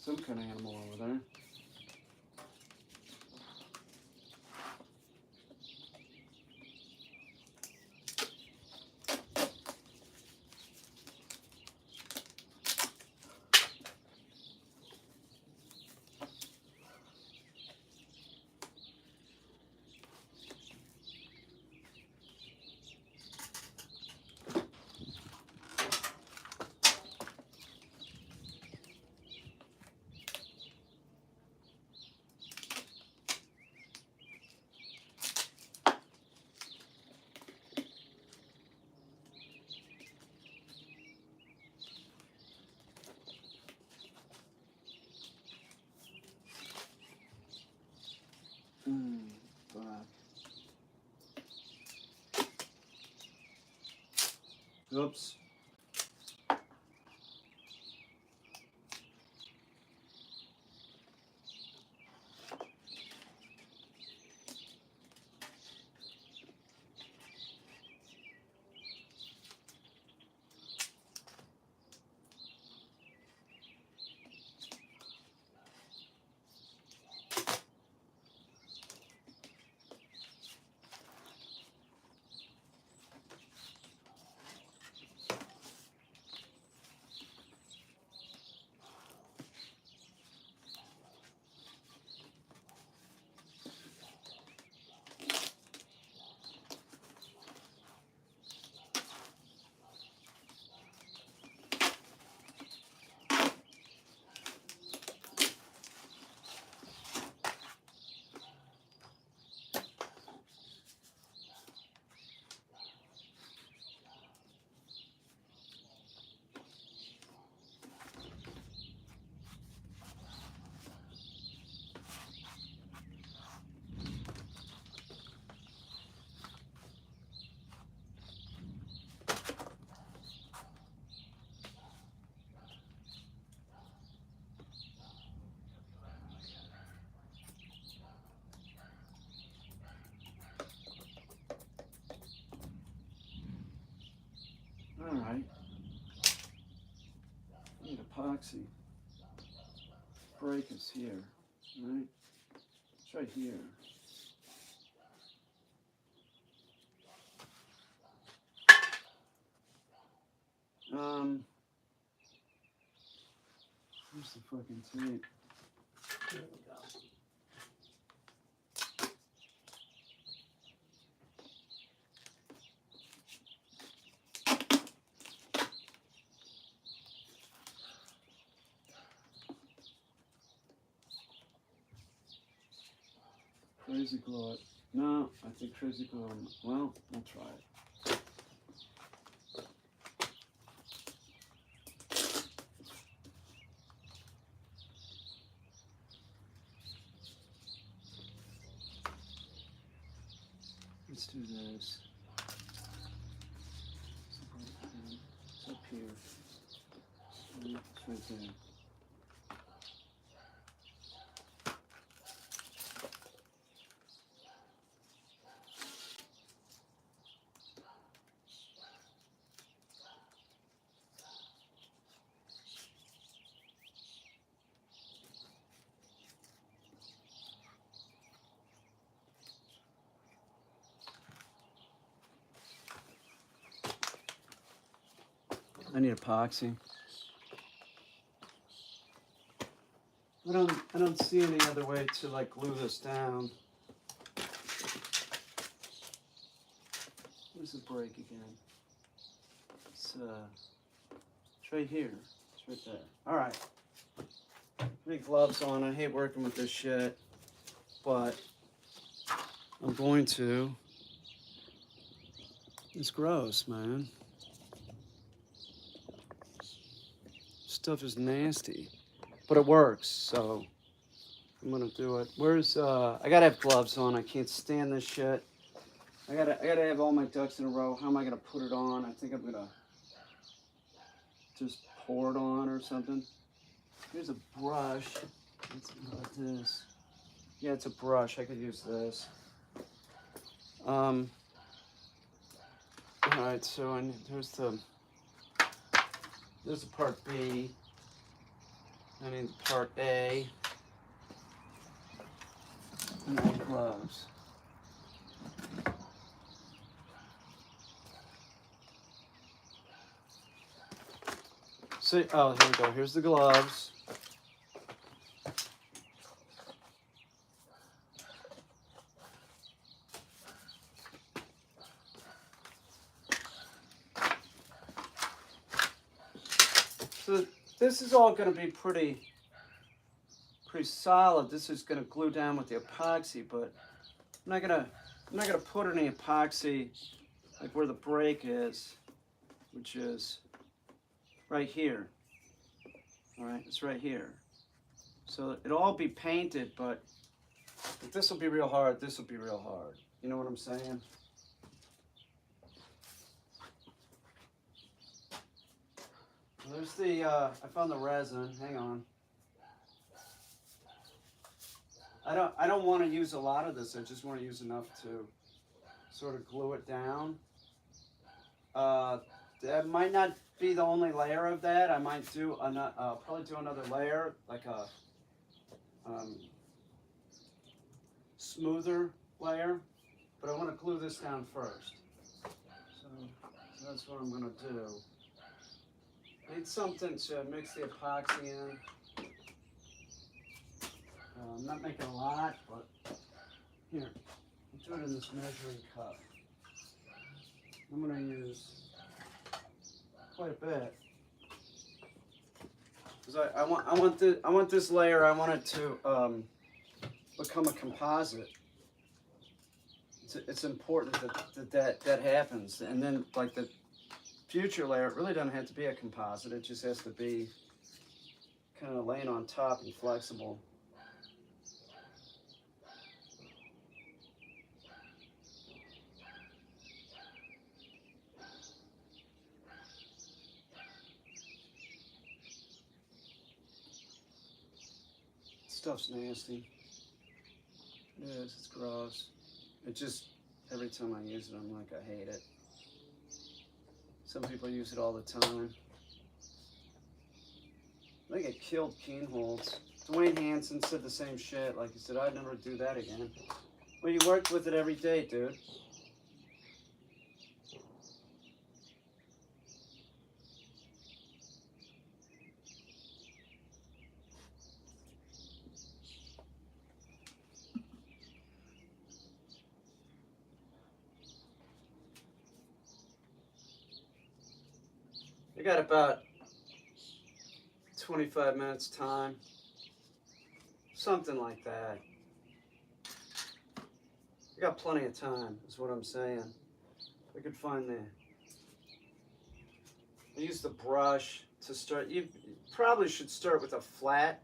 Some kind of animal over there. Fuck. Oops. All right. I need epoxy. Break is here. All right. It's right here. Where's the fucking tape? There we go. Crazy glue it. No, I think crazy glue. Well, we'll try it. Let's do this. It's up here. It's right there. I need epoxy. I don't see any other way to like glue this down. Where's the break again? It's right here. It's right there. All right. Big gloves on. I hate working with this shit, but I'm going to. It's gross, man. Stuff is nasty, but it works, so I'm gonna do it. Where's I gotta have gloves on. I can't stand this shit. I gotta have all my ducks in a row. How am I gonna put it on? I think I'm gonna just pour it on or something. Here's a brush. Let's go like this. Yeah, it's a brush. I could use this. All right, so there's the part B. I need the part A. And then gloves. So, oh, here we go. Here's the gloves. So this is all going to be pretty solid. This is going to glue down with the epoxy, but I'm not gonna put any epoxy like where the break is, which is right here. All right, it's right here. So it'll all be painted, but if this will be real hard, this will be real hard. You know what I'm saying? There's the, I found the resin. Hang on. I don't want to use a lot of this. I just want to use enough to sort of glue it down. That might not be the only layer of that. I might do probably do another layer, like a smoother layer. But I want to glue this down first. So that's what I'm going to do. I need something to mix the epoxy in. I'm not making a lot, but here, I'll do it in this measuring cup. I'm going to use quite a bit because I want this layer. I want it to become a composite. It's important that happens, and then like the future layer, it really doesn't have to be a composite. It just has to be kind of laying on top and flexible. Stuff's nasty. It is. It's gross. It just every time I use it, I'm like, I hate it. Some people use it all the time. I think it killed Caine holds. Dwayne Hansen said the same shit. Like he said, I'd never do that again. Well, you worked with it every day, dude. I got about 25 minutes time. Something like that. I got plenty of time, is what I'm saying. I could find the... I use the brush to start. You probably should start with a flat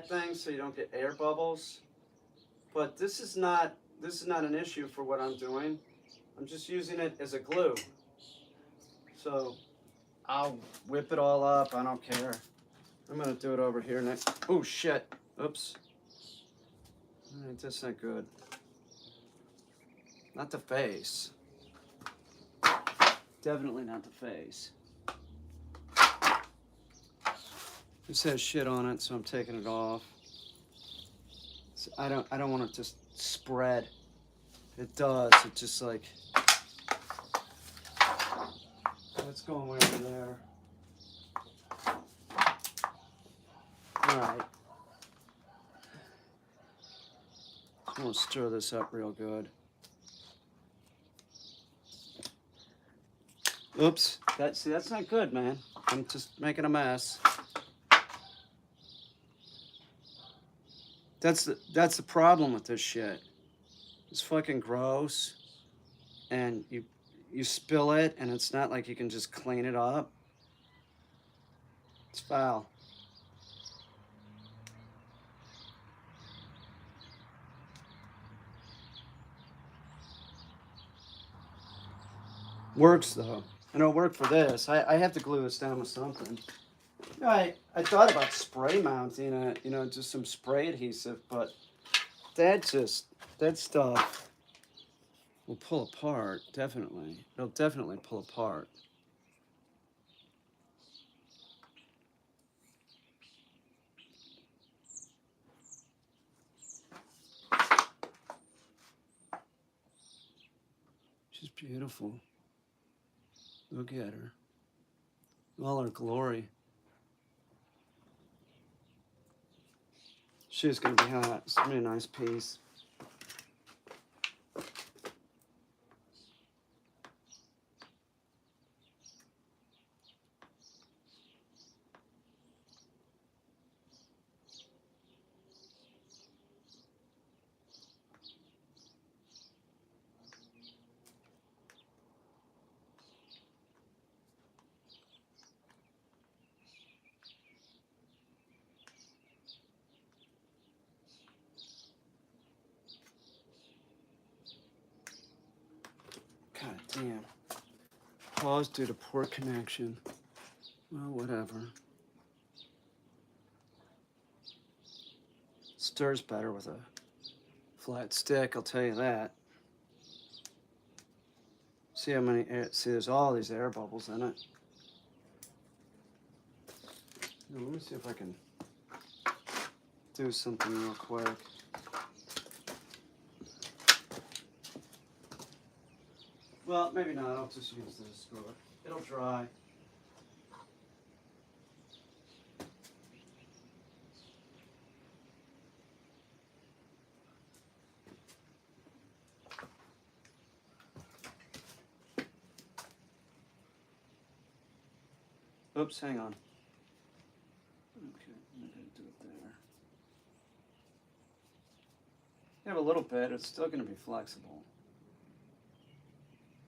thing so you don't get air bubbles. But this is not an issue for what I'm doing. I'm just using it as a glue. So I'll whip it all up. I don't care. I'm gonna do it over here next. Oh shit! Oops. All right, that's not good. Not the face. Definitely not the face. This has shit on it, so I'm taking it off. So I don't want it to spread. It does. It just like that's going way over there. All right. I'm gonna stir this up real good. Oops. That's not good, man. I'm just making a mess. That's the problem with this shit. It's fucking gross. And you spill it and it's not like you can just clean it up. It's foul. Works though. And it'll work for this. I have to glue this down with something. I thought about spray mounting it, just some spray adhesive, but that stuff will pull apart, definitely. It'll definitely pull apart. She's beautiful. Look at her. All her glory. She's gonna be hot. It's gonna be a nice piece. God damn. Pause due to poor connection. Well, whatever. Stirs better with a flat stick, I'll tell you that. See how many see, there's all these air bubbles in it. Now, let me see if I can do something real quick. Well, maybe not. I'll just use this. Screw it. It'll dry. Oops, hang on. Okay, I'm gonna do it there. You have a little bit. It's still going to be flexible.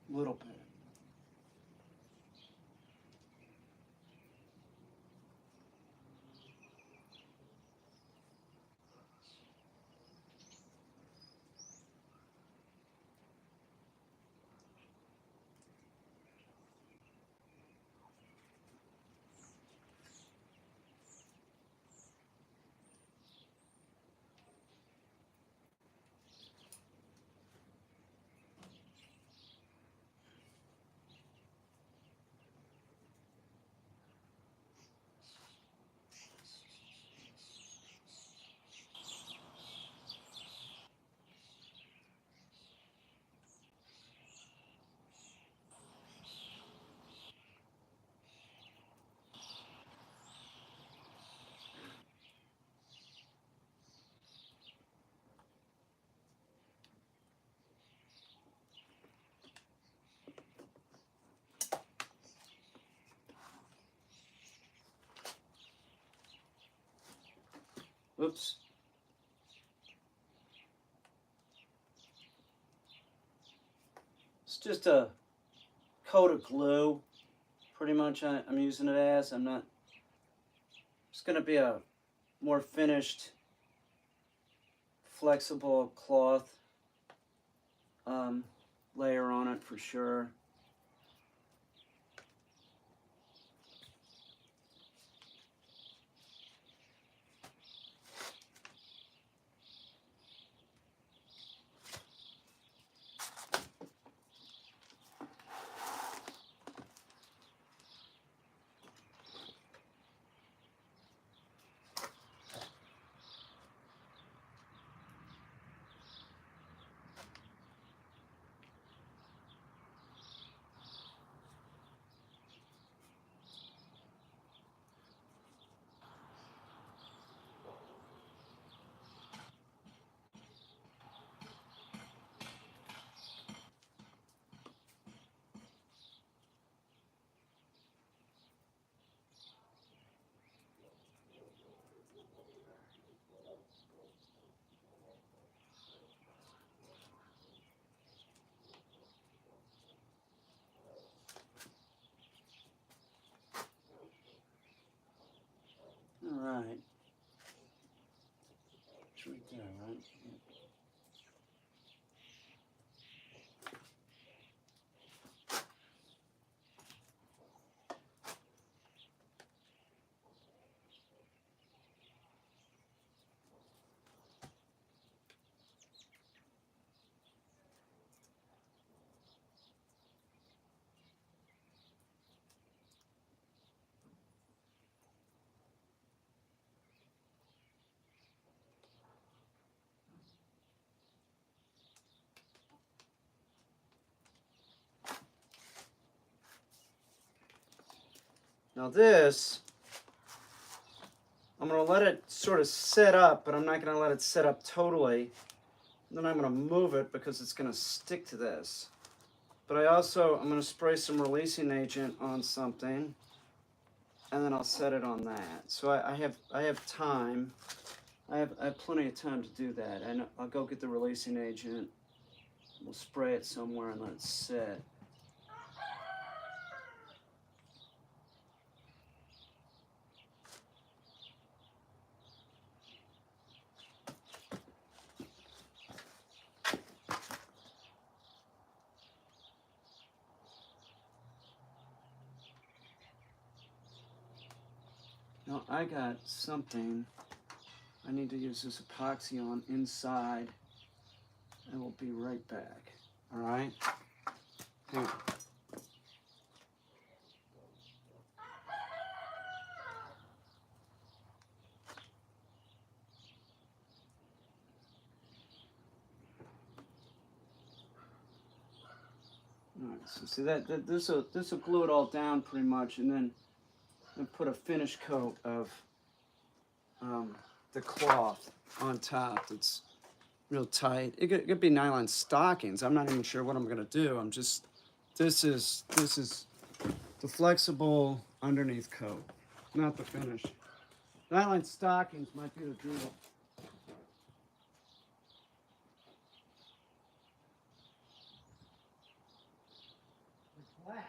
A little bit. Oops. It's just a coat of glue, pretty much. I'm using it as. I'm not. It's going to be a more finished, flexible cloth layer on it for sure. All right. It's right there, right? Yeah. Now this, I'm going to let it sort of set up, but I'm not going to let it set up totally. Then I'm going to move it because it's going to stick to this. But I'm going to spray some releasing agent on something, and then I'll set it on that. So I have time. I have plenty of time to do that. And I'll go get the releasing agent. We'll spray it somewhere and let it sit. Now I got something I need to use this epoxy on inside, and we'll be right back. All right? Hang on. All right, so see that this will glue it all down pretty much, and then put a finish coat of the cloth on top. That's real tight. It could be nylon stockings. I'm not even sure what I'm gonna do. This is the flexible underneath coat, not the finish. Nylon stockings might be the drill. Black.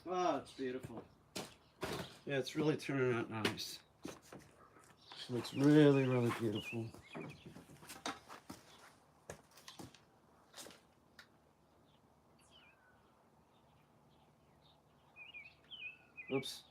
Oh, it's beautiful. Yeah, it's really turning out nice. She looks really, really beautiful. Oops.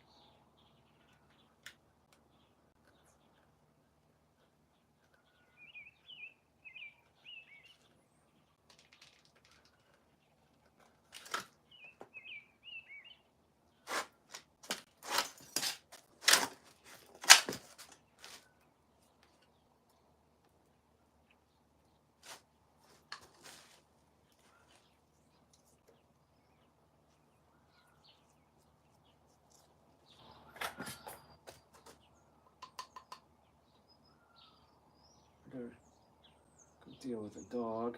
I gotta go deal with the dog.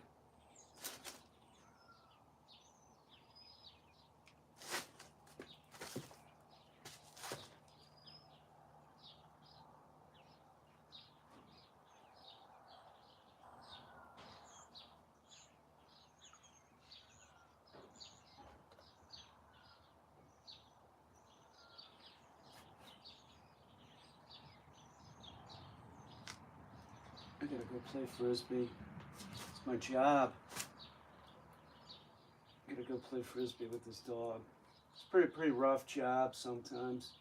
I gotta go play frisbee. It's my job. I gotta go play frisbee with this dog. It's a pretty rough job sometimes.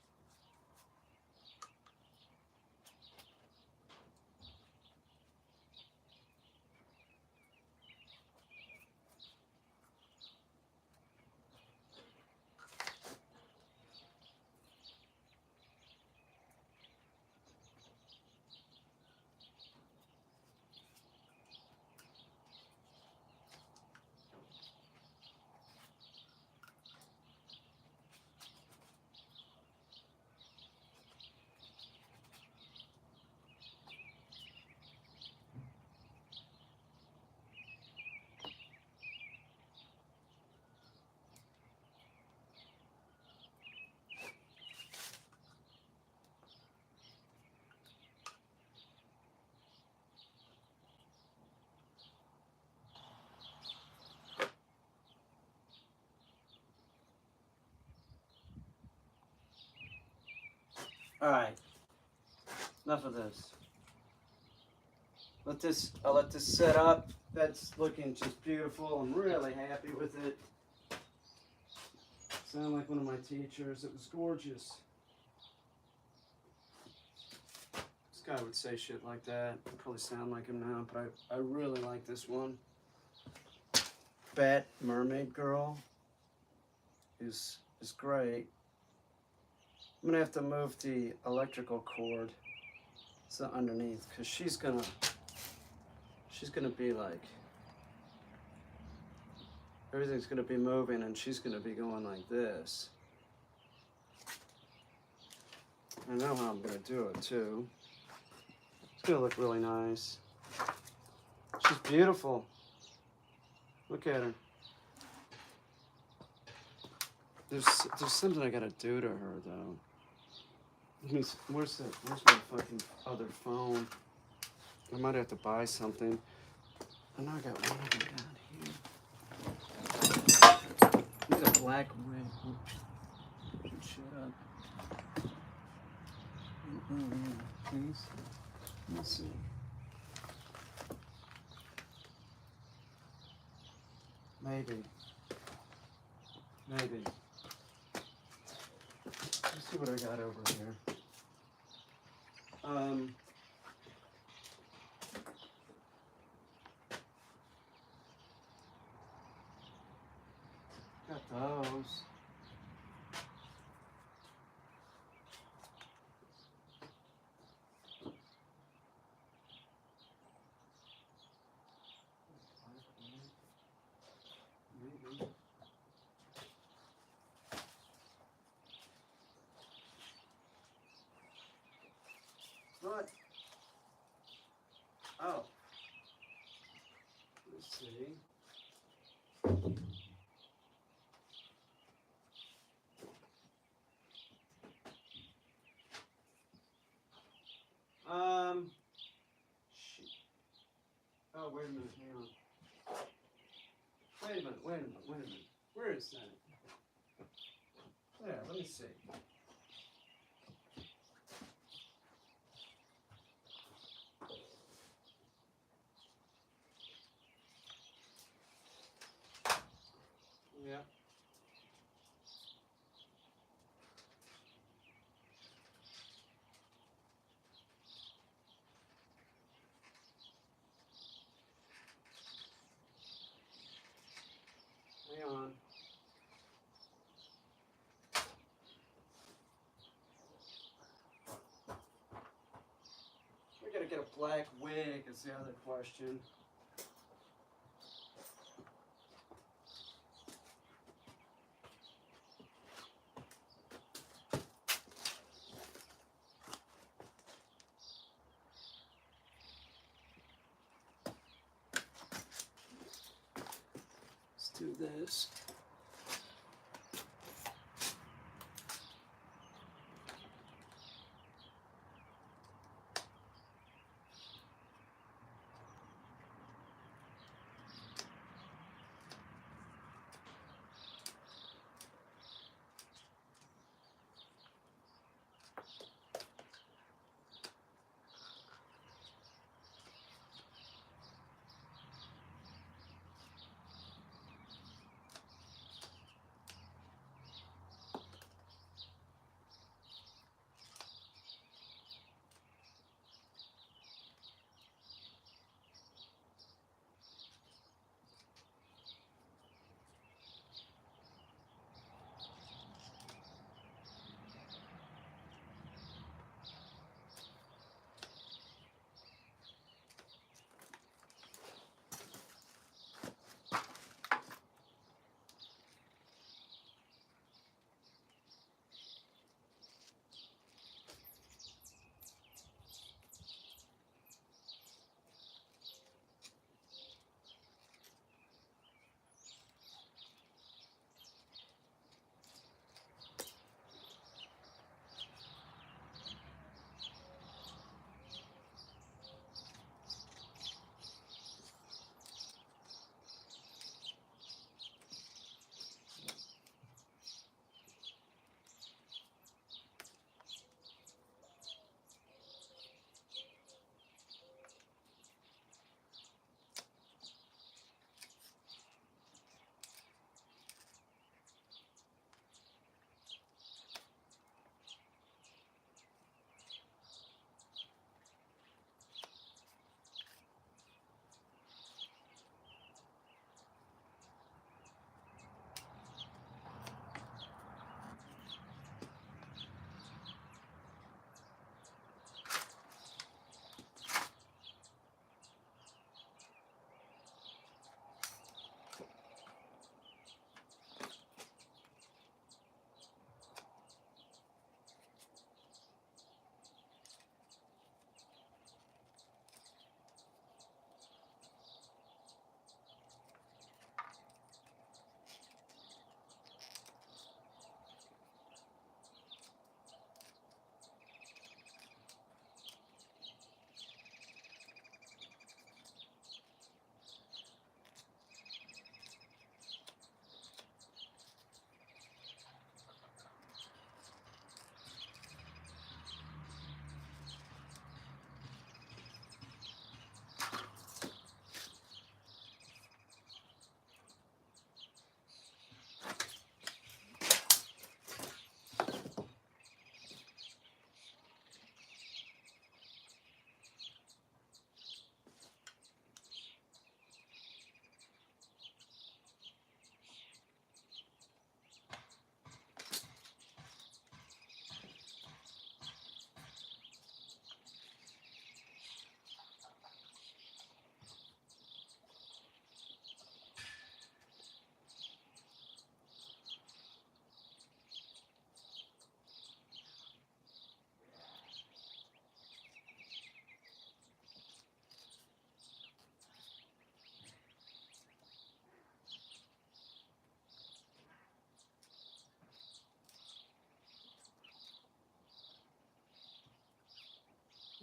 All right, enough of this. I'll let this set up. That's looking just beautiful. I'm really happy with it. Sound like one of my teachers. It was gorgeous. This guy would say shit like that. I probably sound like him now, but I really like this one. Bat Mermaid Girl is great. I'm gonna have to move the electrical cord so underneath, because she's gonna be like, everything's gonna be moving and she's gonna be going like this. I know how I'm gonna do it too. It's gonna look really nice. She's beautiful. Look at her. There's something I gotta do to her though. Where's my fucking other phone? I might have to buy something. I know I got one of them down here. I need a black rig. Oops. Shut up. Please. Let's see. Maybe. Let's see what I got over here. Got those. Maybe. What? Oh. Let's see. Shit. Oh, wait a minute, hang on. Wait a minute. Where is that? There, let me see. Yeah. Hang on. We gotta get a black wig is the other question. Let's do this.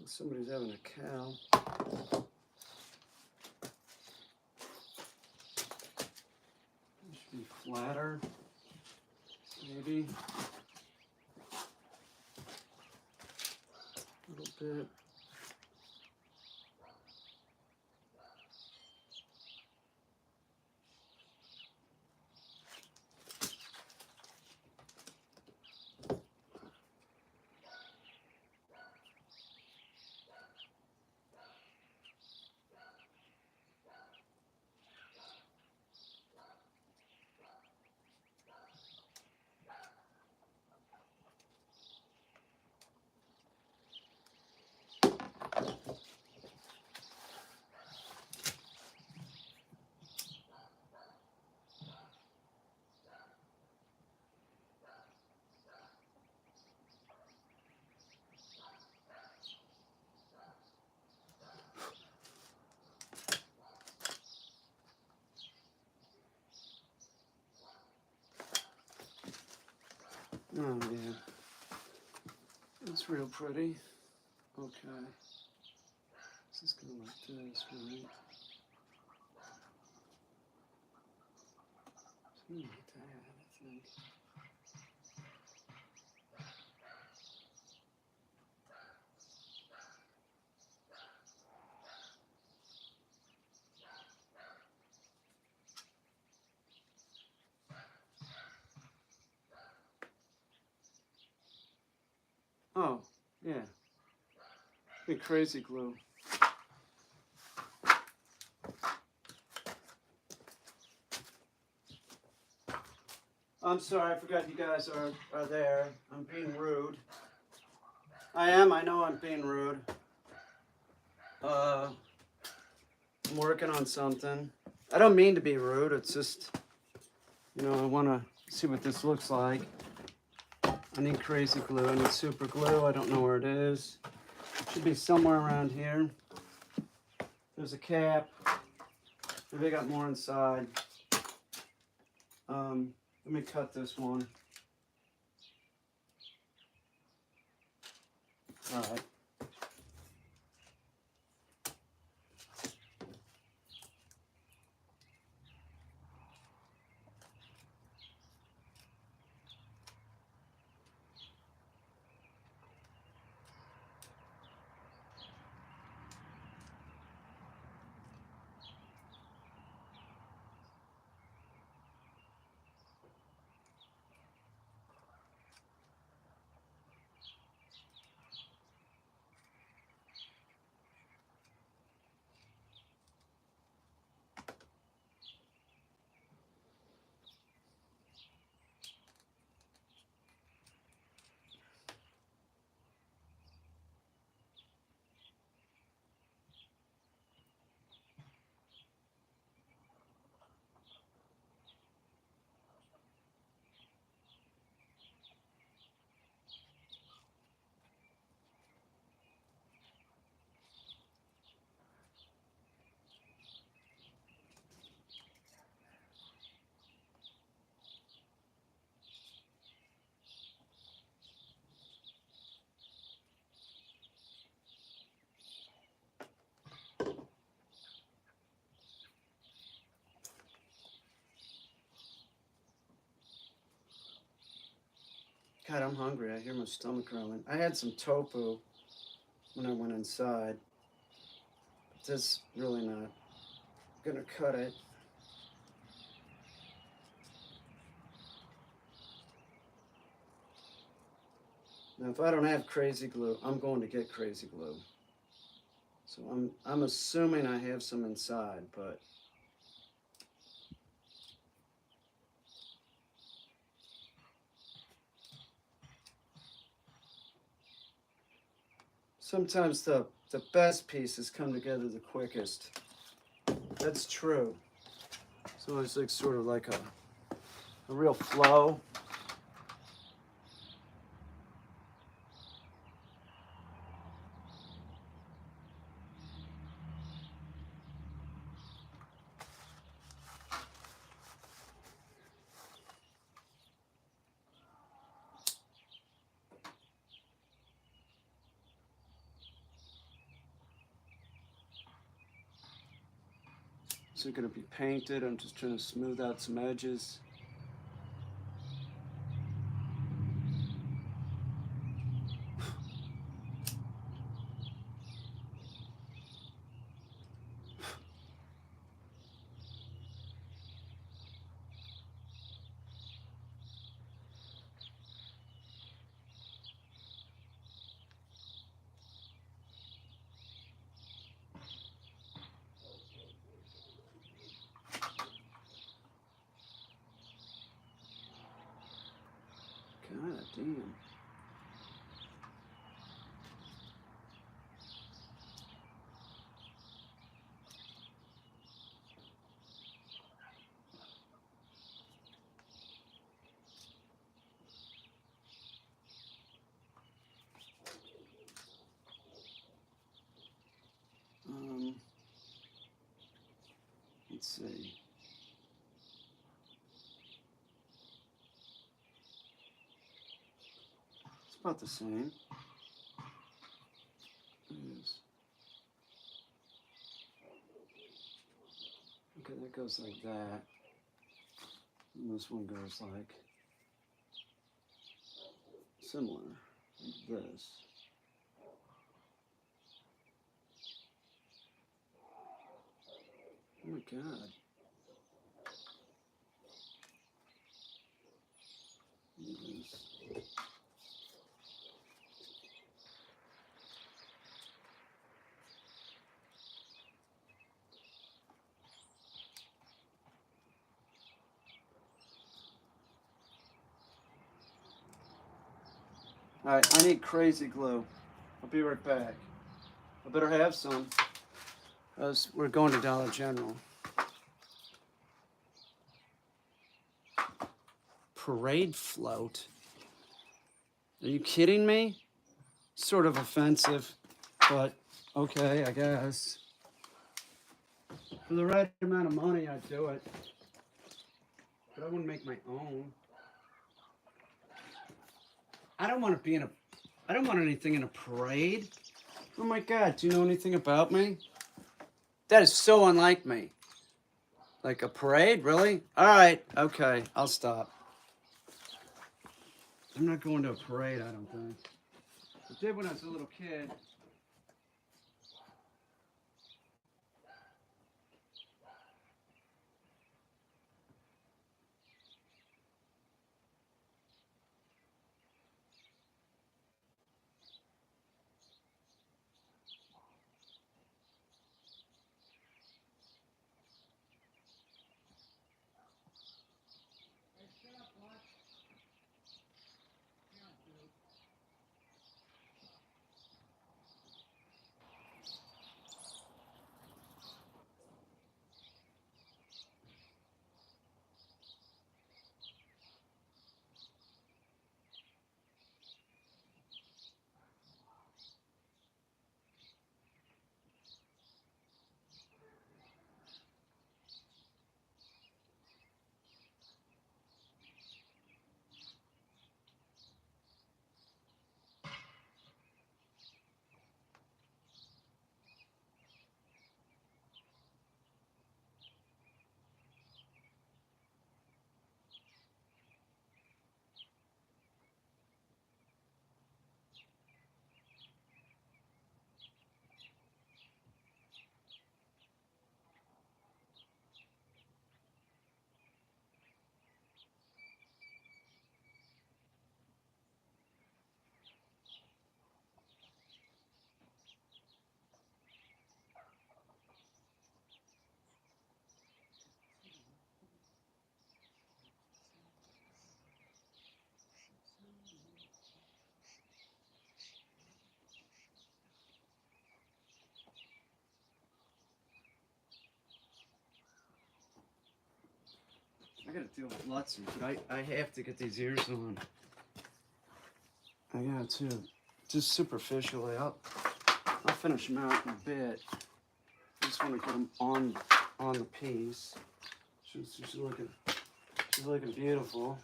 Somebody's having a cow. It should be flatter. maybe. A little bit. Oh yeah, that's real pretty. Okay, this is gonna look this, right? Something like that, I think. Oh, yeah. Be crazy glue. I'm sorry, I forgot you guys are there. I'm being rude. I am, I know I'm being rude. I'm working on something. I don't mean to be rude, it's just, I want to see what this looks like. I need crazy glue, I need super glue, I don't know where it is. It should be somewhere around here. There's a cap. Maybe I got more inside. Let me cut this one. All right. God, I'm hungry. I hear my stomach growling. I had some tofu when I went inside. But this really not gonna cut it. Now, if I don't have crazy glue, I'm going to get crazy glue. So I'm assuming I have some inside, but sometimes the best pieces come together the quickest. That's true. So it's like sort of like a real flow. Is it going to be painted? I'm just trying to smooth out some edges. God damn. Let's see. It's about the same. It is. Okay, that goes like that. And this one goes like similar, like this. Oh my God. All right, I need crazy glue. I'll be right back. I better have some. We're going to Dollar General. Parade float? Are you kidding me? Sort of offensive, but okay, I guess. For the right amount of money, I'd do it. But I wouldn't make my own. I don't want to be in a... I don't want anything in a parade. Oh my God, do you know anything about me? That is so unlike me. Like a parade, really? All right, okay, I'll stop. I'm not going to a parade, I don't think. I did when I was a little kid. I gotta deal with Lutzy, but I have to get these ears on. I got to. Just superficially. I'll finish them out in a bit. I just want to get them on the piece. She's looking beautiful.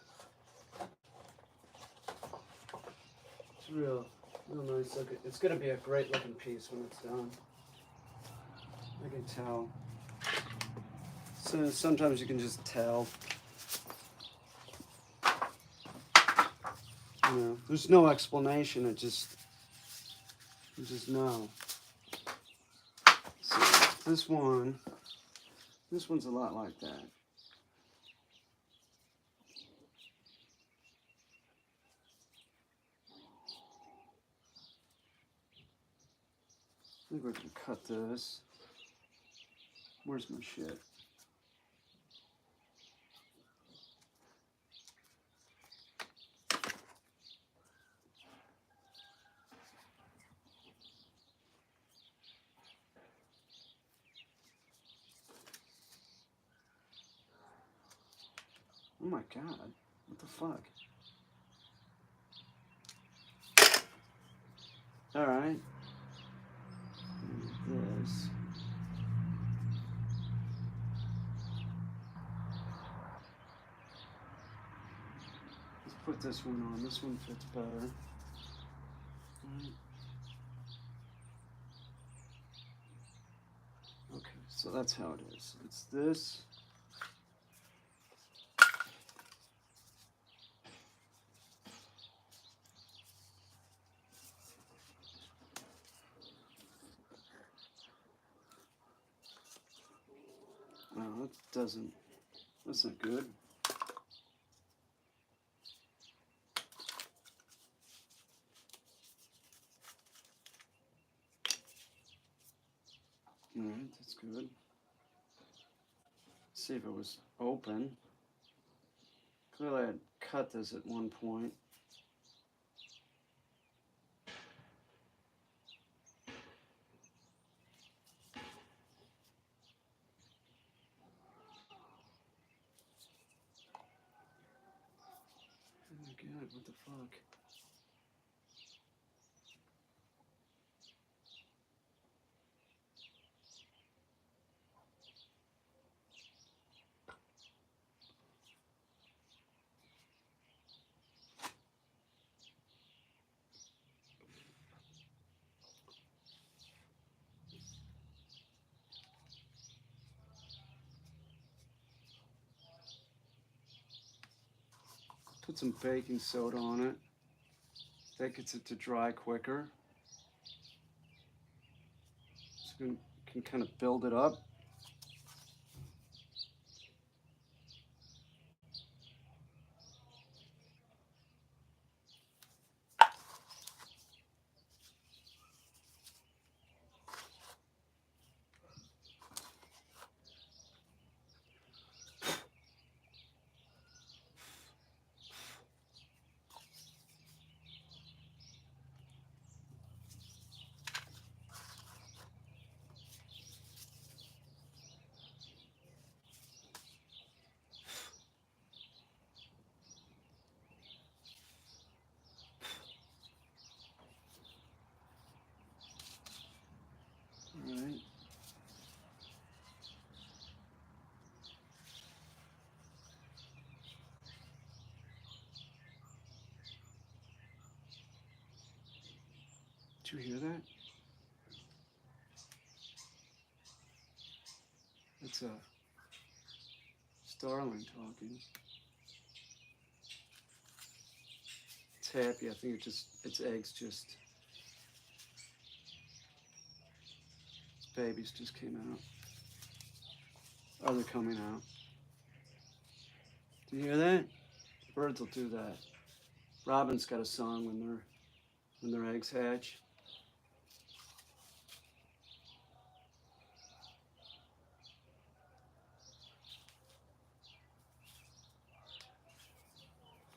It's real nice looking. It's gonna be a great looking piece when it's done. I can tell. So sometimes you can just tell. You know, there's no explanation. You just know. So this one's a lot like that. I think we're gonna cut this. Where's my shit? my God. What the fuck? Alright. This. Let's put this one on. This one fits better. Right. Okay, so that's how it is. It's this. Oh, that doesn't. That's not good. Alright, that's good. Let's see if it was open. Clearly, I had cut this at one point. Oh my God, what the fuck? Put some baking soda on it. That gets it to dry quicker. So you can kind of build it up. All right. Did you hear that? That's a starling talking. It's happy. I think its eggs just, its babies just came out. Oh, they're coming out. Do you hear that? Birds will do that. Robin's got a song when their eggs hatch.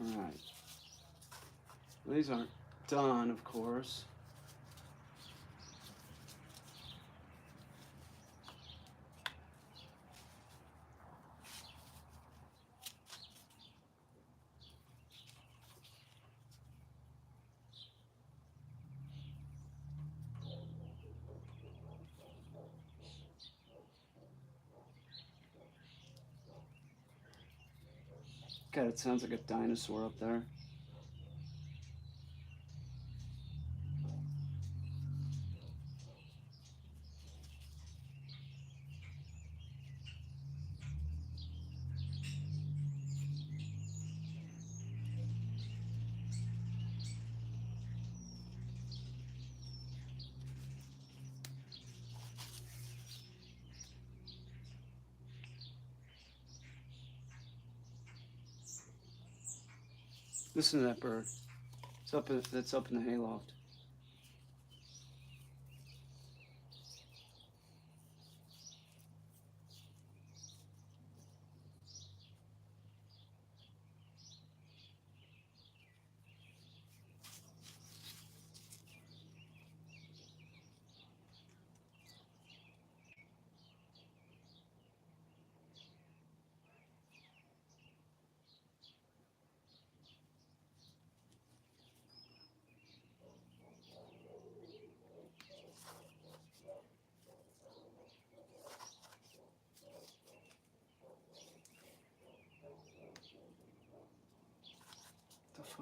All right. Well, these aren't done, of course. God, it sounds like a dinosaur up there. Listen to that bird. That's up in the hayloft.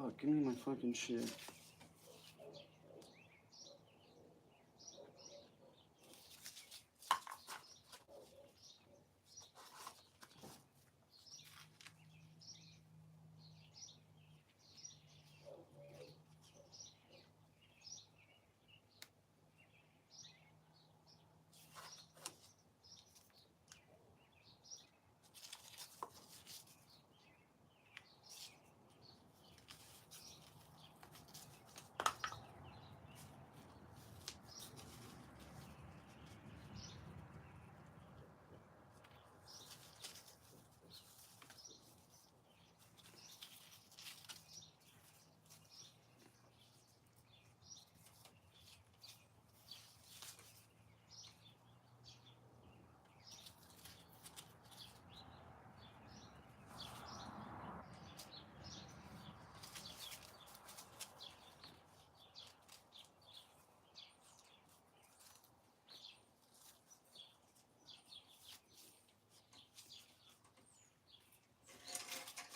Fuck, give me my fucking shit.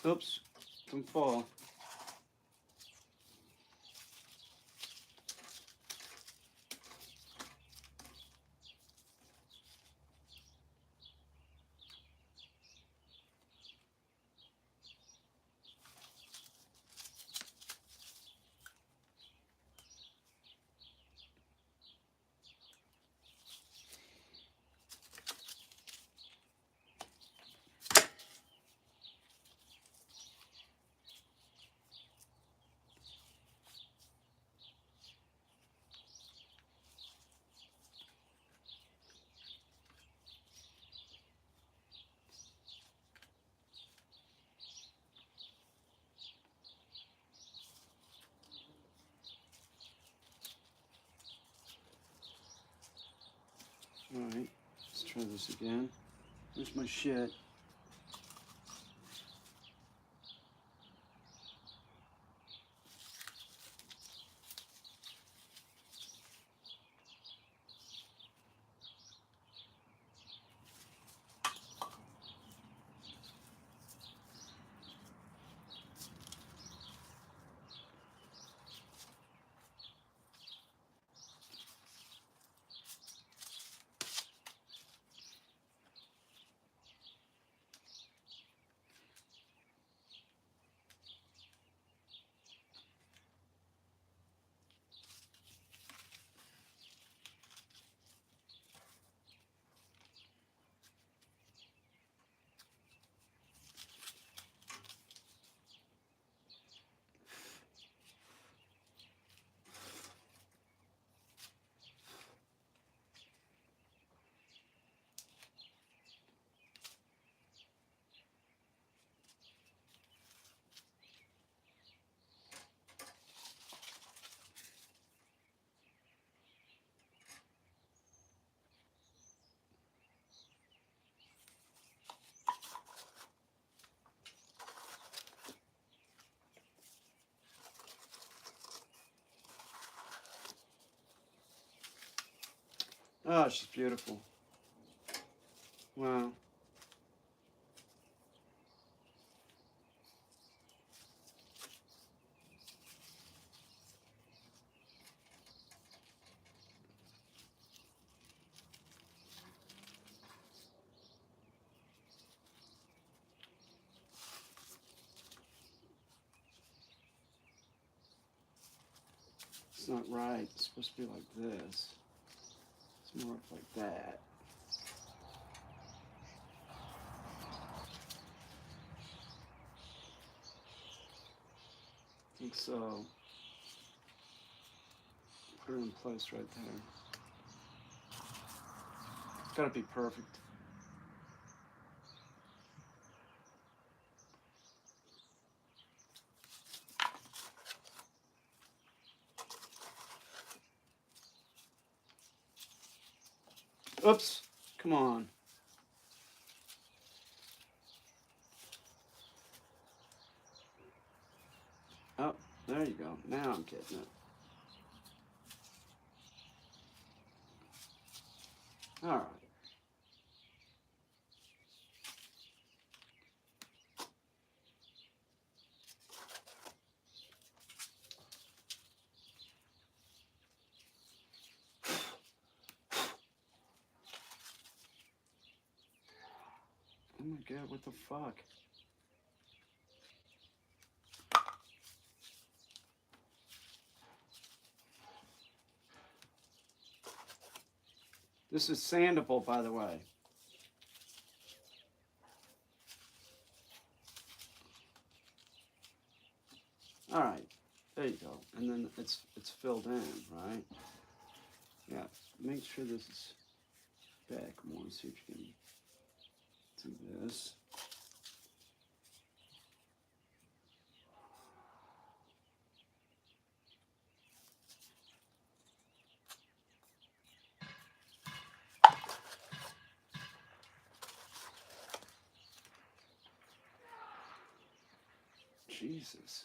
Oops, don't fall. Alright, let's try this again. Where's my shit? Oh, she's beautiful. Wow. It's not right. It's supposed to be like this. It's more like that. I think so. Put her in place right there. It's gotta be perfect. Oops. Come on. Oh, there you go. Now I'm getting it. All right. forget. What the fuck? This is sandable, by the way. All right, there you go. And then it's filled in, right? Yeah. Make sure this is back more. See if you can do this. Jesus.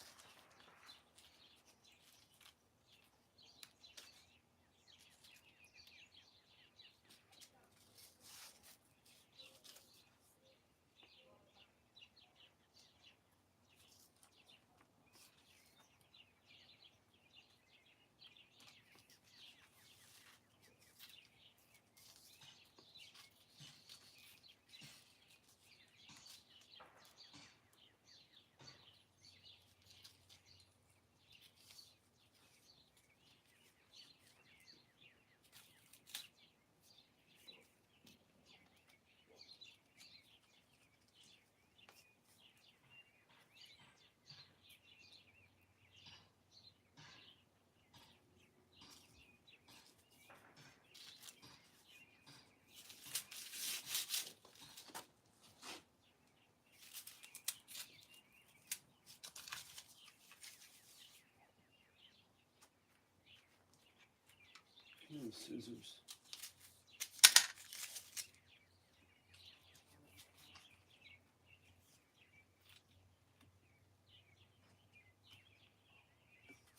Scissors.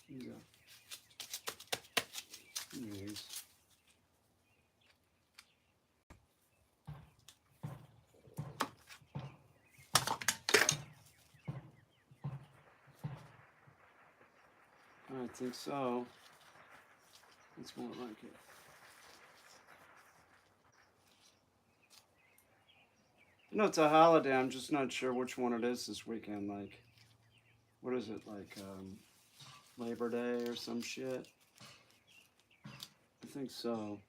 These are these. I think so. It's more like it. You know, it's a holiday. I'm just not sure which one it is this weekend. Like, what is it? Like, Labor Day or some shit? I think so.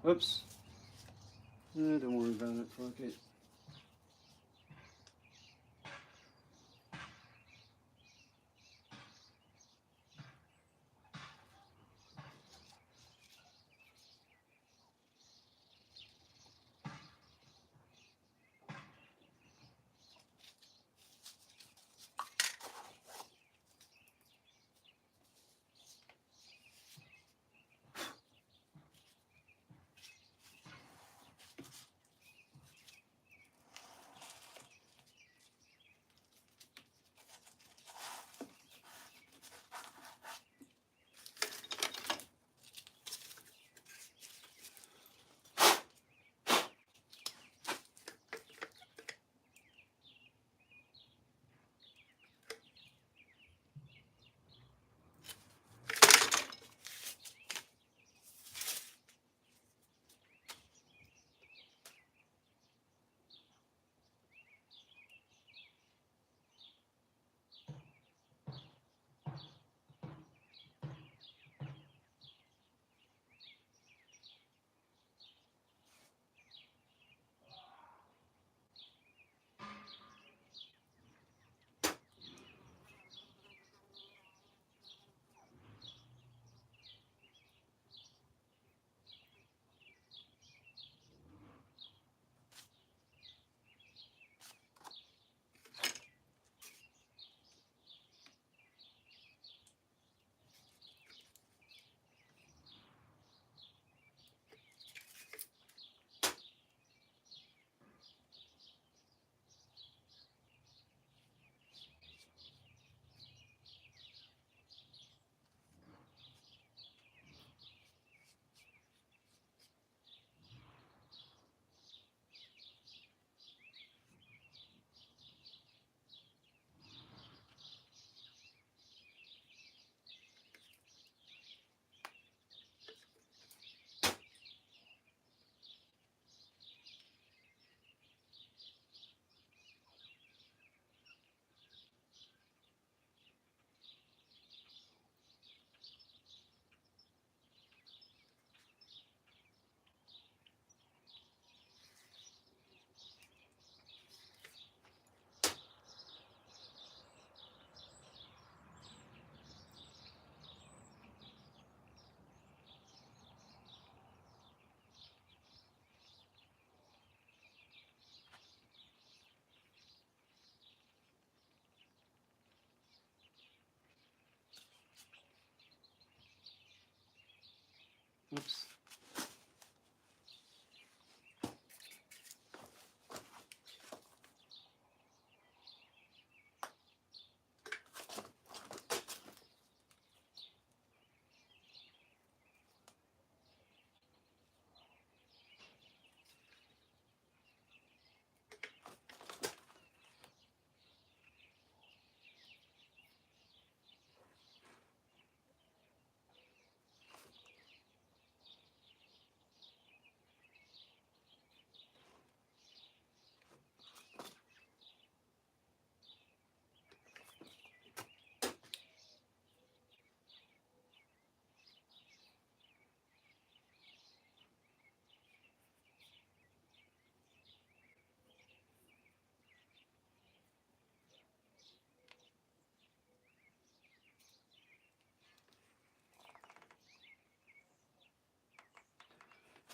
Oops. Don't worry about it. Fuck it.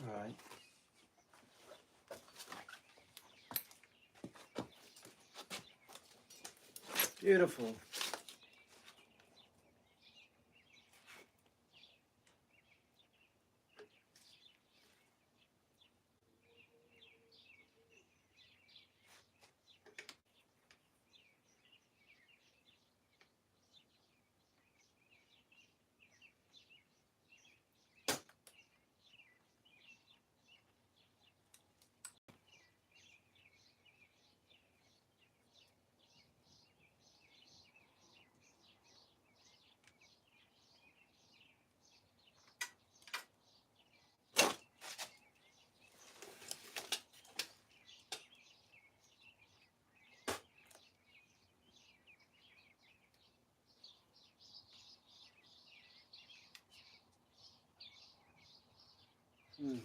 All right. Beautiful. Hmm.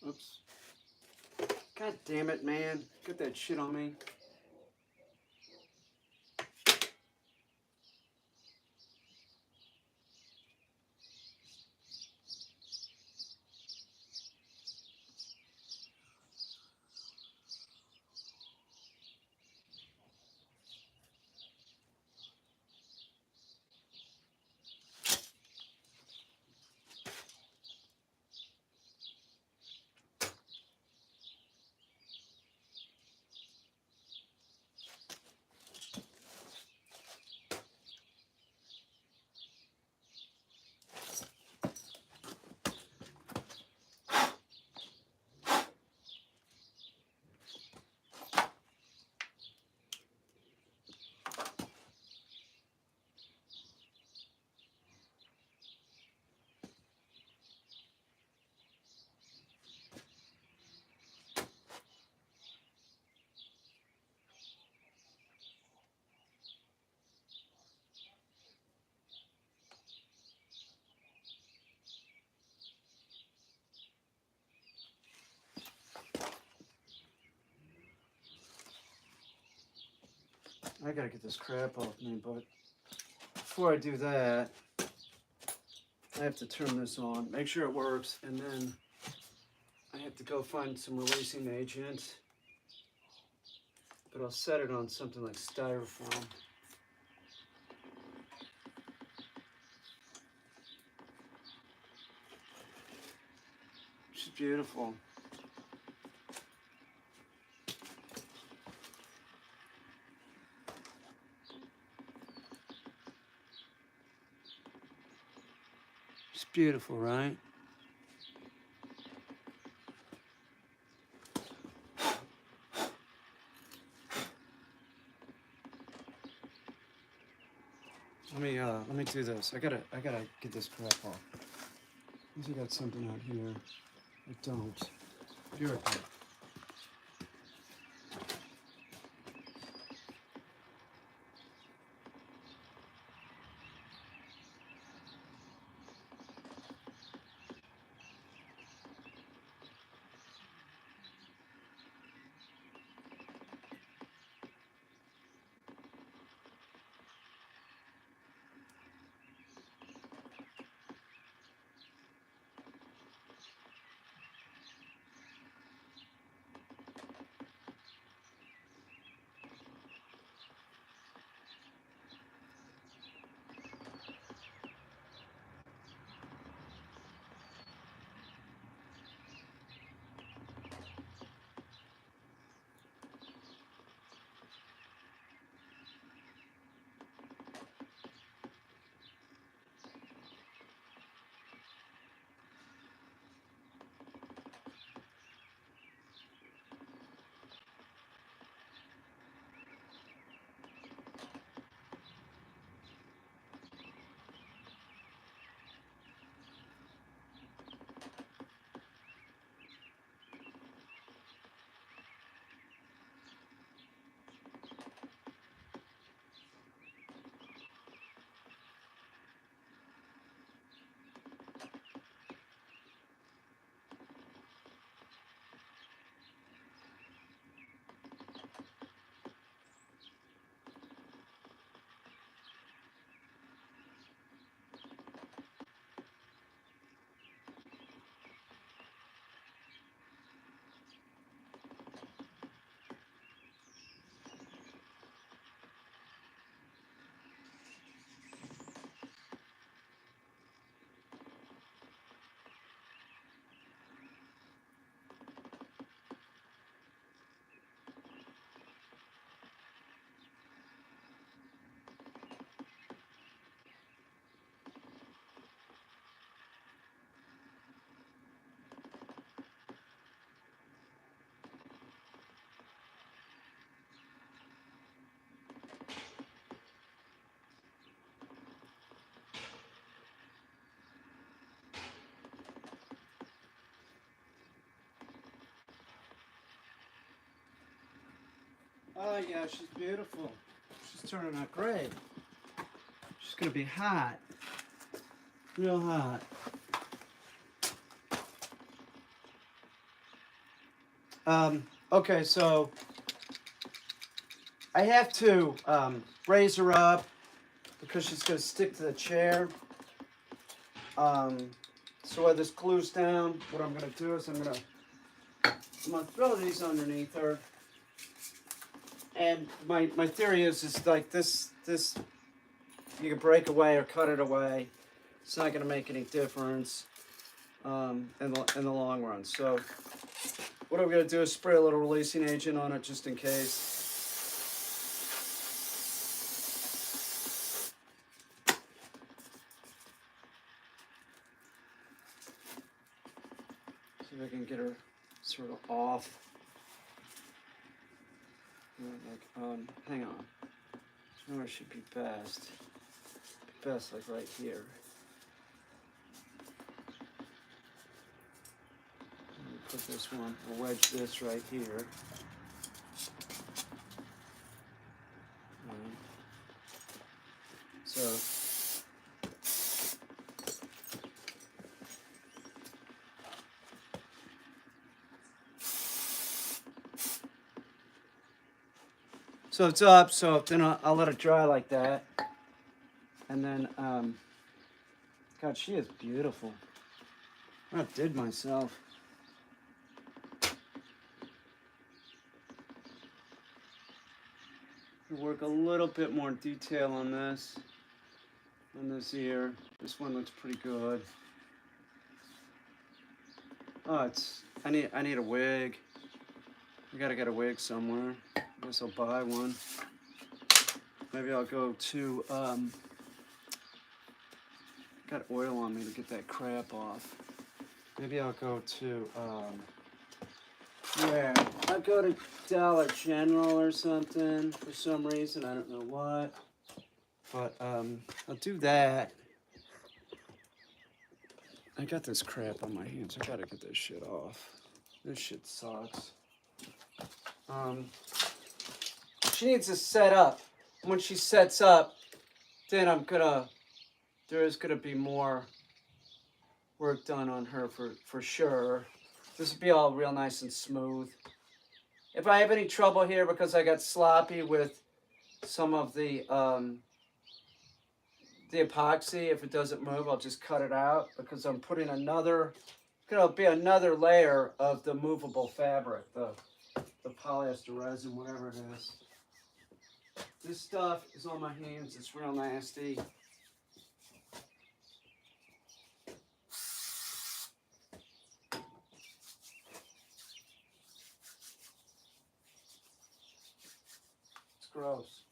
Oops. God damn it, man. Get that shit on me. I gotta get this crap off me, but before I do that, I have to turn this on, make sure it works, and then I have to go find some releasing agent. But I'll set it on something like styrofoam. She's beautiful. She's beautiful, right? Let me do this. I gotta get this crap off. At least I got something out here. I don't. Be right back. Oh yeah, she's beautiful. She's turning out great. She's gonna be hot. Real hot. Okay, so I have to raise her up because she's gonna stick to the chair. So while this glue's down, what I'm gonna do is I'm gonna throw these underneath her. And my theory is like this you can break away or cut it away. It's not gonna make any difference in the long run. So what I'm gonna do is spray a little releasing agent on it just in case. See if I can get her sort of off. Hang on. Where should be best? Best like right here. Let me put this one. We'll wedge this right here. So. So it's up, so then I'll let it dry like that. And then, God, she is beautiful. I did myself. Work a little bit more detail on this ear. This one looks pretty good. Oh, I need a wig. I gotta get a wig somewhere. I guess I'll buy one. Maybe I'll go to, got oil on me to get that crap off. Maybe I'll go to, where? I'll go to Dollar General or something for some reason. I don't know what. But, I'll do that. I got this crap on my hands. I gotta get this shit off. This shit sucks. She needs to set up. When she sets up, then there is gonna be more work done on her for sure. This will be all real nice and smooth. If I have any trouble here because I got sloppy with some of the epoxy, if it doesn't move, I'll just cut it out because I'm putting gonna be another layer of the movable fabric, the polyester resin, whatever it is. This stuff is on my hands. It's real nasty. It's gross.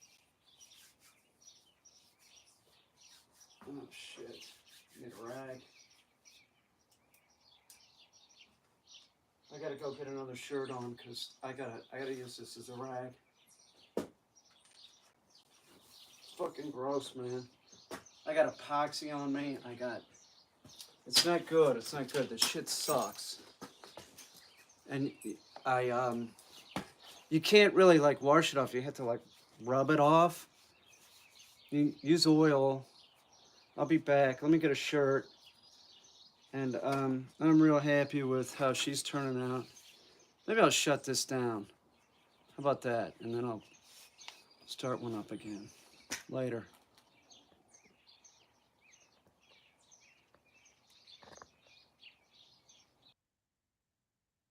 Oh shit. Need a rag. I gotta go get another shirt on because I gotta use this as a rag. It's fucking gross, man. I got epoxy on me. It's not good. It's not good. The shit sucks. And you can't really like wash it off. You have to like rub it off. You use oil. I'll be back. Let me get a shirt. And I'm real happy with how she's turning out. Maybe I'll shut this down. How about that? And then I'll start one up again later.